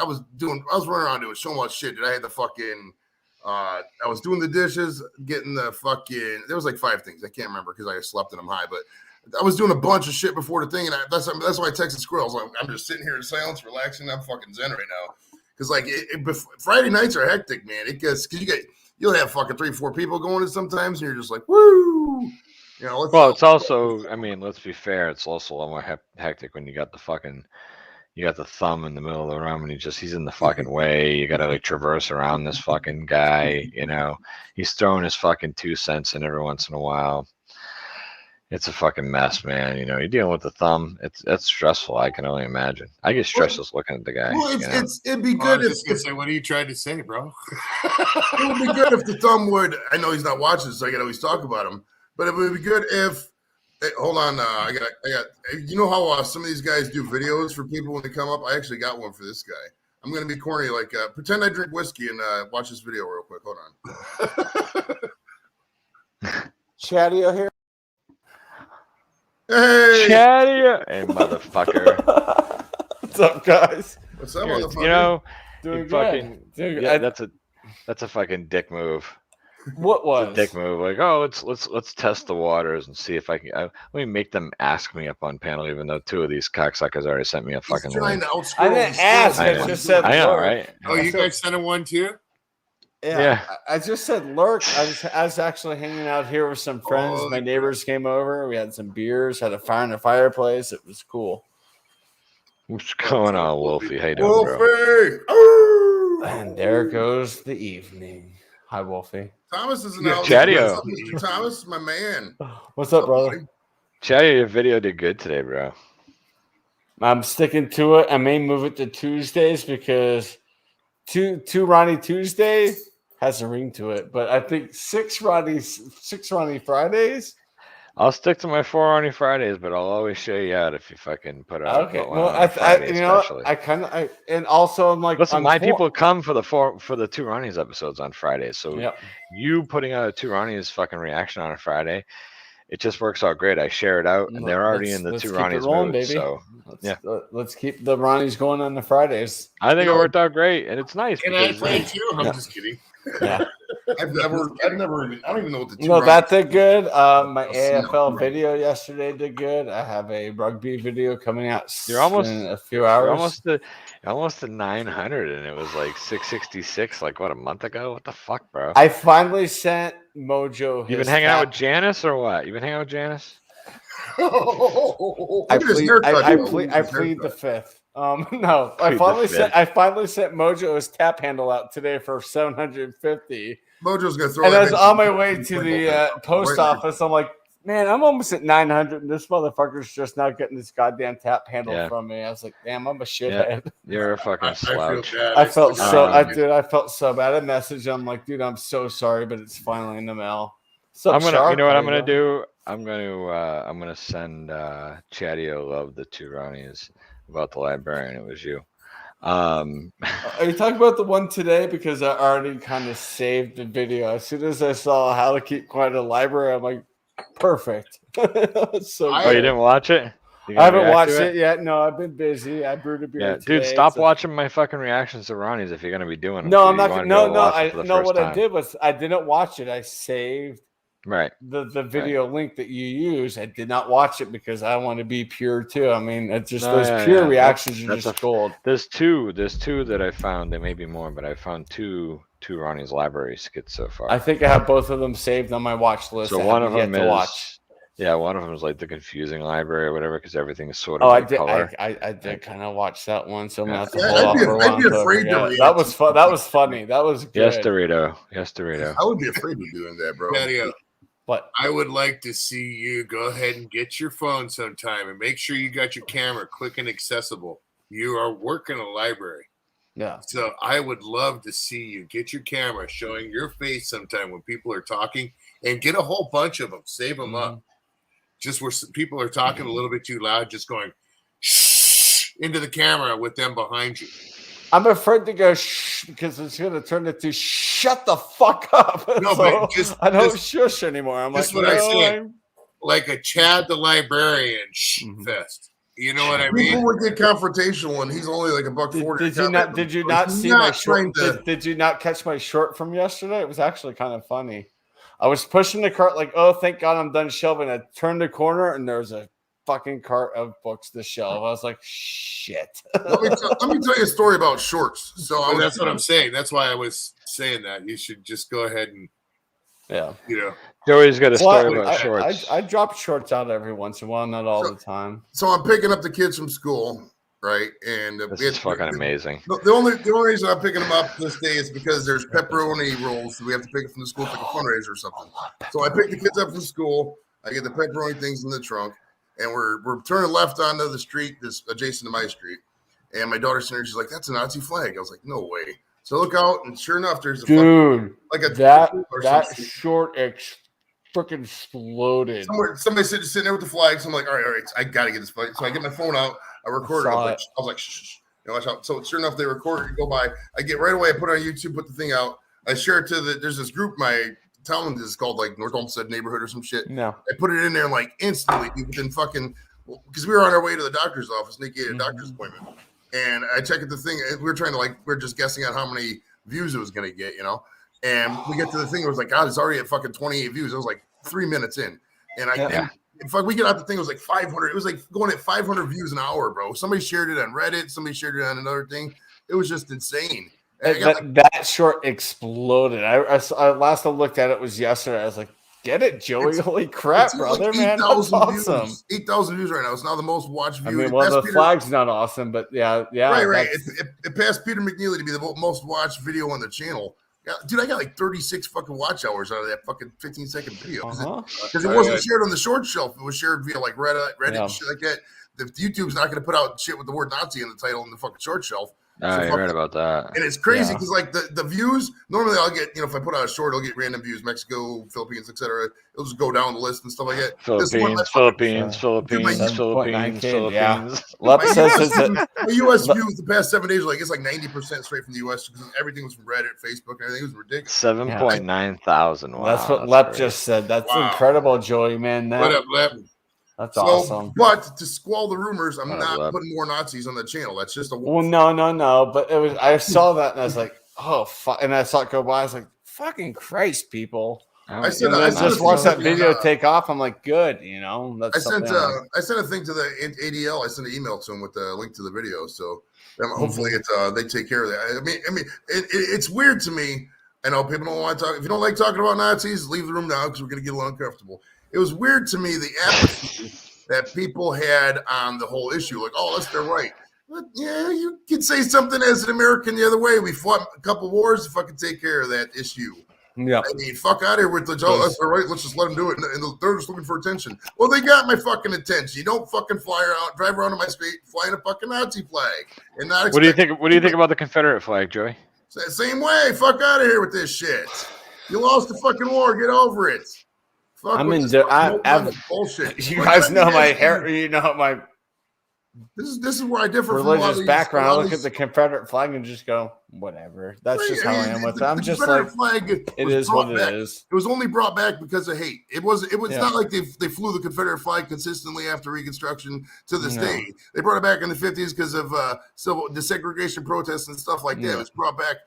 around doing so much shit. I had the fucking I was doing the dishes, getting the fucking. There was like 5 things I can't remember because I slept in them high, but I was doing a bunch of shit before the thing, and that's why I texted Squirrels. Like, I'm just sitting here in silence, relaxing. I'm fucking zen right now because like Friday nights are hectic, man. It gets because you'll have fucking 3-4 people going in sometimes, and you're just like woo. You know, Well, it's also, I mean, let's be fair. It's also a lot more hectic when you got the thumb in the middle of the room and he's in the fucking way. You got to like traverse around this fucking guy. You know, he's throwing his fucking 2 cents in every once in a while. It's a fucking mess, man. You know, you're dealing with the thumb. That's stressful. I can only imagine. I get stressed just looking at the guy. Well, it'd be Well, I good was if, just gonna say, what are you trying to say, bro? it would be good if the thumb would. I know he's not watching, so I can always talk about him. But it would be good if. Hey, hold on, I got. You know how some of these guys do videos for people when they come up. I actually got one for this guy. I'm gonna be corny, like pretend I drink whiskey and watch this video real quick. Hold on. Chatio here. Hey, Chatty, hey, motherfucker. What's up, guys? what's up, You motherfucker? know, Doing you good. fucking Doing yeah, good. that's a fucking dick move. What It's was? a dick move. Like, oh, let's test the waters and see if I can. Let me make them ask me up on panel, even though 2 of these cocksuckers already sent me a He's fucking trying link. to outscore I didn't the ask, skills. I just said I know, lurk. right? Oh, you guys sent him one too? Yeah. I just said lurk. I was actually hanging out here with some friends. Oh, My neighbors came over. We had some beers, had a fire in the fireplace. It was cool. What's going on, Wolfie? How you doing, bro? Wolfie! Oh! And there goes the evening. Hi, Wolfie. Thomas is in Yeah, the house. Chatio. What's up, Mr. Thomas, my man. What's up, brother? buddy? Chatty, your video did good today, bro. I'm sticking to it. I may move it to Tuesdays because two Ronnie Tuesday has a ring to it, but I think six Ronnie Fridays. I'll stick to my 4 on Fridays, but I'll always show you out if you fucking put out. Okay, put one well, on a Friday, you know, especially. I kind of, and also I'm like, Listen, I'm my torn. people come for the 2 Ronnies episodes on Fridays. So Yep. you putting out a 2 Ronnies fucking reaction on a Friday, it just works out great. I share it out, and they're already in the Let's 2 keep it Ronnies rolling, mood. baby. So yeah. Let's keep the Ronnies going on the Fridays. I think You it know- worked out great, and it's nice. Can I because, play too? I'm Yeah. just kidding. Yeah. I've never even, I don't even know what the two No, rounds- that did good. My I'll see AFL now. video yesterday did good. I have a rugby video coming out You're almost- in a few hours. You're almost to 900, and it was like 666, like what, a month ago? What the fuck, bro? I finally sent Mojo. You been his hanging out with tap- Janice or what? You been hanging out with Janice? I Look at his plead, haircut, I dude. plead, Look I at his plead the haircut. fifth. No, I Plead the finally fifth. sent. I finally sent Mojo his tap handle out today for 750, Mojo's gonna throw and that I was bitch on my in way the to window. the post Right. office. I'm like, man, I'm almost at 900, and this motherfucker's just now getting this goddamn tap handle Yeah. from me. I was like, damn, I'm a shithead. You're a I fucking feel slouch. bad. I felt still so. got I felt so bad. I messaged him like, dude, I'm so sorry, but it's finally in the mail. Sup, I'm gonna, Shark? you know what How I'm you gonna doing? do? I'm gonna send Chatio love the 2 Ronnies about the librarian. It was you. Are you talking about the one today? Because I already kind of saved the video. As soon as I saw how to keep quiet in a library, I'm like, perfect. So I- Oh, you good. didn't watch it? You I gonna haven't react to watched it yet. No, I've been busy. I brewed a beer. Yeah, today. dude, stop It's a- watching my fucking reactions to Ronnie's if you're gonna be doing them. No, too. I'm You not. wanna No, go no. watch it I for the no. first What I time. did was I didn't watch it. I saved Right. the video link that you use. I did not watch it because I want to be pure too. I mean, it's just No, those yeah, pure yeah. reactions are That's just a- gold. There's two that I found. There may be more, but I found two Ronnie's library skits so far. I think I have both of them saved on my watch list. So I one of haven't them yet to is watch. yeah, one of them is like the confusing library or whatever because everything is sort Oh, of I like did. color. I did kind of watch that one, so I'm gonna have to Yeah, hold I'd off be- for a I'd while. be until I afraid to forget. react That was to fun. That was funny. That was good. Yes, Dorito. Yes, Dorito. I would be afraid of doing that, bro. Patio, But I would like to see you go ahead and get your phone sometime and make sure you got your camera quick and accessible. You are working a library. yeah, So I would love to see you get your camera showing your face sometime when people are talking and get a whole bunch of them. Save them up. Just where people are talking a little bit too loud, just going shh into the camera with them behind you. I'm afraid to go shh because it's gonna turn into shut the fuck up. No, So but just- I don't just- shush anymore. I'm just like, what I no, said. I'm- Like a Chad the Librarian Mhm. fest. You know what I People mean? would get confrontational, and he's only like $1.40. Did you not? Did you not see my short? Did you not catch my short from yesterday? It was actually kind of funny. I was pushing the cart like, oh, thank God I'm done shelving. I turned the corner and there was a fucking cart of books to shelve. I was like, shit. Let me tell you a story about shorts. So I Well, was, that's what I'm saying. That's why I was saying that. You should just go ahead and Yeah. You know, Joey's got a Well, story about shorts. I drop shorts out every once in a while, not all the time. So I'm picking up the kids from school, right? And This is fucking amazing. The only reason I'm picking them up this day is because there's pepperoni rolls, so we have to pick it from the school, like a fundraiser or something. So I pick the kids up from school. I get the pepperoni things in the trunk, and we're turning left onto the street, this adjacent to my street. And my daughter's sitting there, she's like, "That's a Nazi flag." I was like, "No way." So I look out, and sure enough, there's a that short freaking exploded. Somebody sitting there with the flag. So I'm like, all right, I gotta get this flag. So I get my phone out, I record it. I was like, shh. Watch out. So sure enough, they record it, go by. I get right away, I put it on YouTube, put the thing out. I share it to there's this group, my town is called like North Olmsted neighborhood or some shit. No. I put it in there like instantly within fucking, because we were on our way to the doctor's office, Nick had a doctor's appointment. And I checked the thing, and we're just guessing on how many views it was gonna get, And we get to the thing, it was like, God, it's already at fucking 28 views. It was like 3 minutes in. And we get out the thing, it was like 500. It was like going at 500 views an hour, bro. Somebody shared it on Reddit. Somebody shared it on another thing. It was just insane. That short exploded. I last I looked at it was yesterday. I was like, get it, Joey. Holy crap, brother, like man. That's awesome. 8,000 views right now. It's now the most watched view. I mean, well, the flag's not awesome, but yeah. Right. It passed Peter McNeely to be the most watched video on the channel. Yeah, dude, I got like 36 fucking watch hours out of that fucking 15-second video because it wasn't shared on the short shelf. It was shared via like Reddit and shit like that. The YouTube's not going to put out shit with the word Nazi in the title in the fucking short shelf. I heard about that. And it's crazy because like the views, normally I'll get, if I put out a short, I'll get random views, Mexico, Philippines, etc. It'll just go down the list and stuff like that. Philippines. Yeah. Lep says the U.S. views the past 7 days, it's like 90% straight from the U.S. because everything was from Reddit, Facebook, and everything was ridiculous. 7.9 thousand. Wow, that's what Lep just said. That's incredible, Joey, man. What up, Lep? That's awesome. But to squall the rumors, I'm not putting more Nazis on the channel. That's just a no. But it was. I saw that and I was like, oh fuck, and I saw it go by. I was like, fucking Christ, people. I just watched that video take off. I'm like, good, That's I sent a thing to the ADL. I sent an email to him with the link to the video. So hopefully they take care of that. I mean, it's weird to me. I know people don't want to talk. If you don't like talking about Nazis, leave the room now because we're going to get a little uncomfortable. It was weird to me the apathy that people had on the whole issue. Like, oh, that's their right. But yeah, you can say something as an American the other way. We fought a couple wars to fucking take care of that issue. Yeah. I mean, fuck out of here with that's their right. Let's just let them do it. And they're just looking for attention. Well, they got my fucking attention. You don't fucking drive around on my street flying a fucking Nazi flag and not. What do you think? What do you think about the Confederate flag, Joey? Same way. Fuck out of here with this shit. You lost the fucking war. Get over it. Bullshit. You guys know my hair. You know my. This is where I differ religious from background. I look at the Confederate flag and just go, whatever. That's just how I am with it. I'm just like, flag it is what it is. It was only brought back because of hate. It was not like they flew the Confederate flag consistently after Reconstruction to this day. They brought it back in the 50s because of civil desegregation protests and stuff like that. It was brought back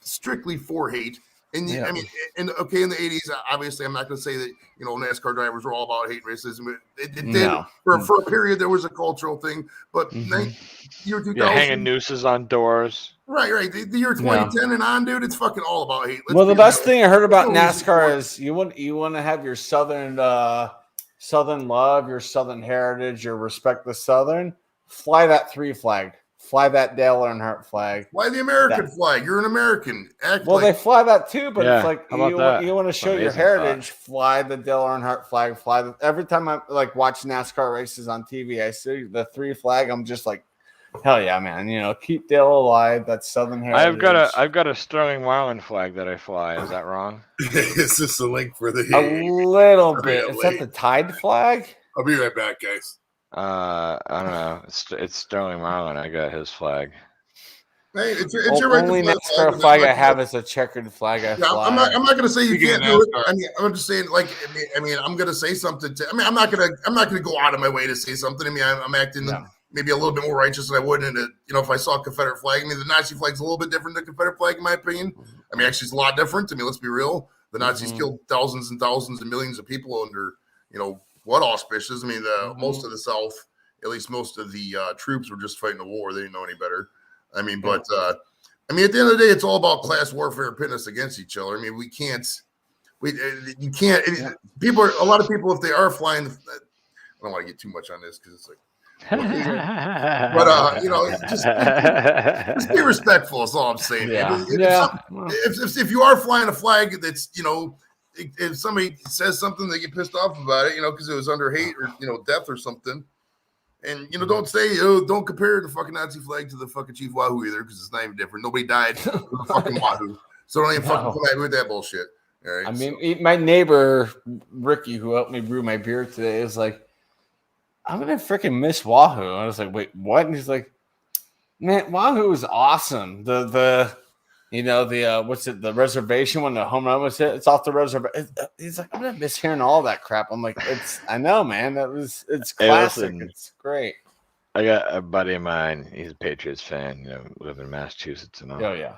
strictly for hate. And I mean, in the 80s, obviously, I'm not going to say that NASCAR drivers were all about hate and racism. It did for a period. There was a cultural thing, but year 2000, hanging nooses on doors. Right. The year 2010 and on, dude, it's fucking all about hate. The best thing I heard about NASCAR is you want to have your Southern love, your Southern heritage, your respect the Southern. Fly that 3 flag. Fly that Dale Earnhardt flag. Fly the American flag. You're an American. They fly that too, but it's like you want to show your heritage. Fly the Dale Earnhardt flag. Every time I watch NASCAR races on TV, I see the 3 flag. I'm just like, hell yeah, man! Keep Dale alive. That's Southern heritage. I've got a Sterling Marlin flag that I fly. Is that wrong? Is this a link for the? A little bit. Is that the Tide flag? I'll be right back, guys. I don't know. It's Sterling Marlin. I got his flag. Hey, it's your right. Only NASCAR flag I have is a checkered flag. I'm not going to say you can't do it. I mean, I'm just saying, I'm going to say something. I'm not going to go out of my way to say something. I mean, I'm acting maybe a little bit more righteous than I would if I saw a Confederate flag. I mean, the Nazi flag's a little bit different than the Confederate flag, in my opinion. I mean, actually, it's a lot different. I mean, let's be real. The Nazis killed thousands and thousands and millions of people under, what auspices? I mean, most of the South, at least most of the troops were just fighting a war. They didn't know any better. I mean, at the end of the day, it's all about class warfare, pitting us against each other. I mean, we can't You can't. People are a lot of people if they are flying. I don't want to get too much on this because it's like. But just be respectful. Is all I'm saying. Yeah. If you are flying a flag that's if somebody says something, they get pissed off about it, because it was under hate or death or something. And don't say don't compare the fucking Nazi flag to the fucking Chief Wahoo either because it's not even different. Nobody died from the fucking Wahoo, so don't even fucking come at me with that bullshit. All right. I mean, my neighbor Ricky, who helped me brew my beer today, is like, I'm gonna freaking miss Wahoo. And I was like, wait, what? And he's like, man, Wahoo is awesome. The what's it? The reservation when the home run was hit, it's off the reservation. He's like, I'm gonna miss hearing all that crap. I'm like, I know, man. It's classic. Hey, listen, it's great. I got a buddy of mine. He's a Patriots fan. Live in Massachusetts and all. Oh yeah.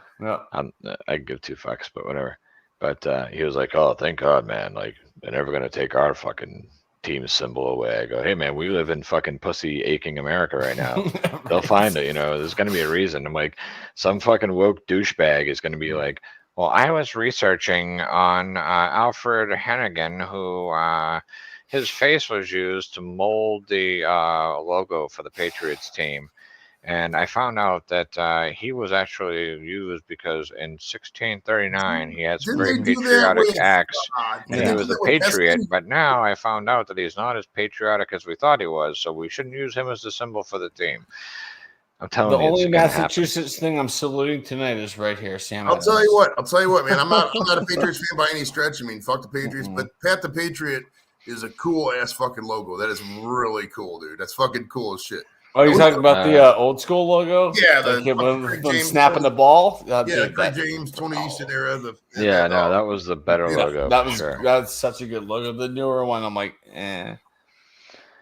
I give 2 fucks, but whatever. But he was like, "Oh, thank God, man! Like they're never gonna take our fucking team symbol away." I go, "Hey, man, we live in fucking pussy aching America right now. They'll find it. There's gonna be a reason." I'm like, some fucking woke douchebag is gonna be like, "Well, I was researching on Alfred Hennigan, who his face was used to mold the logo for the Patriots team." And I found out that he was actually used because in 1639 he had some very patriotic acts, and he was a patriot. But now I found out that he's not as patriotic as we thought he was, so we shouldn't use him as the symbol for the team. I'm telling you, the only Massachusetts thing I'm saluting tonight is right here, Sam. I'll tell you what, man. I'm not a Patriots fan by any stretch. I mean, fuck the Patriots, but Pat the Patriot is a cool ass fucking logo. That is really cool, dude. That's fucking cool as shit. Oh, you're talking about the old school logo? Yeah, the snapping the ball. Craig James, Tony Easton era. That was the better logo. That's such a good logo. The newer one, I'm like, eh.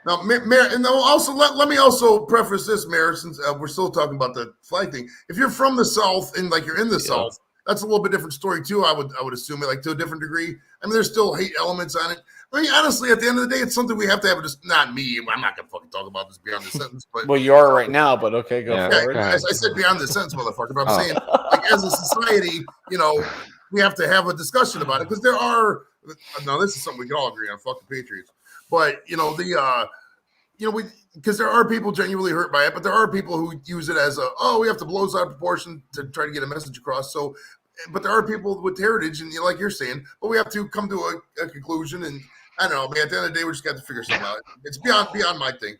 Now, Mayor, and also let me also preface this, Mayor, since we're still talking about the flag thing. If you're from the South and you're in the South, that's a little bit different story too. I would assume it to a different degree. I mean, there's still hate elements on it. I mean, honestly, at the end of the day, it's something we have to have. Just not me. I'm not gonna fucking talk about this beyond the sentence. But well, you are right now. But okay, go forward. I said beyond the sentence, motherfucker. But I'm saying, as a society, we have to have a discussion about it because there are. Now, this is something we can all agree on. Fuck the Patriots. But because there are people genuinely hurt by it, but there are people who use it as we have to blow this out of proportion to try to get a message across. So, but there are people with heritage, and like you're saying, but we have to come to a conclusion. And I don't know, man. At the end of the day, we just got to figure something out. It's beyond my thing.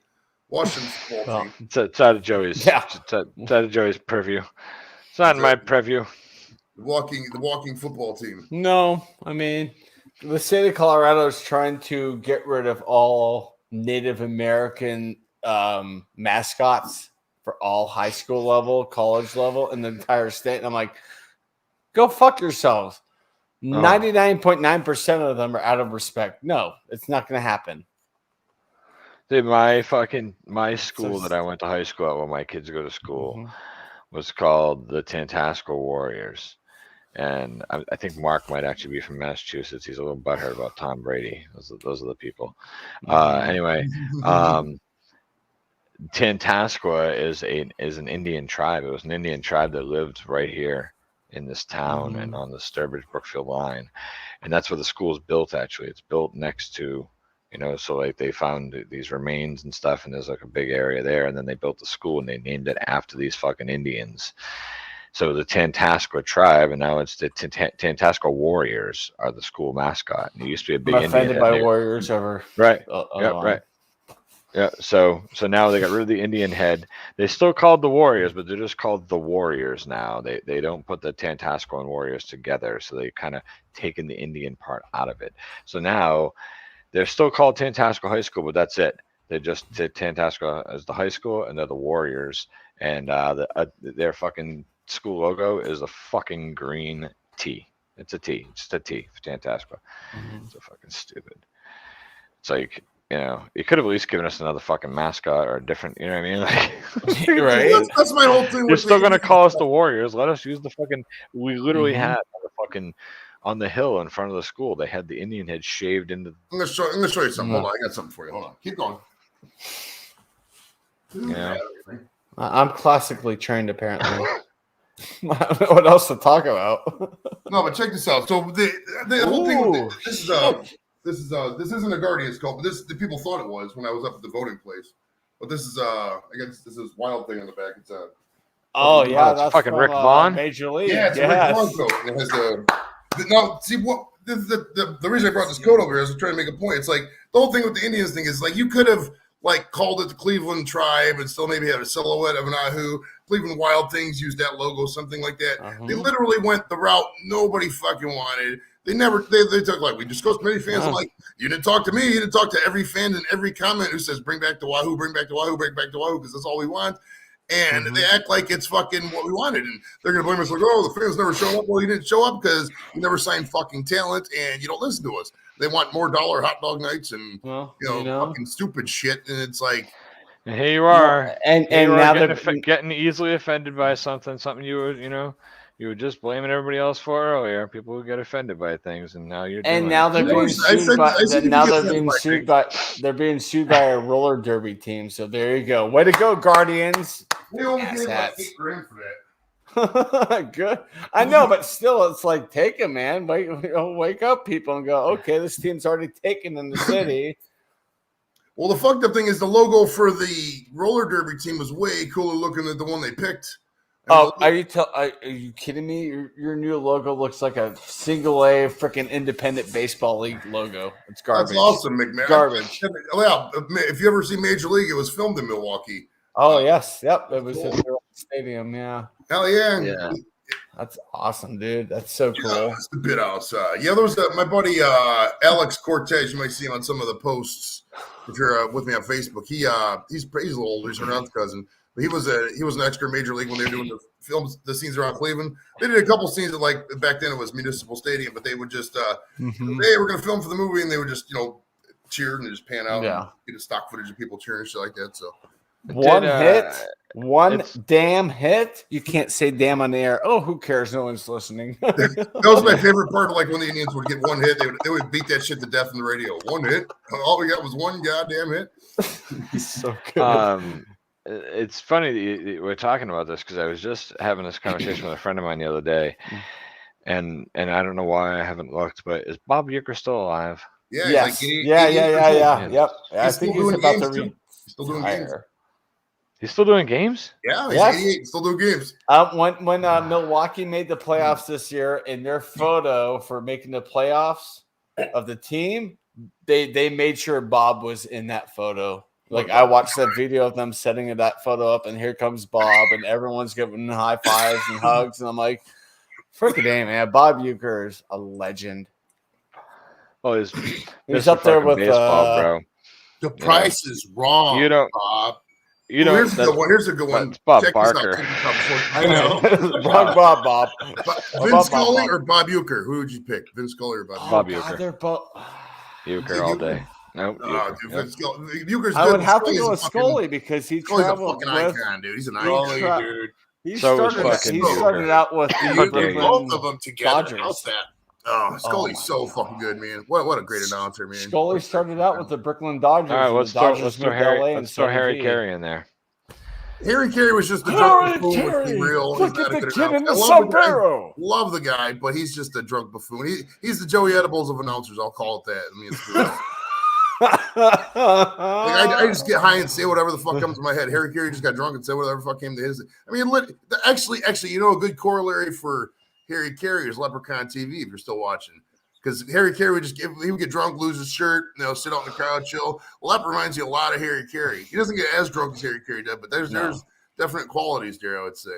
Washington's football team. It's out of Joey's. Yeah, it's out of Joey's purview. It's not in my purview. The walking football team. No, I mean, the state of Colorado is trying to get rid of all Native American mascots for all high school level, college level, in the entire state. And I'm like, go fuck yourselves. 99.9% of them are out of respect. No, it's not going to happen. Dude, my school that I went to high school at when my kids go to school was called the Tantasco Warriors. And I think Mark might actually be from Massachusetts. He's a little butthurt about Tom Brady. Those are the people. Anyway, Tantascwa is an Indian tribe. It was an Indian tribe that lived right here in this town and on the Sturbridge-Brookfield line. And that's where the school's built, actually. It's built next to, so they found these remains and stuff, and there's a big area there. And then they built the school, and they named it after these fucking Indians. So the Tantascwa tribe, and now it's the Tantascwa Warriors are the school mascot. And it used to be a big Indian. Offended by Warriors over right. Right. Yeah. So now they got rid of the Indian head. They still called the Warriors, but they're just called the Warriors now. They don't put the Tantascwa and Warriors together, so they kind of taken the Indian part out of it. So now they're still called Tantascwa High School, but that's it. They just did Tantascwa as the high school, and they're the Warriors, and their fucking school logo is a fucking green T. It's a T. It's just a T for Tantascwa. It's so fucking stupid. It's like, you could have at least given us another fucking mascot or a different, you know what I mean? Like, right. That's my whole thing. You're still gonna call us the Warriors. Let us use the fucking. We literally had on the hill in front of the school. They had the Indian head shaved into. I'm gonna show you something. Hold on, I got something for you. Hold on, keep going. Yeah. I'm classically trained, apparently. I don't know what else to talk about. No, but check this out. So the whole thing with this isn't a Guardians call, but the people thought it was when I was up at the voting place. But this is I guess this is wild thing on the back. It's that's fucking from, Rick Vaughn? Major League. yeah, it's a Rick Vaughn coat. And it has now see what the reason I brought this coat over here is to try to make a point. It's like the whole thing with the Indians thing is like you could have like called it the Cleveland Tribe and still maybe had a silhouette of an Ahu. Cleveland Wild Things used that logo, something like that. They literally went the route nobody fucking wanted. They took like we discussed many fans. I'm like, you didn't talk to me. You didn't talk to every fan and every comment who says bring back the Wahoo, bring back the Wahoo, bring back the Wahoo, because that's all we want. And they act like it's fucking what we wanted. And they're going to blame us like, oh, the fans never show up. Well, you didn't show up because you never signed fucking talent and you don't listen to us. They want more dollar hot dog nights and, fucking stupid shit. And it's like. And here you are. And now they're getting easily offended by something you were just blaming everybody else for earlier. People who get offended by things, and now you're. And now they're being sued they're being sued by a roller derby team. So there you go. Way to go, Guardians. We only gave like $8,000 for that. Good. I know, but still, it's like take it, man. Wake up, people, and go. Okay, this team's already taken in the city. Well, the fucked up thing is the logo for the roller derby team was way cooler looking than the one they picked. Oh, are you kidding me? Your new logo looks like a single A freaking independent baseball league logo. It's garbage. That's awesome, McMahon. Garbage. Yeah, if you ever see Major League, it was filmed in Milwaukee. Oh yes, yep. It was in the stadium. Yeah. Hell yeah. Yeah. That's awesome, dude. That's so cool. That's the bit outside. Yeah, there was my buddy Alex Cortez. You might see him on some of the posts if you're with me on Facebook. He's a little older. He's Ronald's cousin. But he was an extra Major League when they were doing the scenes around Cleveland. They did a couple scenes that like back then it was Municipal Stadium, but they would just hey, we're gonna film for the movie, and they would just cheer and just pan out and get a stock footage of people cheering and shit like that. So One damn hit. You can't say damn on the air. Oh, who cares? No one's listening. That was my favorite part. Like when the Indians would get one hit, they would beat that shit to death on the radio. One hit. All we got was one goddamn hit. So good. It's funny that we're talking about this because I was just having this conversation with a friend of mine the other day, and I don't know why I haven't looked, but is Bob Uecker still alive? Yeah. Yes. Like Yeah. Yep. I He's think still he's about to doing games. He's still doing games? Yeah, he's 88, still doing games. When Milwaukee made the playoffs this year, in their photo for making the playoffs of the team, they made sure Bob was in that photo. Like I watched that video of them setting that photo up, and here comes Bob, and everyone's giving high fives and hugs, and I'm like, freaking A, man, Bob Uecker is a legend. Oh, he's up there with baseball, bro. The price is wrong. You don't, Bob. Here's a good one. It's Bob Check Barker. I know. Bob. Vince Scully or Bob Uecker? Who would you pick? Vince Scully or Bob Uecker? Bob Uecker. They're both Uecker all day. Nope. Uecker's I would have to Scully's go with Scully because he Scully's a traveled fucking with. icon, dude. He's an Scully, icon. dude. He So started out with the Brooklyn Both of them together. Dodgers. How's that? Oh, Scully's so fucking good, man. What a great announcer, man. Scully started out with the Brooklyn Dodgers. All right, let's throw Harry LA Carey in there. Harry Carey was just a Harry drunk buffoon. Carey! Let's be real. Look He's at not a the good kid in announcer. the sombrero. Love the guy, but he's just a drunk buffoon. He's the Joey Edibles of announcers. I'll call it that. I mean, it's I just get high and say whatever the fuck comes to my head. Harry Carey just got drunk and said whatever the fuck came to his. I mean, actually, a good corollary for Harry Carey is Leprechaun TV. If you're still watching, because Harry Carey would get drunk, lose his shirt, sit out in the crowd, chill. Lep reminds you a lot of Harry Carey. He doesn't get as drunk as Harry Carey did, but there's definite qualities there, I would say.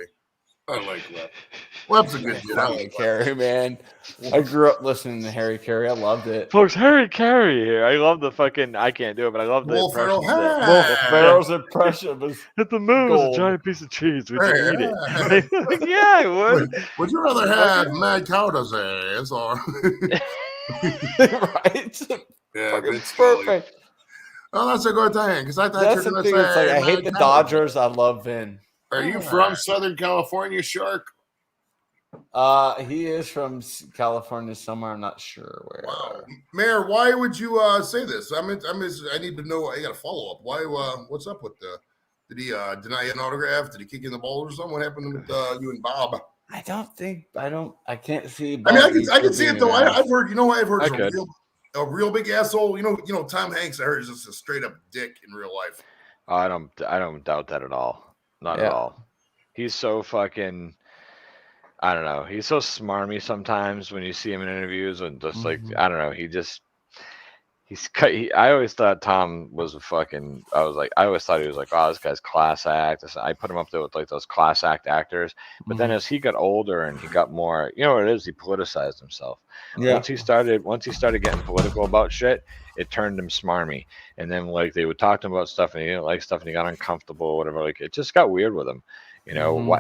I like Lep. Lep's a good dude. I like Carey, man. I grew up listening to Harry Carey. I loved it. Folks, Harry Carey here. I love the fucking. I can't do it, but I love the Will Ferrell. impression. Will Ferrell's impression was Hit the moon is a gold. giant piece of cheese. Would you eat Hey, it? Yeah, I would. Would you rather have Mad Cow ass or? right. Yeah, Fucking Vince Scully. perfect. Oh, that's a good thing because I thought That's you the were thing. going to It's say. like I hate Mad the Cow. Dodgers. I love Vin. Are you from Southern California, Shark? He is from California somewhere. I'm not sure where. Wow, Mayor, why would you say this? I need to know. I got a follow up. Why? What's up with Did he deny you an autograph? Did he kick you in the balls or something? What happened with you and Bob? I can't see. I mean, I can see it though. I've heard. I've heard I a real big asshole. Tom Hanks. I heard is just a straight up dick in real life. I don't doubt that at all. Not at all. He's so fucking. I don't know. He's so smarmy sometimes when you see him in interviews, and just like I don't know. I always thought Tom was a fucking. I always thought he was like, oh, this guy's class act. I put him up there with like those class act actors. But then as he got older and he got more, you know what it is? He politicized himself. Yeah. Once he started getting political about shit, it turned him smarmy. And then like they would talk to him about stuff and he didn't like stuff and he got uncomfortable, whatever. Like it just got weird with him.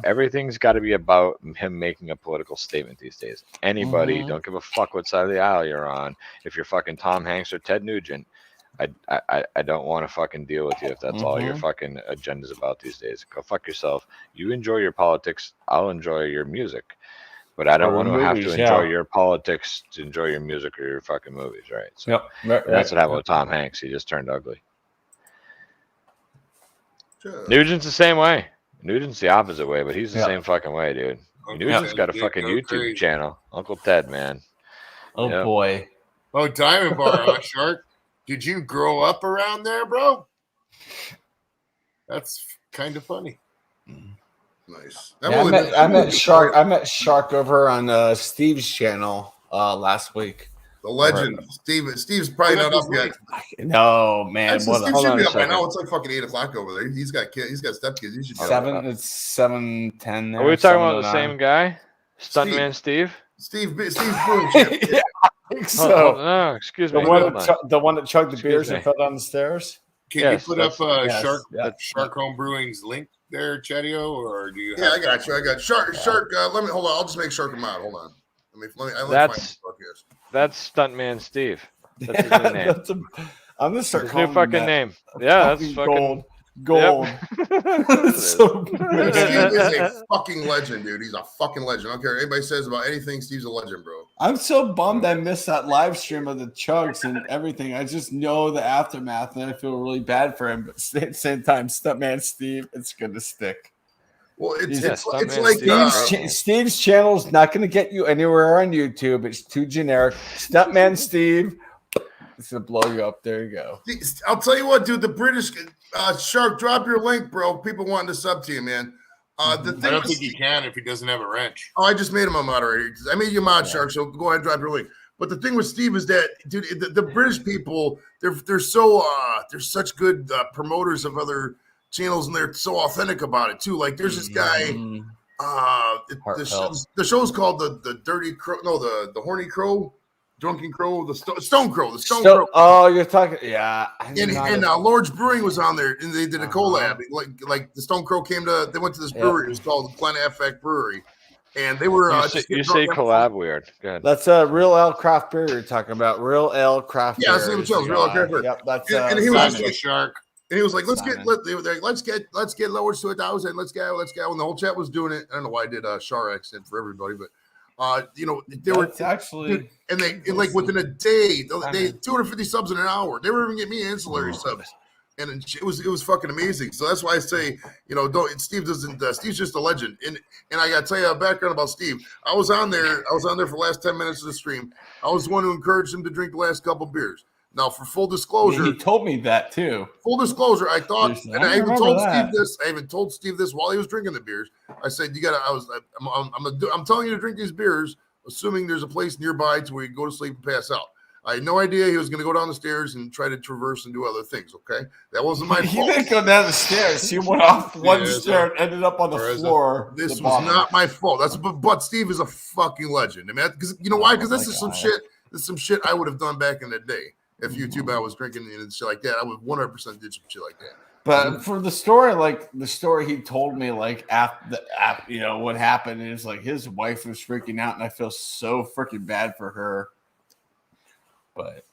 Everything's got to be about him making a political statement these days. Anybody, don't give a fuck what side of the aisle you're on. If you're fucking Tom Hanks or Ted Nugent, I don't want to fucking deal with you if that's all your fucking agenda's about these days. Go fuck yourself. You enjoy your politics. I'll enjoy your music. But I don't want to have to enjoy your politics to enjoy your music or your fucking movies, right? So that's what happened with Tom Hanks. He just turned ugly. Sure. Nugent's the same way. Nugent's the opposite way, but he's the same fucking way, dude. Nugent's got a fucking YouTube channel. Uncle Ted, man. Oh, boy. Oh, Diamond Bar, Shark. Did you grow up around there, bro? That's kind of funny. Nice. I met Shark over on Steve's channel last week. The legend, Steve's probably not up yet. No, man. Steve should be up by now. It's like fucking 8:00 over there. He's got kids. He's got stepkids. He should be up. It's 7:10. Are we talking about the same guy, Stuntman Steve? Steve's brewing champ. Yeah, I think so. No, excuse me. The one that chugged the beers and fell down the stairs. Can you put up Shark Home Brewing's link there, Chatio, or do you? Yeah, I got you. I got Shark. Let me hold on. I'll just make Shark him out. Hold on. That's Stuntman Steve. That's his new name. I'm gonna start his calling new fucking name. Yeah, that's fucking gold. Yep. So good. Steve is a fucking legend, dude. He's a fucking legend. I don't care what anybody says about anything. Steve's a legend, bro. I'm so bummed I missed that live stream of the chugs and everything. I just know the aftermath, and I feel really bad for him. But at the same time, Stuntman Steve, it's gonna stick. Well, it's like Steve's channel's not going to get you anywhere on YouTube. It's too generic. Stuntman Steve, it's going to blow you up. There you go. I'll tell you what, dude. The British Shark, drop your link, bro. People wanting to sub to you, man. I don't think he can if he doesn't have a wrench. Oh, I just made him a moderator. I made you a mod, Shark. So go ahead and drop your link. But the thing with Steve is that, dude, the British people, they're such good promoters of other channels, and they're so authentic about it too. Like there's this guy the show's called the Dirty Crow, the Horny Crow, Drunken Crow, the Stone Crow, Crow. Oh, you're talking, yeah. And Lord's Brewing was on there, and they did a collab. Like the Stone Crow they went to this brewery. It was called the Glen Affect Brewery, and they were you say collab weird. Good. That's a Real Ale Craft Beer you're talking about. Real Ale Craft Beer. Yeah, that's what Real Ale Craft Beer. Yep, that's and he was a Shark. And he was like, let's get lowered to 1,000. Let's go. And the whole chat was doing it. I don't know why I did a Char accent for everybody, but they were actually, and like within a day, they 250 subs in an hour. They were even getting me ancillary subs, and it was fucking amazing. So that's why I say, Steve's just a legend. And I got to tell you a background about Steve. I was on there for the last 10 minutes of the stream. I was the one who encouraged him to drink the last couple beers. Now, for full disclosure, he told me that too. Full disclosure, I thought, and I even told Steve this. I even told Steve this while he was drinking the beers. I said, I'm telling you to drink these beers, assuming there's a place nearby to where you can go to sleep and pass out. I had no idea he was going to go down the stairs and try to traverse and do other things. Okay, that wasn't my fault. He didn't go down the stairs. He went off one stair and ended up on the floor. This was not my fault. But Steve is a fucking legend. I mean, because you know why? Because this is some shit. This is some shit I would have done back in the day. If YouTube, I was drinking and shit like that, I would 100% do some shit like that. But for the story he told me, like after what happened, is like his wife was freaking out, and I feel so freaking bad for her. But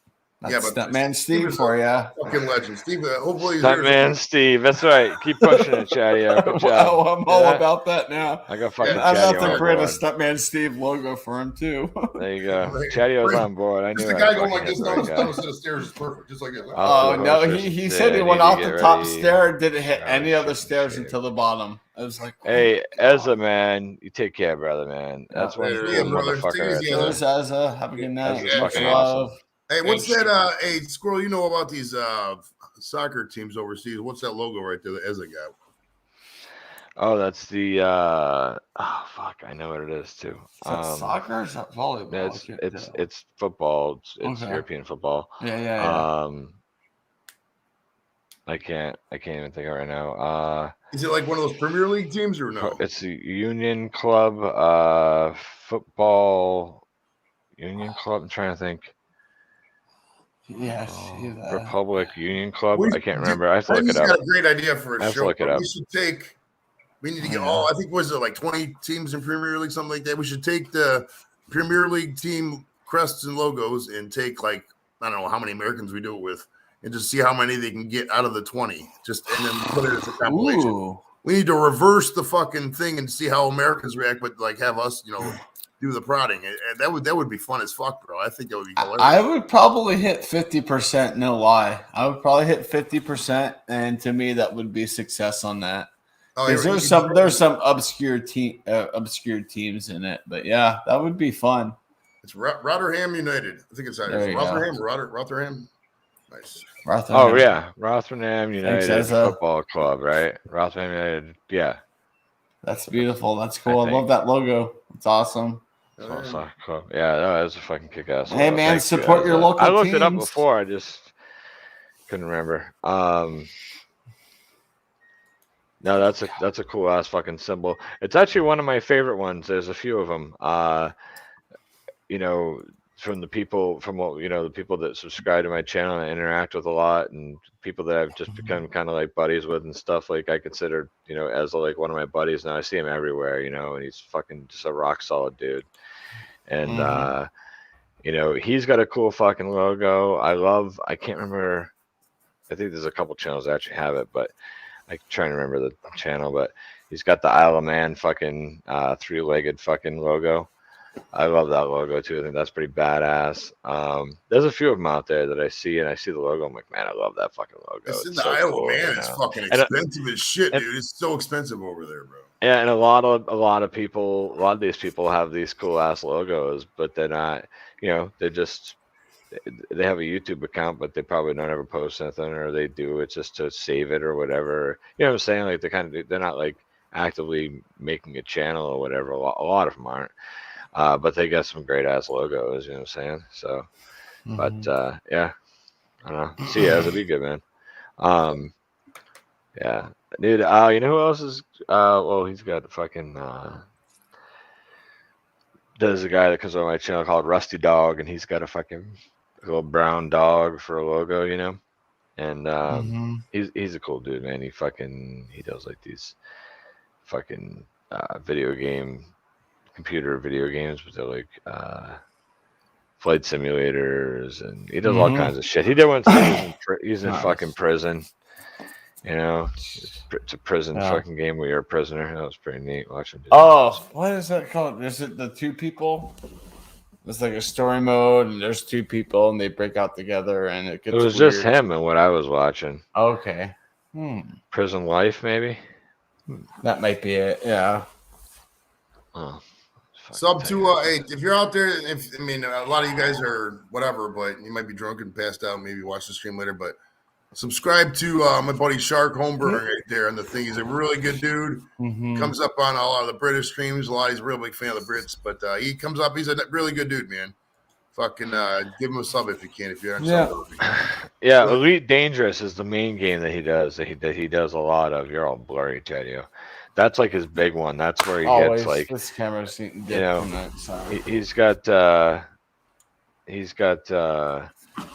That's but Stuntman Steve is for a you. fucking legend. Steve, hopefully he's here. Stuntman Steve. That's right. Keep pushing it, Chatty. Good job. I'm all about that now. I got fucking I'm Chatty about to on create a board. Stuntman Steve logo for him too. There you go. Chatty was on board. I knew Just the I guy going fucking like hit this the down right a guy. set of stairs is perfect, just like this. Oh no, he said he went off the top stair and didn't hit any other stairs until the bottom. I was like, hey, Ezra, man, you take care, brother, man. That's one later. cool See ya, brother. motherfucker Take it right easy, there. Cheers, Ezra. Have a good night. Ezra's Much fucking love. awesome. Hey, what's that? Hey, Squirrel, you know about these soccer teams overseas? What's that logo right there that Ezra got? Oh, that's the oh fuck, I know what it is too. Is that soccer or is that volleyball? Yeah, it's football. It's Okay. European football. Yeah. I can't even think of it right now. Is it like one of those Premier League teams or no? It's the Union Club football Union Club. I'm trying to think. Yes. Republic Union Club. I can't remember. I have to I look think it he's up. got a great idea for a show. Look it up. We need to get all. I think was it like 20 teams in Premier League, something like that. We should take the Premier League team crests and logos and take like I don't know how many Americans we do it with, and just see how many they can get out of the 20. Just and then put it as a compilation. Ooh. We need to reverse the fucking thing and see how Americans react, but like have us, do the prodding. And that would be fun as fuck, bro. I think that would be hilarious. I would probably hit 50%. No lie, I would probably hit 50%, and to me, that would be success on that. There's some obscure teams in it, but yeah, that would be fun. It's Rotherham United. I think it's Rotherham. Nice. Rotherham. Oh yeah, Rotherham United Football Club, right? Rotherham United. Yeah, that's beautiful. That's cool. I love that logo. It's awesome. Cool. Yeah, that was a fucking kick-ass. Hey man, support your local. I looked it up before. I just couldn't remember. No, that's a cool ass fucking symbol. It's actually one of my favorite ones. There's a few of them. From the people that subscribe to my channel and I interact with a lot, and people that I've just become kind of like buddies with and stuff. Like I consider, as like one of my buddies now. I see him everywhere, and he's fucking just a rock solid dude. And he's got a cool fucking logo. I can't remember. I think there's a couple channels that actually have it, but I'm trying to remember the channel. But he's got the Isle of Man fucking 3-legged fucking logo. I love that logo too. I think that's pretty badass. There's a few of them out there that I see, and I see the logo. I'm like, man, I love that fucking logo. It's in the Isle of Man. It's fucking expensive as shit, dude. It's so expensive over there, bro. Yeah, and a lot of these people have these cool ass logos, but they're not. They're just. They have a YouTube account, but they probably don't ever post anything, or they do it just to save it or whatever. You know what I'm saying? Like they're not like actively making a channel or whatever. A lot of them aren't. But they got some great ass logos, you know what I'm saying? So, but yeah, I don't know. See, it'll be good, man. Yeah, dude. You know who else is? Well, he's got the fucking. There's a guy that comes on my channel called Rusty Dog, and he's got a fucking little brown dog for a logo, and he's a cool dude, man. He does like these fucking computer video games, but they're like flight simulators, and he does all kinds of shit. He did one. He's in fucking prison. It's a prison fucking game where you're a prisoner. That was pretty neat watching. What is that called? Is it the two people? It's like a story mode, and there's two people, and they break out together, and it gets. It was weird. Just him and what I was watching. Okay. Prison Life, maybe. That might be it. Yeah. Oh. Sub to if you're out there, a lot of you guys are whatever, but you might be drunk and passed out. Maybe watch the stream later, but subscribe to my buddy Shark Holmberg right there. And the thing, he's a really good dude. Comes up on a lot of the British streams. He's a real big fan of the Brits, but he comes up. He's a really good dude, man. Fucking give him a sub if you can. If you're yeah, Elite Dangerous is the main game that he does. That he does a lot of. You're all blurry, Chadio. That's like his big one. That's where he gets like this camera's he's got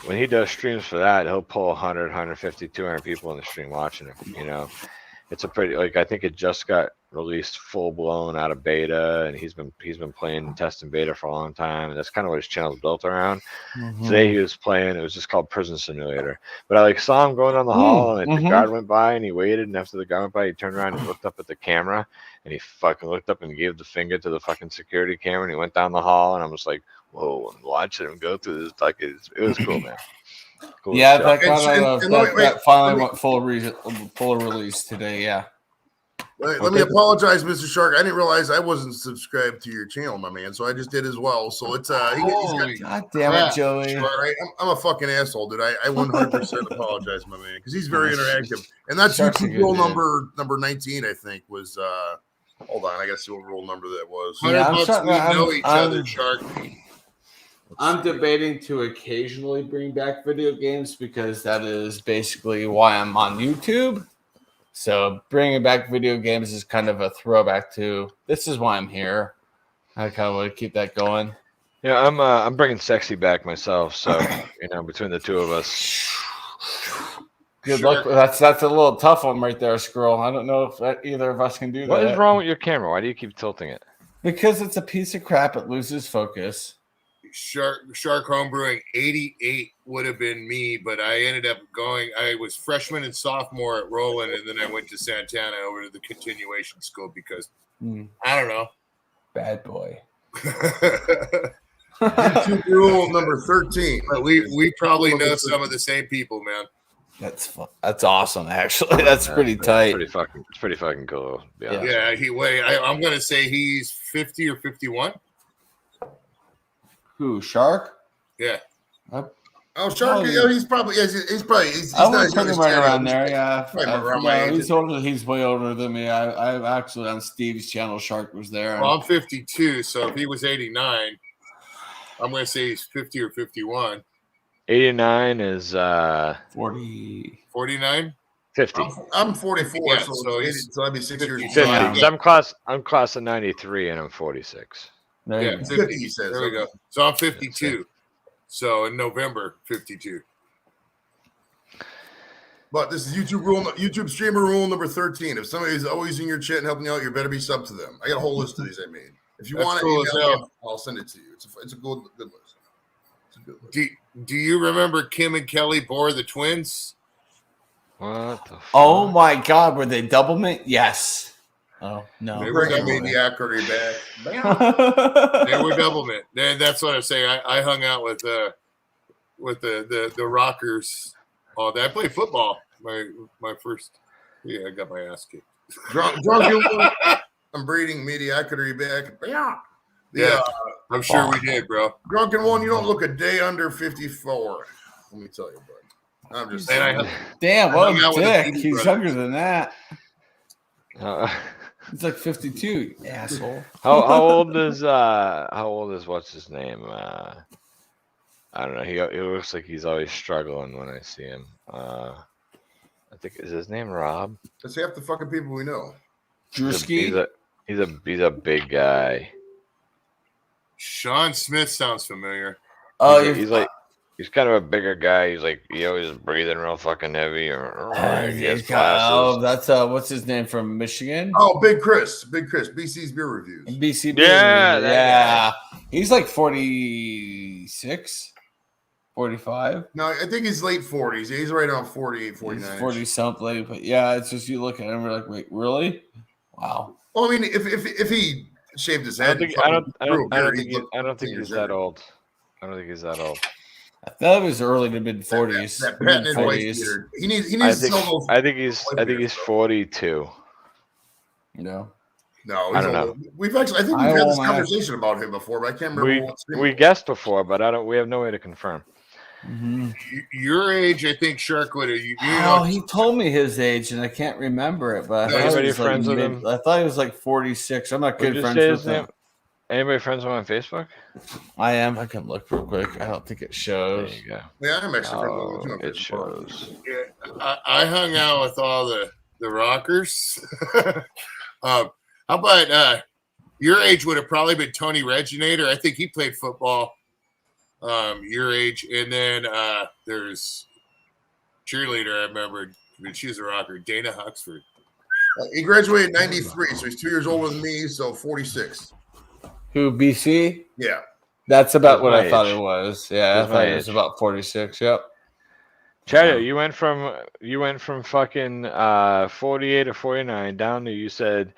when he does streams for that, he'll pull 100, 150, 200 people in the stream watching him. It's a pretty I think it just got released full blown out of beta, and he's been playing test and beta for a long time, and that's kind of what his channel's built around. Today he was playing. It was just called Prison Simulator. But I saw him going down the hall, and the guard went by, and he waited. And after the guard went by, he turned around and looked up at the camera, and he fucking looked up and gave the finger to the fucking security camera, and he went down the hall, and I was like, whoa, and watching him go through this. Like it was cool, man. Cool Yeah, stuff. that finally went full release today. Yeah. Let me apologize, Mr. Shark. I didn't realize I wasn't subscribed to your channel, my man. So I just did as well. So it's God damn it, Joey. Right? I'm a fucking asshole, dude. I 100% apologize, my man, because he's very interactive. And that's YouTube rule number 19, I think, was. Hold on, I gotta see what rule number that was. Yeah, we know each other, Shark. I'm debating to occasionally bring back video games because that is basically why I'm on YouTube. So bringing back video games is kind of a throwback to this is why I'm here. I kind of want to keep that going. Yeah, I'm bringing sexy back myself. So between the two of us. Good luck. That's a little tough one right there, Squirrel. I don't know if either of us can do that. What is wrong with your camera? Why do you keep tilting it? Because it's a piece of crap. It loses focus. Shark Homebrewing 88 would have been me, but I ended up going. I was freshman and sophomore at Roland, and then I went to Santana over to the continuation school because I don't know. Bad boy. YouTube rule number 13. But we probably know some of the same people, man. That's fun. That's awesome. Actually, that's pretty tight. It's pretty fucking cool. Yeah. I'm gonna say he's 50 or 51. Who, Shark? Yeah. Shark. He's probably. I would put him right around there. Yeah. He's older. He's way older than me. I actually on Steve's channel. Shark was there. Well, I'm 52, so if he was 89, I'm gonna say he's 50 or 51. 89 is 40. 49. 50. I'm 44, Yeah, so I'd be 6 years. 50. I'm class of 93, and I'm 46. Yeah, 50, he says. There we go. So I'm 52. So in November, 52. But this is YouTube streamer rule number 13. If somebody is always in your chat and helping you out, you better be sub to them. I got a whole list of these I made. If you want it, I'll send it to you. It's a good list. It's a good list. Do you remember Kim and Kelly Bohr, the twins? What the fuck? Oh my God, were they double mint? Yes. Oh no! They were mediocrity back. They were double mint. That's what I'm saying. I hung out with the Rockers. Oh, I played football. My first. Yeah, I got my ass kicked. Drunk. I'm breeding mediocrity back. Yeah, I'm sure we did, bro. Drunken one, you don't look a day under 54. Let me tell you, bud. I'm just saying. Damn, what a dick. He's younger than that. He's like 52, asshole. How old is what's his name? I don't know. He looks like he's always struggling when I see him. I think is his name Rob? That's half the fucking people we know. Drewski. He's a big guy. Sean Smith sounds familiar. Oh, he's kind of a bigger guy. He's like he always breathing real fucking heavy. He has glasses. That's what's his name from Michigan? Oh, Big Chris, BC's beer reviews. BC, yeah. He's like 46, 45. No, I think he's late 40s. He's right around 48, 49. 40 something, but yeah, it's just you look at him, and we're like, wait, really? Wow. Well, I mean, if he shaved his head, I don't think he's that old. I don't think he's that old. I thought it was early to mid 40s. That patented white beater. He needs to sell those. I think he's 42. No. No, I don't know. We've actually, I think we've had this conversation about him before, but I can't remember. We guessed before, but we have no way to confirm. Mm-hmm. Your age, I think Shark would have. He told me his age, and I can't remember it. But anybody friends with him? I thought he was like 46. I'm not good friends with him. Anybody friends with him on Facebook? I am. I can look real quick. I don't think it shows. There you go. Yeah, I'm actually friends with him. It shows. Yeah, I hung out with all the Rockers. How about your age would have probably been Tony Reginator. I think he played football. Your age, and then there's cheerleader. I remember, she's a rocker. Dana Huxford. He graduated in 93, so he's 2 years older than me, so 46. Who, BC? Yeah. That's about That's what my I thought age. it was. Yeah, I That's thought my it was age. about 46. Yep. Chadio, you went from fucking 48 or 49 down to, you said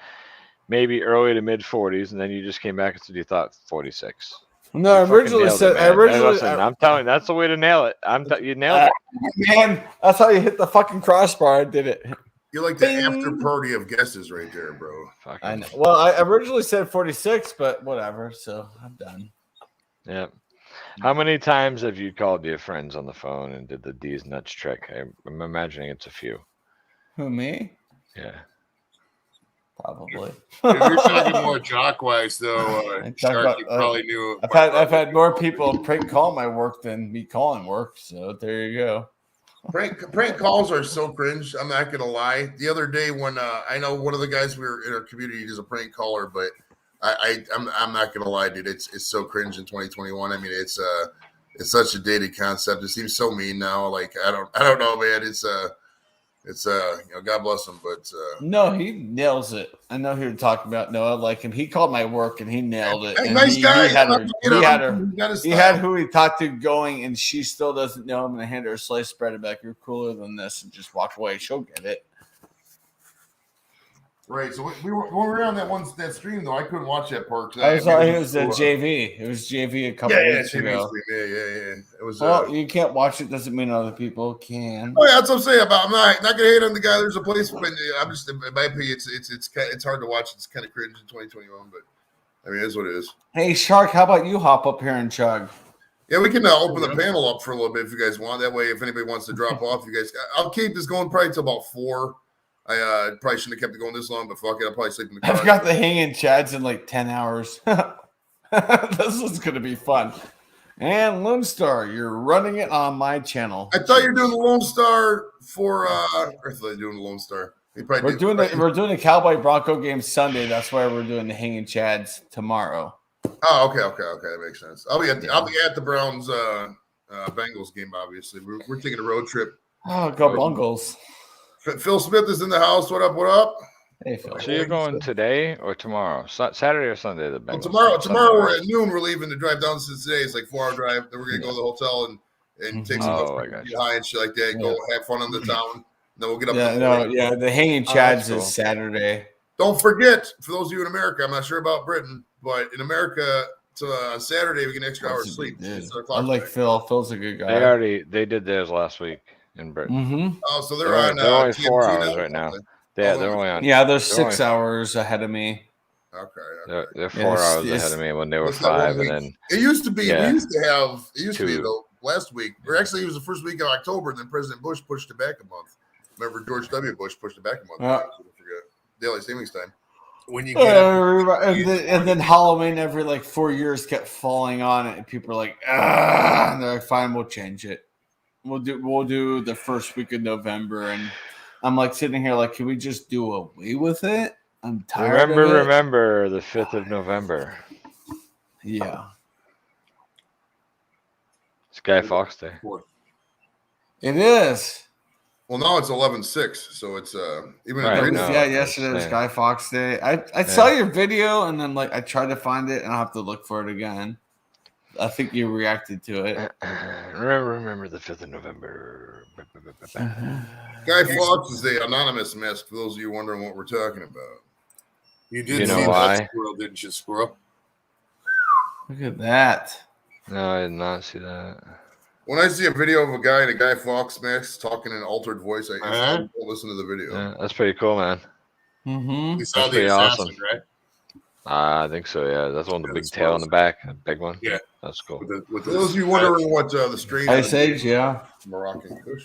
maybe early to mid 40s, and then you just came back and said you thought 46. No, I You fucking originally nailed said. it, I man. originally. Listen, I'm telling you, that's the way to nail it. You nailed it. Man, that's how you hit the fucking crossbar. I did it. You're like the Bing. after party of guesses right there, bro. Fucking, I know. Well, I originally said 46, but whatever. So I'm done. yeah. How many times have you called your friends on the phone and did the D's nuts trick? I'm imagining it's a few. Who, me? Yeah. Probably. If you're talking more jock-wise, though, I talk Shark, about, you probably knew. I've had more people prank call my work than me calling work. So there you go. Prank calls are so cringe. I'm not gonna lie. The other day when I know one of the guys we were in our community is a prank caller, but I'm not gonna lie, dude. It's so cringe in 2021. I mean, it's such a dated concept. It seems so mean now. Like I don't know, man. It's God bless him, but No, he nails it. I know who you're talking about. No, I like him. He called my work and he nailed it. And nice guy. He had who he talked to going, and she still doesn't know him. And I hand her a sliced bread and back. You're cooler than this, and just walk away. She'll get it. Right. So when we were on that stream though, I couldn't watch that part. I saw it was a JV. It was JV a couple weeks ago. Yeah. It was. Well, you can't watch it. Doesn't mean other people can. Oh yeah, that's what I'm saying. I'm not gonna hate on the guy. There's a place, but I'm just in my opinion, it's hard to watch. It's kind of cringe in 2021, but I mean, it is what it is. Hey Shark, how about you hop up here and chug? Yeah, we can open the panel up for a little bit if you guys want. That way, if anybody wants to drop off, you guys. I'll keep this going probably till about 4. I probably shouldn't have kept it going this long, but fuck it, I'll probably sleep in the car. I've got the hanging chads in like 10 hours. This is going to be fun. And Lone Star, you're running it on my channel. I thought you were doing the Lone Star for. I thought you were doing the Lone Star. We're doing a Cowboy Bronco game Sunday. That's why we're doing the hanging chads tomorrow. Oh, okay, that makes sense. I'll be at the Browns Bengals game. Obviously, we're taking a road trip. Oh, go Bungles. Phil Smith is in the house. What up? What up? Hey, Phil. So you're going today or tomorrow? Saturday or Sunday? The Bengals. Well, tomorrow we're at noon. We're leaving to drive down to Cincinnati. It's like 4-hour drive. Then we're gonna go to the hotel and take some high and shit like that. Go have fun in the town. Then we'll get up. The hanging chads is Saturday. Don't forget, for those of you in America, I'm not sure about Britain, but in America, on Saturday we get an extra hour of sleep. I like Phil. Phil's a good guy. They did theirs last week in Britain. Mm-hmm. Oh, so they're on. They're only TMT 4 hours right now. Yeah, they're only on. Yeah, they're 6 hours ahead of me. Okay. They're 4 hours ahead of me when they were 5, and then it used to be. Yeah. We used to be though last week, or actually it was the first week of October, and then President Bush pushed it back a month. Remember George W. Bush pushed it back a month. Yeah. I forget. Daylight savings time. When you get and then Halloween every like 4 years kept falling on it, and people are like, and they're like, fine, we'll change it. We'll do the first week of November, and I'm like sitting here like, can we just do away with it? I'm tired. Remember the 5th of November. Yeah, It's Guy Fawkes Day. it is. Well, now it's 11/6, so it's even. Right, in no. Yeah, yesterday was Guy Fawkes Day. I saw your video, and then like I tried to find it, and I'll have to look for it again. I think you reacted to it. Remember the 5th of November. Guy Fawkes is the anonymous mask. For those of you wondering what we're talking about, you did You know see why? that squirrel, didn't you, squirrel? Look at that. No, I did not see that. when I see a video of a guy in a Guy Fawkes mask talking in an altered voice, I don't listen to the video. Yeah, that's pretty cool, man. Mm-hmm. You saw That's the pretty assassin, awesome. right? I think so. Yeah, that's one with the Yeah, big that's tail in the back, a big one. Yeah. That's cool. With For those of you wondering what the strain Ice of Age, yeah. Moroccan Kush.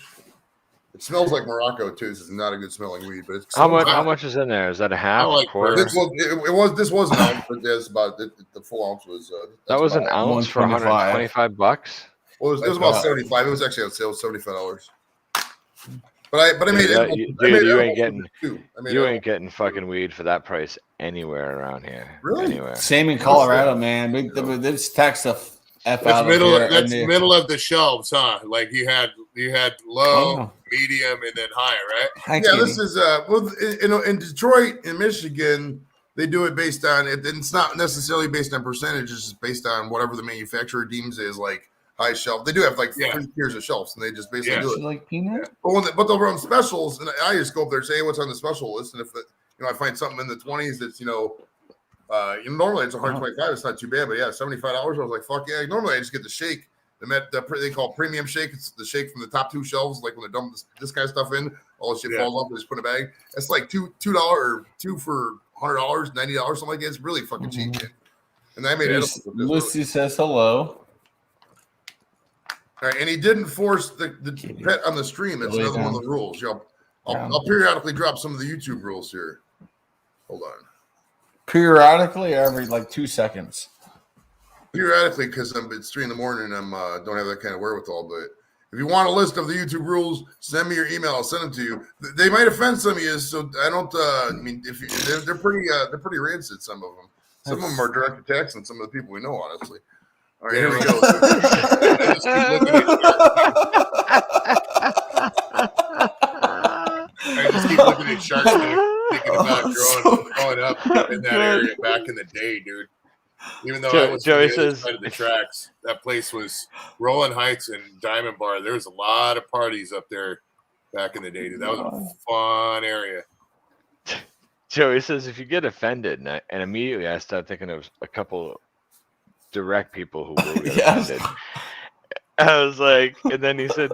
It smells like Morocco too. This is not a good smelling weed, but it's How much is in there? Is that a half? I like quarter? This was an ounce, but that's about the full ounce was. That was an about- ounce for $125. Well, it was about 75. It was actually on sale, $75. But I made Dude, you ain't getting two. you ain't getting fucking weed for that price anywhere around here. Really? Anywhere. Same in Colorado, man. This tax F That's out middle. of here. That's middle of the shelves, huh? Like you had low, Oh. medium, and then high, right? Hi, Yeah, Kitty. this is well in Detroit, in Michigan, they do it based on it. It's not necessarily based on percentages; it's based on whatever the manufacturer deems is like high shelf. They do have like 3 tiers of shelves, and they just basically do it. You like peanut? But they'll run specials, and I just go up there and say, hey, what's on the special list? And if I find something in the 20s that's normally it's 125, it's not too bad, but yeah, $75. I was like, fuck yeah. Normally I just get the shake. They call it premium shake. It's the shake from the top 2 shelves, like when they dump this kind of stuff in, all the shit falls off, they just put in a bag. It's like $2 or 2 for $100, $90, something like that. It's really fucking cheap, man. And I made it. Lucy says hello. All right, and he didn't force the pet on the stream. That's another one of the rules. I'll periodically drop some of the YouTube rules here. Hold on. Periodically, every like 2 seconds. Periodically, because it's 3 a.m. and I'm don't have that kind of wherewithal. But if you want a list of the YouTube rules, send me your email. I'll send them to you. They might offend some of you, so I don't. I mean, they're pretty rancid. Some of them. Some of them are direct attacks on some of the people we know. Honestly. All right, here we go. I just keep looking at Shark Tank, thinking about growing up in that area back in the day, dude. Even though I was on the other side of the tracks, that place was Rolling Heights and Diamond Bar. There was a lot of parties up there back in the day, dude. That was a fun area. Joey says, if you get offended, and immediately I start thinking of a couple direct people who will get offended. I was like, and then he said,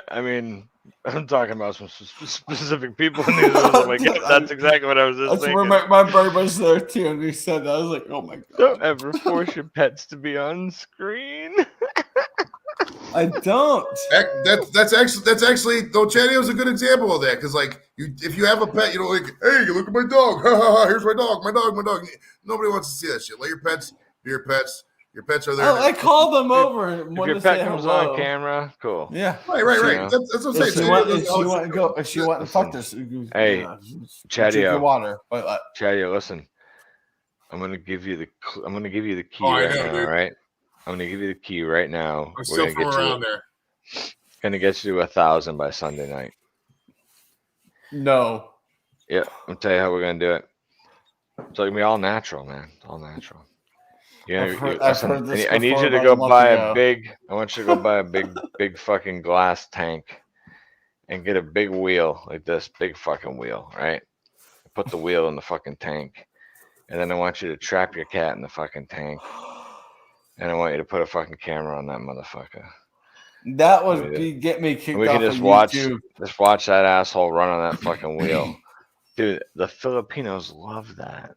I mean, I'm talking about some specific people. And I'm like, yeah, that's exactly what I was just thinking. My bird was there too, and he said that. I was like, oh my god. Don't ever force your pets to be on screen. I don't. That's actually though. Chatty was a good example of that because like if you have a pet, like, hey, you look at my dog. Here's my dog. Nobody wants to see that shit. Let your pets be your pets. Your pets are there. I called them over. If your pet comes on camera, cool. Yeah. Right. That's what I'm saying. If she want to fuck this, hey, Chatty, water. Chatty, listen. I'm gonna give you the key right now. All right. I'm gonna give you the key right now. I'm still from around there. Gonna get you to 1,000 by Sunday night. No. Yeah, I'll tell you how we're gonna do it. It's gonna be all natural, man. All natural. I've heard this I need you to go buy a big. I want you to go buy a big fucking glass tank, and get a big wheel like this, big fucking wheel, right? Put the wheel in the fucking tank, and then I want you to trap your cat in the fucking tank, and I want you to put a fucking camera on that motherfucker. That would get me kicked off. We can just watch that asshole run on that fucking wheel, dude. The Filipinos love that.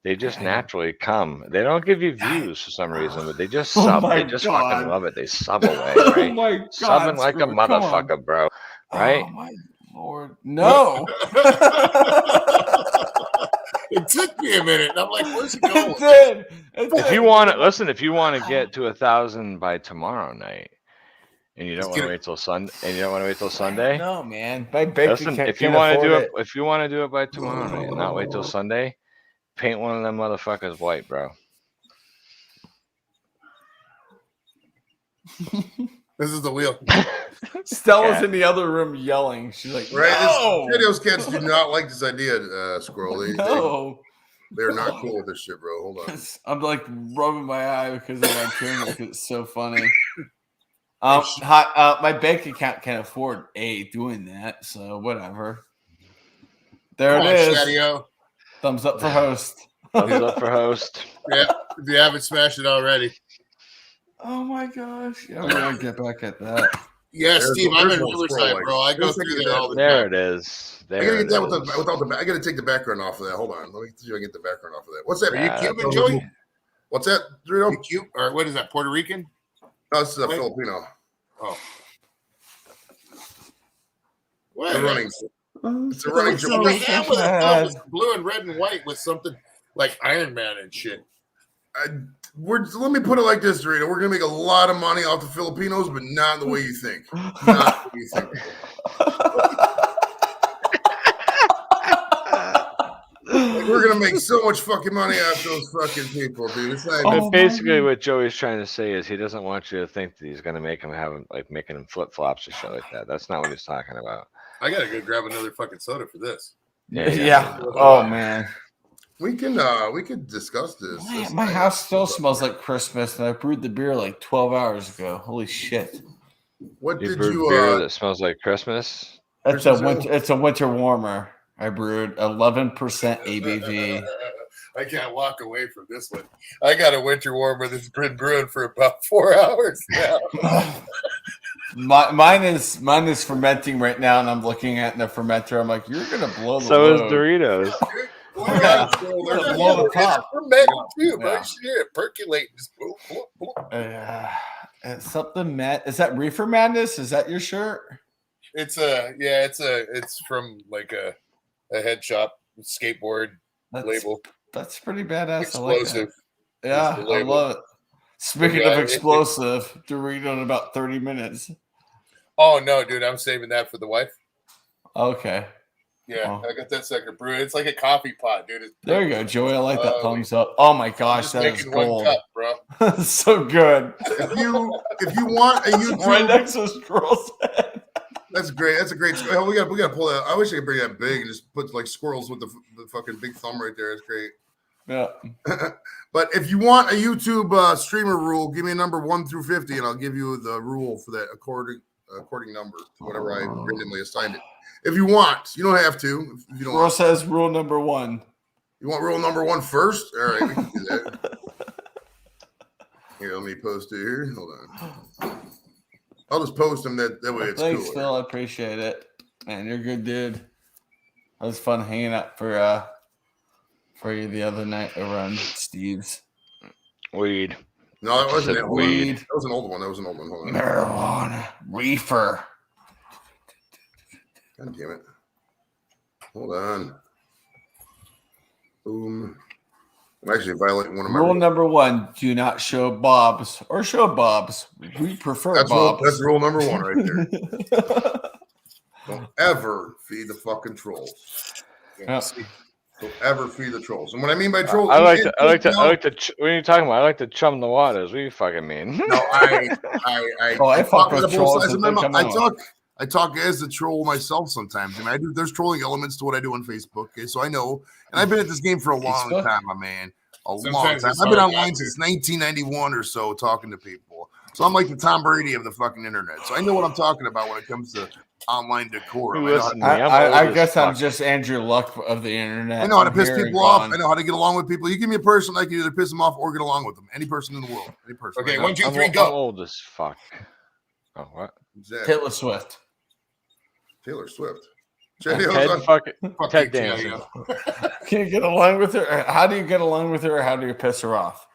They just naturally come. They don't give you views for some reason, but they just sub. They just fucking love it. They sub away, right? Oh my god! Subbing like a motherfucker, bro. Right? Oh my lord, no! It took me a minute. And I'm like, where's it going? It did. If you want to get to 1,000 by tomorrow night, and you don't want to wait till Sunday, No, man. Listen, if you want to do it by tomorrow night and not wait till Sunday, paint one of them motherfuckers white, bro. This is the wheel. Stella's in the other room yelling. She's like, right, Videos cats do not like this idea, Squirrel. They're not cool with this shit, bro. Hold on. I'm like rubbing my eye because of my tune. It's so funny. My bank account can't afford doing that, so whatever. There it is. Shadio. Thumbs up for host. Thumbs up for host. Yeah, if you haven't smashed it already. Oh my gosh! Yeah, I'm gonna get back at that. Yeah, Steve, I'm in Riverside, bro. I go through there all the time. There it is. I gotta get that without the. I gotta take the background off of that. Hold on, let me see if I get the background off of that. What's that? Are you Cuban, Joey? What's that, Dorito? You Cuban, or what is that? Puerto Rican? No, this is a Filipino. Oh, what? It's a running joke. It's blue and red and white with something like Iron Man and shit. Let me put it like this, Dorito. We're gonna make a lot of money off the Filipinos, but not the way you think. Not the way you think. We're gonna make so much fucking money off those fucking people, dude. It's not even But basically, what Joey's trying to say is he doesn't want you to think that he's gonna make him have like making him flip flops or shit like that. That's not what he's talking about. I gotta go grab another fucking soda for this. Yeah. Oh man. we could discuss this. This My night. house still smells like Christmas, and I brewed the beer like 12 hours ago. Holy shit! What You did brewed you beer that smells like Christmas? It's Christmas a winter. It's a winter warmer. I brewed 11% ABV. I can't walk away from this one. I got a winter warmer that's been brewing for about 4 hours now. Mine is fermenting right now, and I'm looking at the fermenter. I'm like, you're gonna blow the So is load. Doritos. Yeah. Blow the top. It's fermenting too, bro. Yeah. You should hear it percolating. Just boom, boom, boom. It's something Matt. Is that Reefer Madness? Is that your shirt? It's from like a head shop skateboard label. That's pretty badass. Explosive. I like that. Yeah, is the I label. love it. Speaking Yeah, of explosive, Dorito in about 30 minutes. Oh no, dude, I'm saving that for the wife. Okay. Yeah, Oh. I got that sucker brewed. It's like a coffee pot, dude. It's There you go, Joey. I like that Oh, thumbs up. Oh my gosh, just that is making one gold. cup, bro. That's so good. If you want a YouTube, Right next to this girl's head. that's great. That's a great. Hell, we got to pull that. I wish I could bring that big and just put like squirrels with the fucking big thumb right there. It's great. Yeah. But if you want a YouTube streamer rule, give me a number 1 through 50, and I'll give you the rule for that according number to whatever I randomly assigned it. If you want, you don't have to. If you don't. Girl says rule number 1. You want rule number 1 first? All right, we can do that. Here, let me post it here. Hold on. I'll just post them that way. It's Thanks, cool. Phil. I appreciate it. Man, you're a good dude. It was fun hanging out for you the other night over on Steve's. Weed. No, that wasn't it. Weed. That was an old one. Hold on. Marijuana. Reefer. God damn it. Hold on. Boom. I'm actually violating one of my Rule rules. number 1, do not show bobs or show bobs. We prefer bobs. That's rule number 1 right there. Don't ever feed the fucking trolls. Yeah. Don't ever feed the trolls. And what I mean by trolls, I like to. What are you talking about? I like to chum the waters. What do you fucking mean? No, I fuck talk with to both trolls sides as of they my come mouth. out. I talk as a troll myself sometimes. I mean, there's trolling elements to what I do on Facebook. Okay, so I know, and I've been at this game for a long Facebook? time, my man. Long Sometimes time. it's I've been hard online not to. since 1991 or so, talking to people. So I'm like the Tom Brady of the fucking internet. So I know what I'm talking about when it comes to online decorum. Listen, I guess I'm just Andrew Luck of the internet. I know how to I'm piss here people and off. gone. I know how to get along with people. You give me a person, I can either piss them off or get along with them. Any person in the world. Any person. Okay, right 1, 2, I'm 3, I'm go. old as fuck. Oh, what? Exactly. Taylor Swift. Taylor Swift. Ted Ted, fucking Fuck Ted you, Danson. Talia. Can you get along with her? How do you get along with her, or how do you piss her off?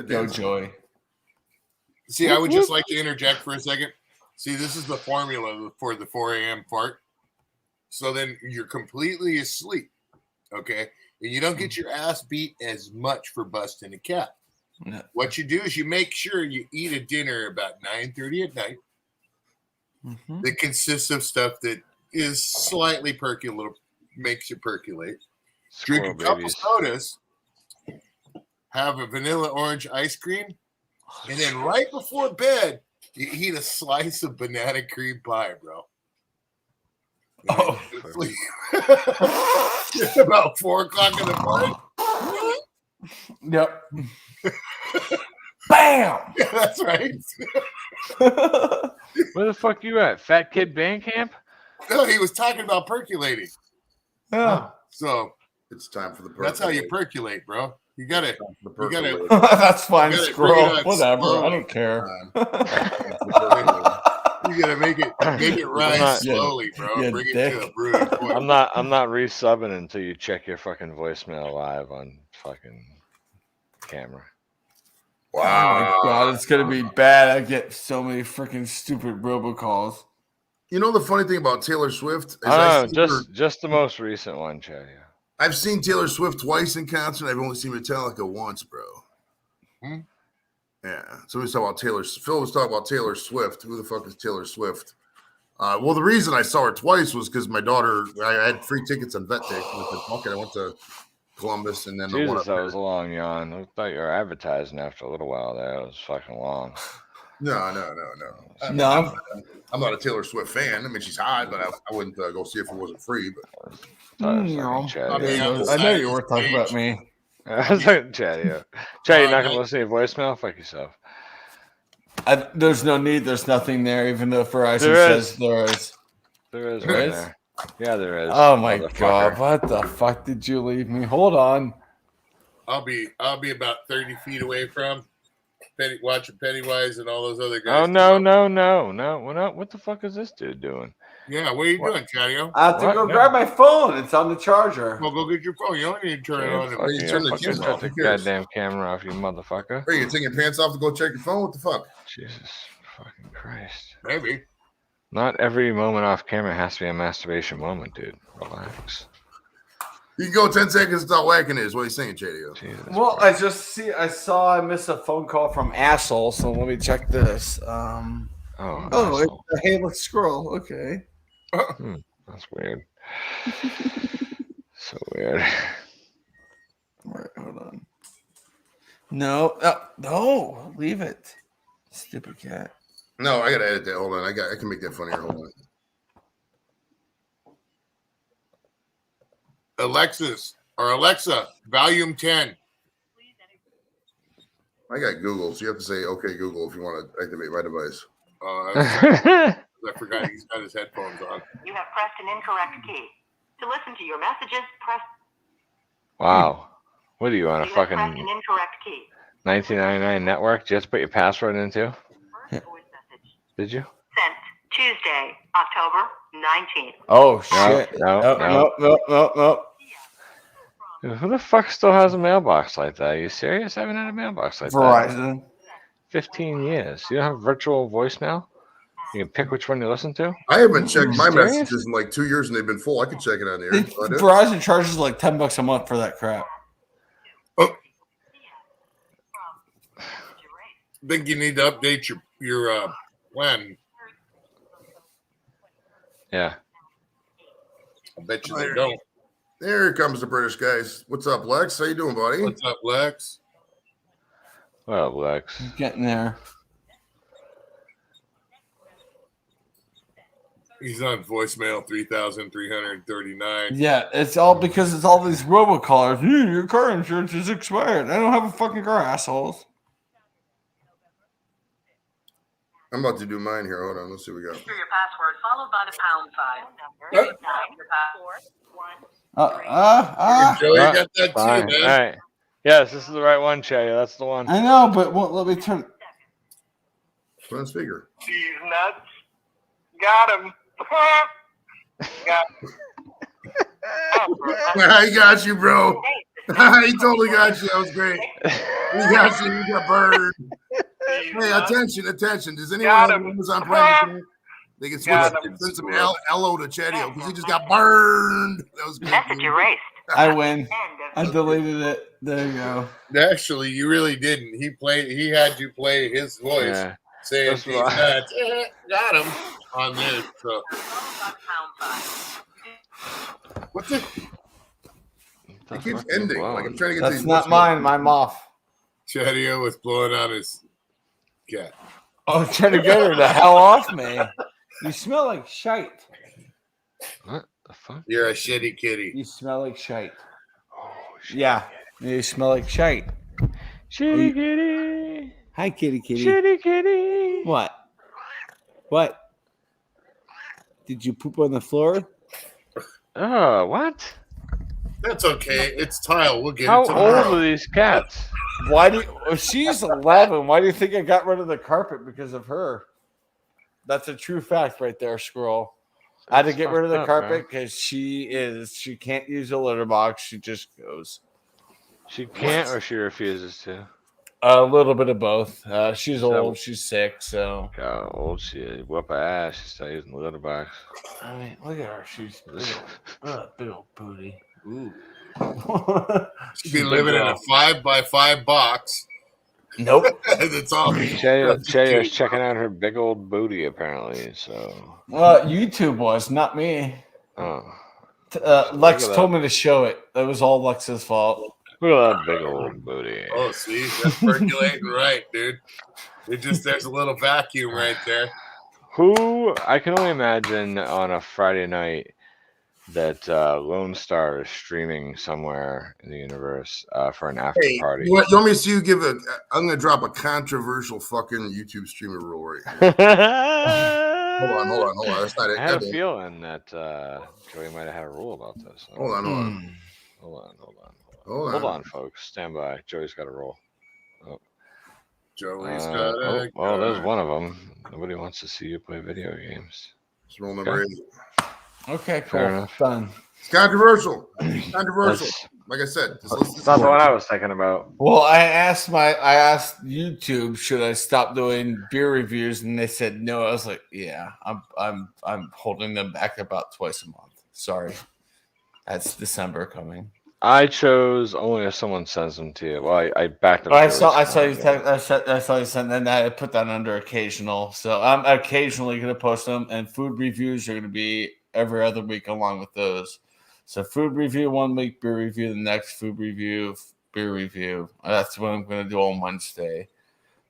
Go, Joey. See, I would just like to interject for a second. See, this is the formula for the 4 a.m. fart. So then you're completely asleep, okay? And you don't get your ass beat as much for busting a cat. Yeah. What you do is you make sure you eat a dinner about 9:30 at night Mm-hmm. that consists of stuff that is slightly percolate, makes you percolate. Drink a Squirrel couple babies. sodas, have a vanilla orange ice cream, and then right before bed, you eat a slice of banana cream pie, bro. And then Oh. you go to sleep. It's about 4 o'clock in the morning. Yep. Bam. Yeah, that's right. Where the fuck you at? Fat Kid Band Camp? No, he was talking about percolating. Yeah. So it's time for the that's how you percolate, bro. You gotta. percolate. That's fine, You gotta squirrel. bring it up Whatever. slow. I don't care. You gotta make it rise not- slowly, bro. you Bring it dick. to a brewing point. I'm not resubbing until you check your fucking voicemail live on fucking camera. Oh my god, it's gonna be bad. I get so many freaking stupid robocalls. You know the funny thing about Taylor Swift is Oh, just the most recent one, Chad. Yeah. I've seen Taylor Swift twice in concert. I've only seen Metallica once, bro. Hmm? Yeah. So we was talking about Phil was talking about Taylor Swift. Who the fuck is Taylor Swift? Well, the reason I saw her twice was because my daughter, I had free tickets on vet day. I went to Columbus and then the one Jesus, up that there. was a long yawn. I thought you were advertising after a little while there. It was fucking long. No. I'm not a Taylor Swift fan. I mean, she's hot, but I wouldn't go see if it wasn't free. But I know you were talking about me. I was like, Chad, you're not going to listen to your voicemail? Fuck yourself. There's no need. There's nothing there, even though Verizon says there is. There is one there. Yeah, there is. Oh my god! What the fuck did you leave me? Hold on. I'll be about 30 feet away from watching Pennywise and all those other guys. Oh no! We're not. What the fuck is this dude doing? Yeah, what are you doing, Chatio? I have to go grab my phone. It's on the charger. Well, go get your phone. You don't need to turn it on. You turn the camera off. Cut the goddamn camera off, you motherfucker. Are you taking your pants off to go check your phone? What the fuck? Jesus fucking Christ. Maybe. Not every moment off camera has to be a masturbation moment, dude. Relax. You can go 10 seconds without whacking this. What are you saying, JDO? Well, I saw I missed a phone call from asshole, so let me check this. Hey, let's scroll. Okay. That's weird. So weird. All right, hold on. No, leave it. Stupid cat. No, I gotta edit that. Hold on, I can make that funnier. Hold on. Alexa, volume 10. I got Google, so you have to say "Okay, Google" if you want to activate my device. I forgot he's got his headphones on. You have pressed an incorrect key. To listen to your messages, press. Wow. What are you on a fucking pressed an incorrect key. 1999 network? Did you just put your password in too? First voice message. Did you? Sent Tuesday, October 19th. Oh shit! No. Dude, who the fuck still has a mailbox like that? Are you serious? I haven't had a mailbox like that. Verizon. 15 years. You don't have virtual voicemail? You can pick which one you listen to? I haven't checked my messages in like 2 years and they've been full. I could check it on there. Verizon charges like $10 a month for that crap. Oh. I think you need to update your plan. Yeah. I bet you they don't. There comes the British guys. What's up, Lex? How you doing, buddy? What's up, Lex? Well, Lex. Getting there. He's on voicemail 3,339. Yeah, it's all because it's all these robocallers. Your car insurance is expired. I don't have a fucking car, assholes. I'm about to do mine here. Hold on. Let's see what we got. Enter your password followed by the pound sign. Joey got that Fine. too, man. All right. Yes, this is the right one, Che. That's the one. I know, but let me turn. Put on speaker. Cheese nuts. Got him. I got you, bro. He totally got you. That was great. He got you. You got burned. Hey, attention. Does anyone have Amazon Prime? They can switch some LO to Chatio because he just got burned. That was good. Message erased. I win. I deleted it. There you go. Actually, you really didn't. He had you play his voice saying he's nuts. Got him on there. So. What's it? It keeps ending. Like I'm trying to get That's these. not mine. I'm off. Chatio was blowing on his cat. Oh, trying to get her the hell off me. You smell like shite. What the fuck? You're a shitty kitty. You smell like shite. Oh, shit. Yeah, you smell like shite. Shitty kitty. Hi, kitty. Shitty kitty. What? Did you poop on the floor? Oh, what? That's okay. It's tile. We'll get How it tomorrow. old are these cats? She's 11. Why do you think I got rid of the carpet because of her? That's a true fact right there, Squirrel. I had to get rid of the carpet because she can't use a litter box. She just goes. She can't or she refuses to? A little bit of both. She's old. She's sick. So. How old she is? Whoop her ass. She's still using the litter box. I mean, look at her. She's big old booty. Ooh. She'd be living in a 5x5 box. Nope. That's all. Che is checking out her big old booty apparently. So YouTube was, not me. oh, Lex told me to show it. That was all Lex's fault. look at that big old booty. Oh, see, that's percolating right, dude. There's a little vacuum right there. Who I can only imagine on a Friday night that Lone Star is streaming somewhere in the universe for an after Hey, party. you want me to see you give a? I'm gonna drop a controversial fucking YouTube streamer rule right here. Hold on. That's not it. I had a feeling that Joey might have had a rule about this. Hold on. Hold on, folks. Stand by. Joey's got a rule. Joey's got a. Well, there's one of them. Nobody wants to see you play video games. It's rule number 8. Okay, cool. Fair enough. Done. It's controversial. Like I said, It's not the one I was thinking about. Well, I asked YouTube, should I stop doing beer reviews, and they said no. I was like, yeah, I'm holding them back about twice a month. Sorry, that's December coming. I chose only if someone sends them to you. Well, I backed up. I saw you sent, and I put that under occasional. So I'm occasionally going to post them, and food reviews are going to be every other week along with those. So food review 1 week, beer review the next, food review, beer review. That's what I'm going to do on Wednesday.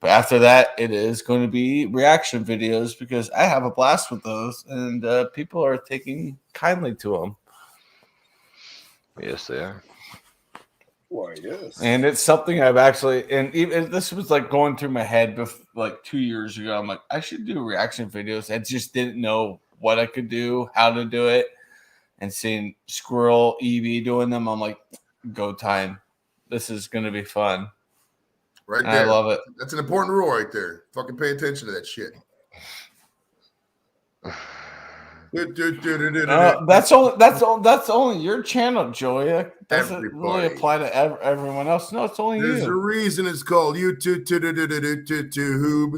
But after that, it is going to be reaction videos because I have a blast with those, and people are taking kindly to them. Yes, they are. Why, yes. And it's something I've actually, and even this was like going through my head like 2 years ago. I'm like, I should do reaction videos. I just didn't know what I could do, how to do it. And seeing Squirrel, Evie doing them, I'm like, go time. This is going to be fun. Right there. I love it. That's an important rule right there. Fucking pay attention to that shit. That's only your channel, Joey. That doesn't really apply to everyone else. No, it's only There's you. a reason it's called YouTube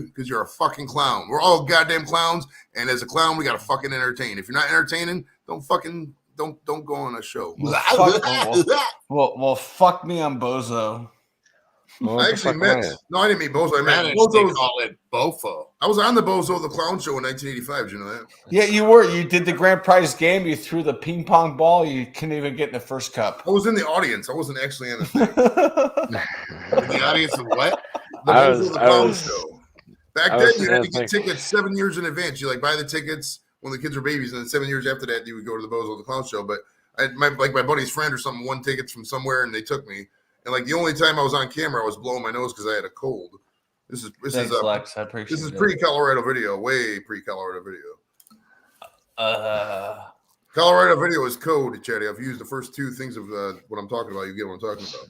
because you're a fucking clown. We're all goddamn clowns, and as a clown, we gotta fucking entertain. If you're not entertaining, don't go on a show. Well, fuck me, I'm Bozo. Well, I actually met. No, I didn't meet Bozo. I met They Bozo. call it Bofo. I was on the Bozo the Clown Show in 1985. Did you know that? Yeah, you were. You did the grand prize game. You threw the ping pong ball. You couldn't even get in the first cup. I was in the audience. I wasn't actually in the thing. In the audience of what? The I Bozo was- the I Clown was- Show. Back I then, was you had to gonna get tickets 7 years in advance. You buy the tickets when the kids were babies, and then 7 years after that, you would go to the Bozo the Clown Show. But my buddy's friend or something won tickets from somewhere, and they took me. And the only time I was on camera, I was blowing my nose because I had a cold. This Thanks, is Lex. I appreciate this is it. pre-Colorado video, way pre-Colorado video. Uh, Colorado video is code, Chatty. I've used the first 2 things of what I'm talking about. You get what I'm talking about.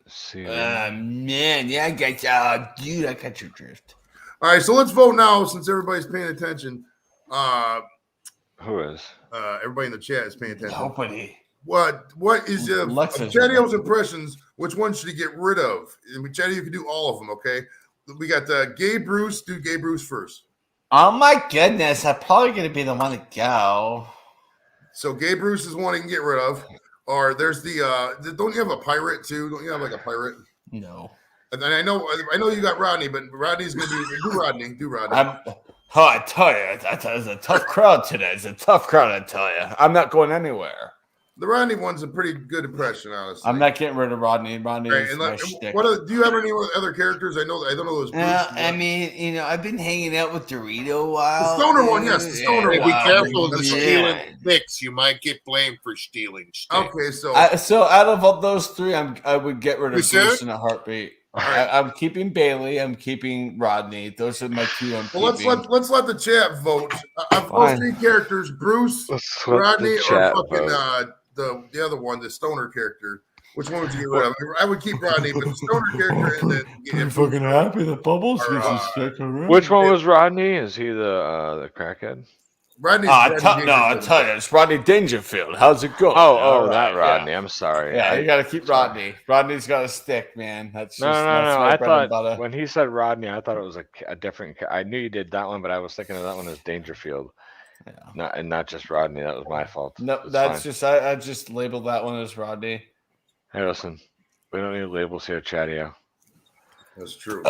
See, man, yeah, I got your drift. All right, so let's vote now since everybody's paying attention. who is? Everybody in the chat is paying attention. Nobody. What is of Lexus. Chatty's impressions? Which one should he get rid of? And Chatty, you can do all of them, okay? We got Gay Bruce. Do Gay Bruce first. Oh my goodness, I'm probably gonna be the one to go. So Gay Bruce is one he can get rid of. Or there's don't you have a pirate too? Don't you have like a pirate? No. And then I know you got Rodney, but Rodney's gonna be do Rodney. I tell you, it's a tough crowd today. It's a tough crowd, I tell you. I'm not going anywhere. The Rodney one's a pretty good impression, honestly. I'm not getting rid of Rodney. Rodney Right, is and my shtick. do you have any other characters? I don't know those. I mean, I've been hanging out with Dorito a while. The stoner one, yes, the stoner Hey, one. be careful of the That's stealing sticks. You might get blamed for stealing sticks. Okay, so So out of all those 3, I would get rid of You should? Bruce in a heartbeat. I'm keeping Bailey. I'm keeping Rodney. Those are my 2 I'm well, keeping. let's let the chat vote. Of those 3 characters, Bruce, Let's let Rodney, the or chat fucking vote. the other one, the stoner character. Which one would you get rid of? I would keep Rodney, but the stoner character and then happy the bubbles Or, Which one was Rodney? Is he the crackhead? Rodney's I Rodney tell you, Dangerfield. it's Rodney Dangerfield. How's it going? Oh, All that right, Rodney. Yeah, I'm sorry. yeah you got to keep Rodney. Rodney's got a stick, man. That's just No. that's my I bread and thought butter. when he said Rodney, I thought it was a different. I knew you did that one, but I was thinking of that one as Dangerfield. Yeah. Not just Rodney. That was my fault. No, It's that's fine. just I just labeled that one as Rodney. Hey, listen, we don't need labels here, Chatio. That's true.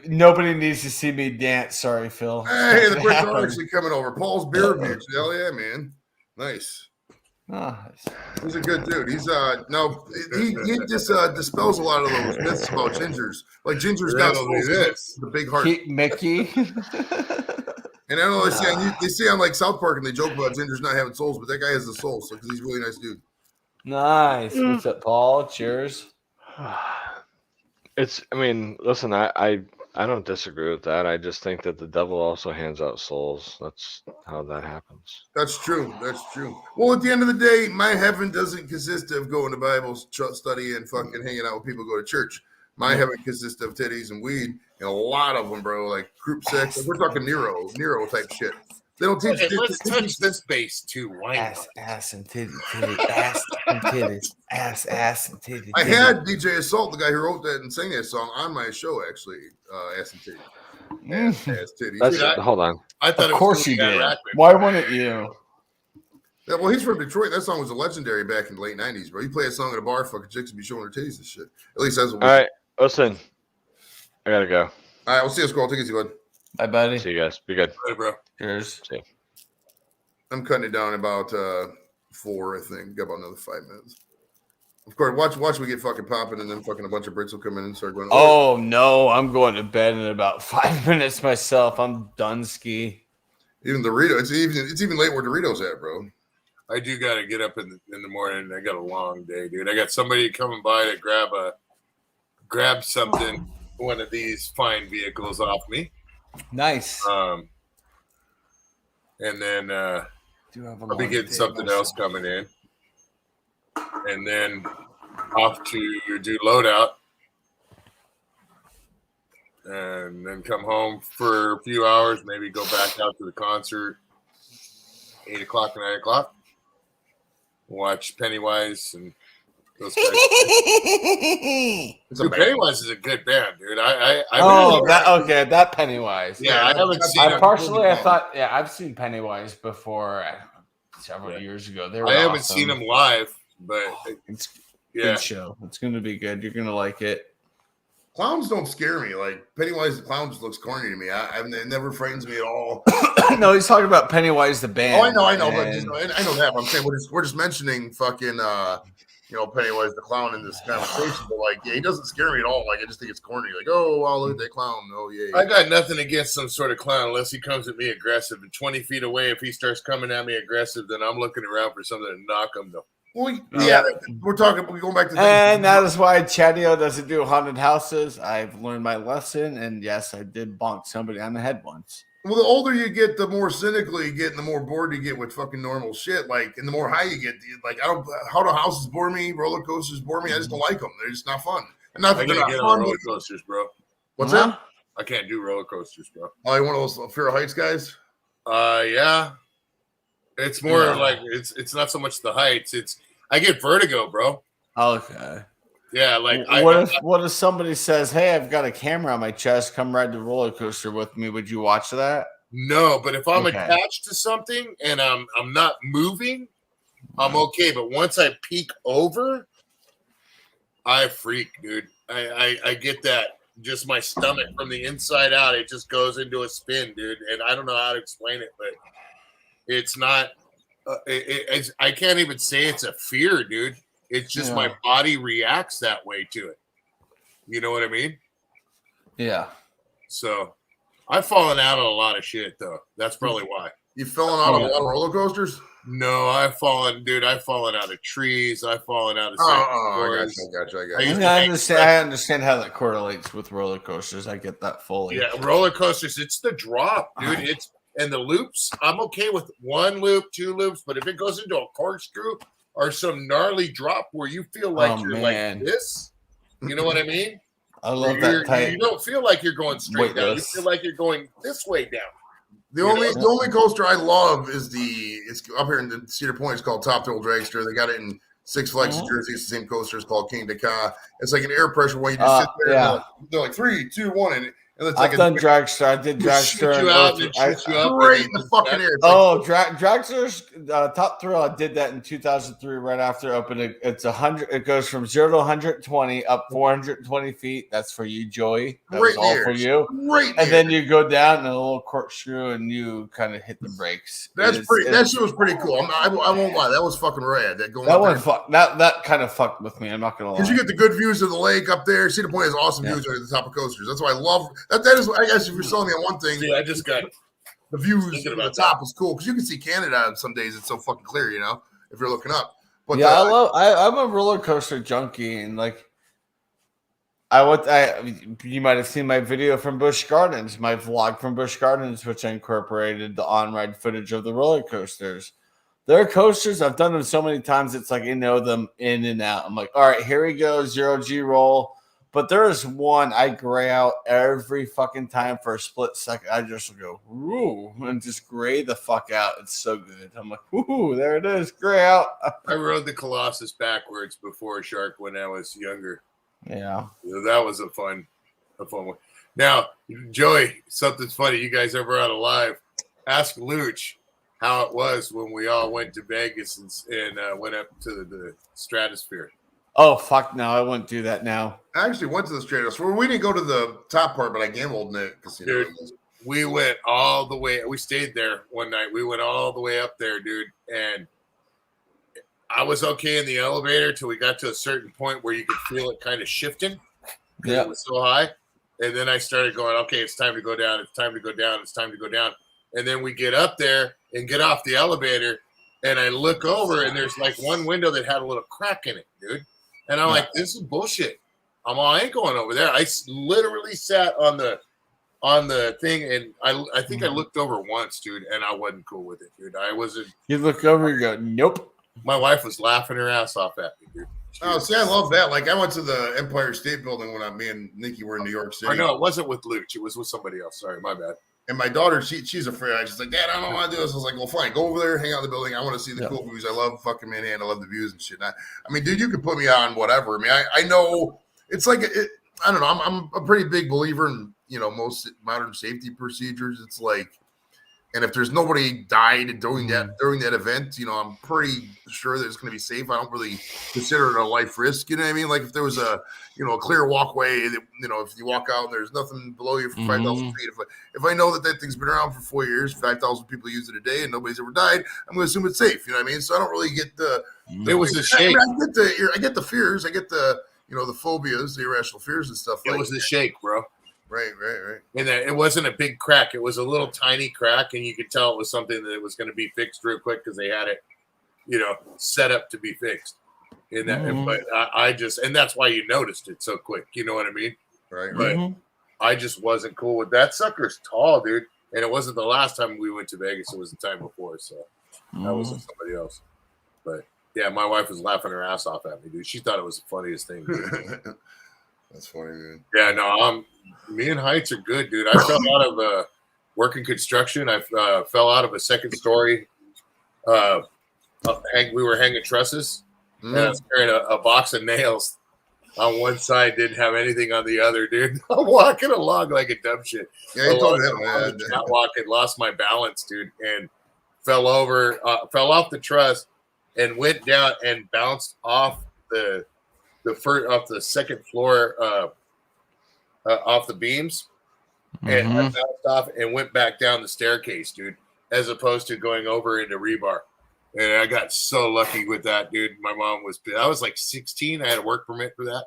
Nobody needs to see me dance. Sorry, Phil. Hey, the Brits are actually coming over. Paul's beer reviews. Hell yeah, man. Nice. He's a good dude. He's no, he just dispels a lot of those myths about gingers. Like gingers got souls, the big heart. Keep Mickey. And I don't know they say on like South Park and they joke about gingers not having souls, but that guy has a soul, so because he's a really nice dude. Nice. What's up, Paul? Cheers. Listen, I don't disagree with that. I just think that the devil also hands out souls. That's how that happens. That's true. That's true. Well, at the end of the day, my heaven doesn't consist of going to Bible study and fucking hanging out with people who go to church. My heaven consists of titties and weed, and a lot of them, bro. Like group sex. Like, we're talking Nero type shit. They don't teach. Okay, let's touch this base too. Why ass and titty, ass and titties, ass and titty. I had DJ Assault, the guy who wrote that and sang that song, on my show actually. Ass and titty. Ass titties. Hold on. I thought of course you did. Why wouldn't you? Yeah, well, he's from Detroit. That song was a legendary back in the late '90s, bro. You play a song at a bar, fucking chicks would be showing their titties and shit. At least that's what. All right, listen. I gotta go. All right, we'll see you, Squall. Take it easy, bud. Bye, buddy. See you guys. Be good. Hey, bro. Cheers. See you. I'm cutting it down about 4, I think. Got about another 5 minutes. Of course, watch we get fucking popping, and then fucking a bunch of Brits will come in and start going. Oh no, I'm going to bed in about 5 minutes myself. I'm done ski. Even Dorito, it's even late where Doritos at, bro. I do got to get up in the morning. I got a long day, dude. I got somebody coming by to grab something, one of these fine vehicles off me. Nice. And then I'll be getting something else coming in, and then off to do loadout, and then come home for a few hours. Maybe go back out to the concert. 8 o'clock and 9 o'clock. Watch Pennywise and those guys. Dude, Pennywise is a good band, dude. That Pennywise. Yeah, I haven't seen. I've seen Pennywise before several years ago. I haven't seen them live, but it's a good show. It's going to be good. You're going to like it. Clowns don't scare me. Like Pennywise the Clown just looks corny to me. It never frightens me at all. No, he's talking about Pennywise the band. Oh, I know, but I know that. But I'm saying we're just mentioning fucking Pennywise the Clown in this conversation. But like, yeah, he doesn't scare me at all. Like I just think it's corny. Like, oh wow, look at that clown. Oh yeah. I got nothing against some sort of clown unless he comes at me aggressive. And 20 feet away, if he starts coming at me aggressive, then I'm looking around for something to knock him. Well, yeah, we're going back to. And that is why Chadio doesn't do haunted houses. I've learned my lesson, and yes, I did bonk somebody on the head once. Well, the older you get, the more cynical you get, and the more bored you get with fucking normal shit. Like, and the more high you get, like, haunted houses bore me, roller coasters bore me. I just don't like them. They're just not fun. And not I can't get on roller coasters, bro. What's that? I can't do roller coasters, bro. Oh, you one of those Fear of Heights guys? Yeah. It's more like it's not so much the heights. I get vertigo, bro. Okay. Yeah, like what if somebody says, "Hey, I've got a camera on my chest. Come ride the roller coaster with me." Would you watch that? No, but if I'm attached to something and I'm not moving, I'm okay. But once I peek over, I freak, dude. I get that. Just my stomach from the inside out, it just goes into a spin, dude. And I don't know how to explain it, but it's not. I can't even say it's a fear, dude. It's just my body reacts that way to it. You know what I mean? Yeah. So I've fallen out on a lot of shit, though. That's probably why. You've fallen out on a lot of roller coasters? No, I've fallen out of trees. I've fallen out of I got you. I understand how that correlates with roller coasters. I get that fully. Yeah, roller coasters, it's the drop, dude. And the loops, I'm okay with 1 loop, 2 loops, but if it goes into a corkscrew or some gnarly drop where you feel like like this, you know what I mean? I love that type. You don't feel like you're going straight down. You feel like you're going this way down. The only coaster I love is it's up here in Cedar Point. It's called Top Thrill Dragster. They got it in Six Flags in Jersey. It's the same coaster. It's called King Dakar. It's like an air pressure one. You just sit there. And they're like 3, 2, 1, and And it's I've done dragster. I did dragster. Shoot you out and shoot you up. Right in the fucking air. It's Dragster's Top Thrill. I did that in 2003, right after opening. It's 100. It goes from 0 to 120, up 420 feet. That's for you, Joey. That was all for you. Right. And then you go down in a little corkscrew, and you kind of hit the brakes. That shit was pretty cool. I won't lie. That was fucking rad. That kind of fucked with me. I'm not gonna lie. Because you get the good views of the lake up there. Cedar Point has awesome views at the top of coasters. That's why I love that. That is, I guess, if you're selling me on one thing, I just got the views at the top is cool because you can see Canada on some days. It's so fucking clear, you know, if you're looking up. But yeah, I'm a roller coaster junkie, and like, you might have seen my video from Busch Gardens, my vlog from Busch Gardens, which I incorporated the on-ride footage of the roller coasters. There are coasters, I've done them so many times, it's like I know them in and out. I'm like, all right, here we go, 0G roll. But there is one I gray out every fucking time for a split second. I just go, ooh, and just gray the fuck out. It's so good. I'm like, ooh, there it is, gray out. I rode the Colossus backwards before Shark when I was younger. Yeah. That was a fun one. Now, Joey, something's funny. You guys ever out alive? Ask Luch how it was when we all went to Vegas and went up to the stratosphere. Oh, fuck no. I wouldn't do that now. I actually went to the stratosphere. We didn't go to the top part, but I gambled in the casino. Dude, we went all the way. We stayed there one night. We went all the way up there, dude. And I was okay in the elevator till we got to a certain point where you could feel it kind of shifting. Yeah. It was so high. And then I started going, okay, it's time to go down. It's time to go down. It's time to go down. And then we get up there and get off the elevator. And I look over and there's like one window that had a little crack in it, dude. And I'm like, this is bullshit. I ain't going over there. I literally sat on the thing, and I think I looked over once, dude, and I wasn't cool with it, dude. I wasn't. You look over, you go, nope. My wife was laughing her ass off at me, dude. See, I love that. Like, I went to the Empire State Building when me and Nikki were in New York City. I know it wasn't with Luch; it was with somebody else. Sorry, my bad. And my daughter, she's afraid. She's like, Dad, I don't want to do this. I was like, well, fine, go over there, hang out in the building. I want to see the cool views. I love fucking Manhattan. I love the views and shit. I mean, dude, you can put me on whatever. I mean, I know it's like I don't know. I'm a pretty big believer in most modern safety procedures. It's like, and if there's nobody died during that event, I'm pretty sure that it's going to be safe. I don't really consider it a life risk. You know what I mean? Like if there was a clear walkway, that, if you walk out and there's nothing below you for 5,000 feet. If I know that thing's been around for 4 years, 5,000 people use it a day, and nobody's ever died, I'm going to assume it's safe. You know what I mean? So I don't really get the. It was a shake. I get the fears. I get the the phobias, the irrational fears and stuff. It was a shake, bro. Right. And it wasn't a big crack. It was a little tiny crack, and you could tell it was something that was going to be fixed real quick because they had it, set up to be fixed. In that, but and that's why you noticed it so quick. You know what I mean? Right. But I just wasn't cool with that. Sucker's tall, dude, and it wasn't the last time we went to Vegas. It was the time before, so that was somebody else. But yeah, my wife was laughing her ass off at me, dude. She thought it was the funniest thing. That's funny, man. Yeah, no, me and heights are good, dude. I fell out of working construction. I fell out of a second story. We were hanging trusses, and I was carrying a box of nails on one side, didn't have anything on the other, dude. I'm walking along like a dumb shit. Yeah, you told me that, man. Not walking, lost my balance, dude, and fell off the truss, and went down and bounced off the second floor off the beams, and I bounced off and went back down the staircase, dude, as opposed to going over into rebar. And I got so lucky with that, dude. My mom I was like 16. I had a work permit for that.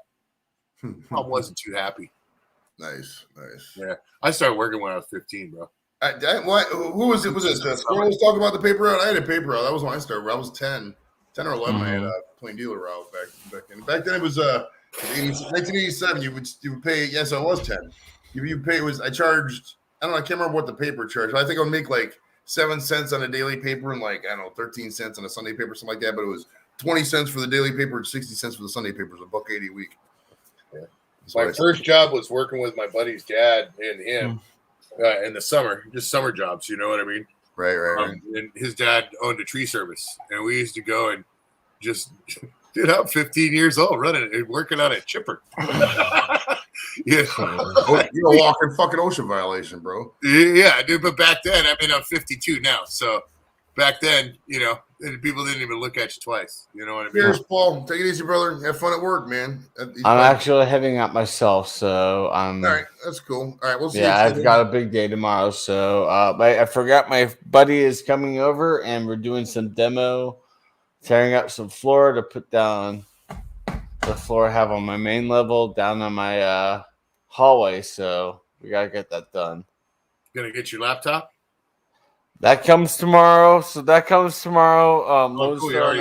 Mom wasn't too happy. Nice. Yeah. I started working when I was 15, bro. Who was it? Was it the squirrel was talking about the paper route? I had a paper route. That was when I started. I was 10 or 11. I had a plain dealer route back then. Back then it was 1987. You would pay. Yes, I was 10. You pay. I charged. I don't know. I can't remember what the paper charged. I think I would make like 7 cents on a daily paper and 13 cents on a Sunday paper, something like that. But it was 20 cents for the daily paper and 60 cents for the Sunday paper. It was $1.80 a week. Yeah. My first job was working with my buddy's dad and him in the summer, just summer jobs. You know what I mean? Right. And his dad owned a tree service, and we used to go and just Dude, I'm 15 years old running and working on a chipper. You're a walking fucking OSHA violation, bro. Yeah, dude. But back then, I mean, I'm 52 now. So back then, people didn't even look at you twice. You know what I mean? Cheers, Paul. Take it easy, brother. Have fun at work, man. I'm actually heading out myself, so I'm. All right, that's cool. All right, we'll see. Yeah, I've got a big day tomorrow, so I forgot my buddy is coming over, and we're doing some demo, tearing up some floor to put down the floor I have on my main level down on my hallway. So we gotta get that done. Gonna get your laptop? That comes tomorrow. Lone cool, Star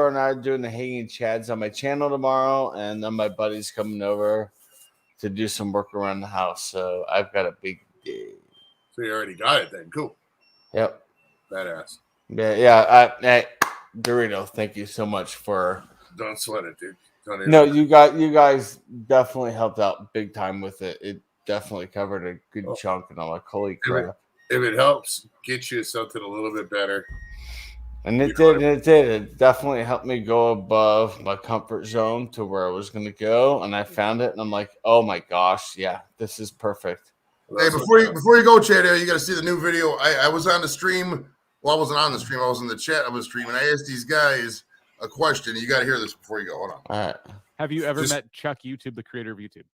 and I are doing the hanging chads on my channel tomorrow, and then my buddy's coming over to do some work around the house. So I've got a big day. So you already got it then. Cool. Yep. Badass. Yeah. Dorito, thank you so much for. Don't sweat it, dude. No, you guys definitely helped out big time with it. It definitely covered a good chunk, and I'm like, holy crap. If it helps get you something a little bit better. And it did. It definitely helped me go above my comfort zone to where I was going to go. And I found it, and I'm like, oh my gosh, yeah, this is perfect. Hey, before you go, Chad, you got to see the new video. I was on the stream. Well, I wasn't on the stream. I was in the chat of the stream, and I asked these guys a question. You got to hear this before you go. Hold on. All right. Have you ever met Chuck YouTube, the creator of YouTube?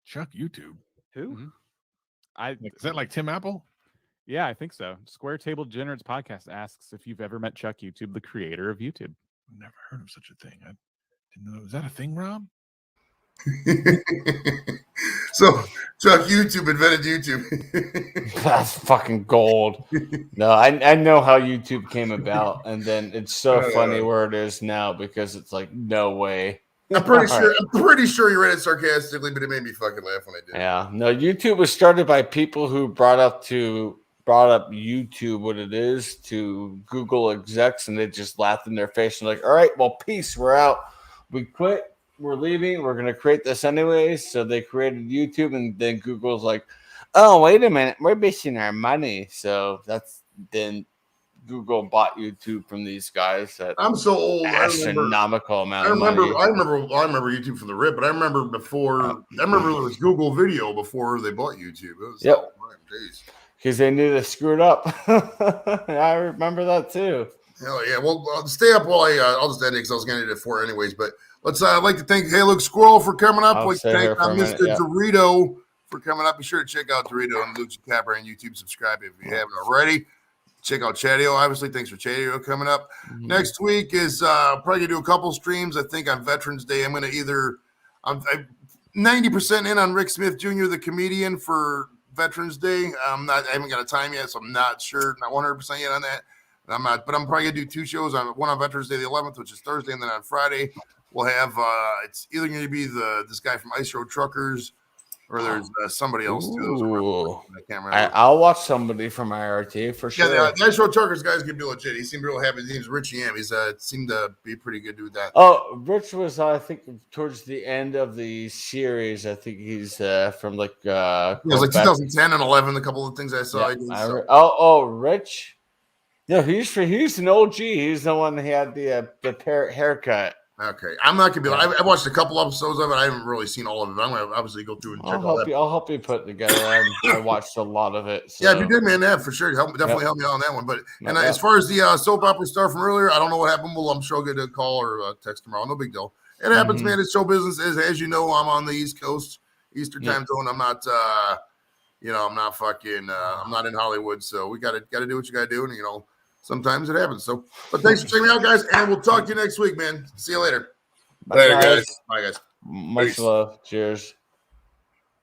Chuck YouTube? Who? Mm-hmm. Is that like Tim Apple? Yeah, I think so. Square Table Degenerates Podcast asks if you've ever met Chuck YouTube, the creator of YouTube. Never heard of such a thing. I didn't know. Is that a thing, Rob? So Chuck YouTube invented YouTube. That's fucking gold. No, I know how YouTube came about, and then it's so funny where it is now because it's like no way. I'm pretty sure you read it sarcastically, but it made me fucking laugh when I did. Yeah, no. YouTube was started by people who brought up YouTube what it is to Google execs, and they just laughed in their face and like, all right, well, peace, we're out, we quit. We're leaving. We're going to create this anyways. So they created YouTube, and then Google's like, oh, wait a minute. We're missing our money. So then Google bought YouTube from these guys. I'm so old. Astronomical amount of money. I remember YouTube from the rip, but I remember before. I remember there was Google Video before they bought YouTube. It was because they knew they screwed up. I remember that too. Hell yeah. Well, stay up while I'll just end it because I was going to end it at 4 anyways. But I'd like to thank Hey Luke Squirrel for coming up. I'd like to thank Mr. Dorito for coming up. Be sure to check out Dorito and Luke's Capper on YouTube. Subscribe if you haven't already. Check out Chadio. Obviously, thanks for Chadio coming up. Mm-hmm. Next week is probably going to do a couple streams. I think on Veterans Day, I'm going to I'm 90% in on Rick Smith Jr., the comedian, for Veterans Day. I haven't got a time yet, so I'm not sure, not 100% yet on that. But I'm probably gonna do 2 shows. One on Veterans Day the 11th, which is Thursday, and then on Friday we'll have it's either going to be this guy from Ice Road Truckers, or there's somebody else too. I can't remember. I'll watch somebody from IRT for sure. Yeah, the Ice Road Truckers guy's gonna be legit. He seemed real happy. His name's Richie M. He's seemed to be pretty good with that. Oh, Rich was I think towards the end of the series. I think he's from like it was like 2010 and 11. A couple of things I saw. Yeah, Rich. No, he's an OG. He's the one that had the parrot haircut. Okay, I'm not gonna be. I watched a couple episodes of it. I haven't really seen all of it. I'm gonna obviously go through and check all that. I'll help you put it together. I watched a lot of it. So. Yeah, if you did, man, that for sure. Definitely help me out on that one. But as far as the soap opera star from earlier, I don't know what happened. Well, I'm sure I'll get a call or a text tomorrow. No big deal. It happens, man. It's show business. As you know, I'm on the East Coast, Eastern time zone. I'm not. I'm not fucking. I'm not in Hollywood, so we gotta do what you gotta do, and sometimes it happens. So, but thanks for checking me out, guys, and we'll talk to you next week, man. See you later. Later, guys. Bye, guys. Much love. Cheers.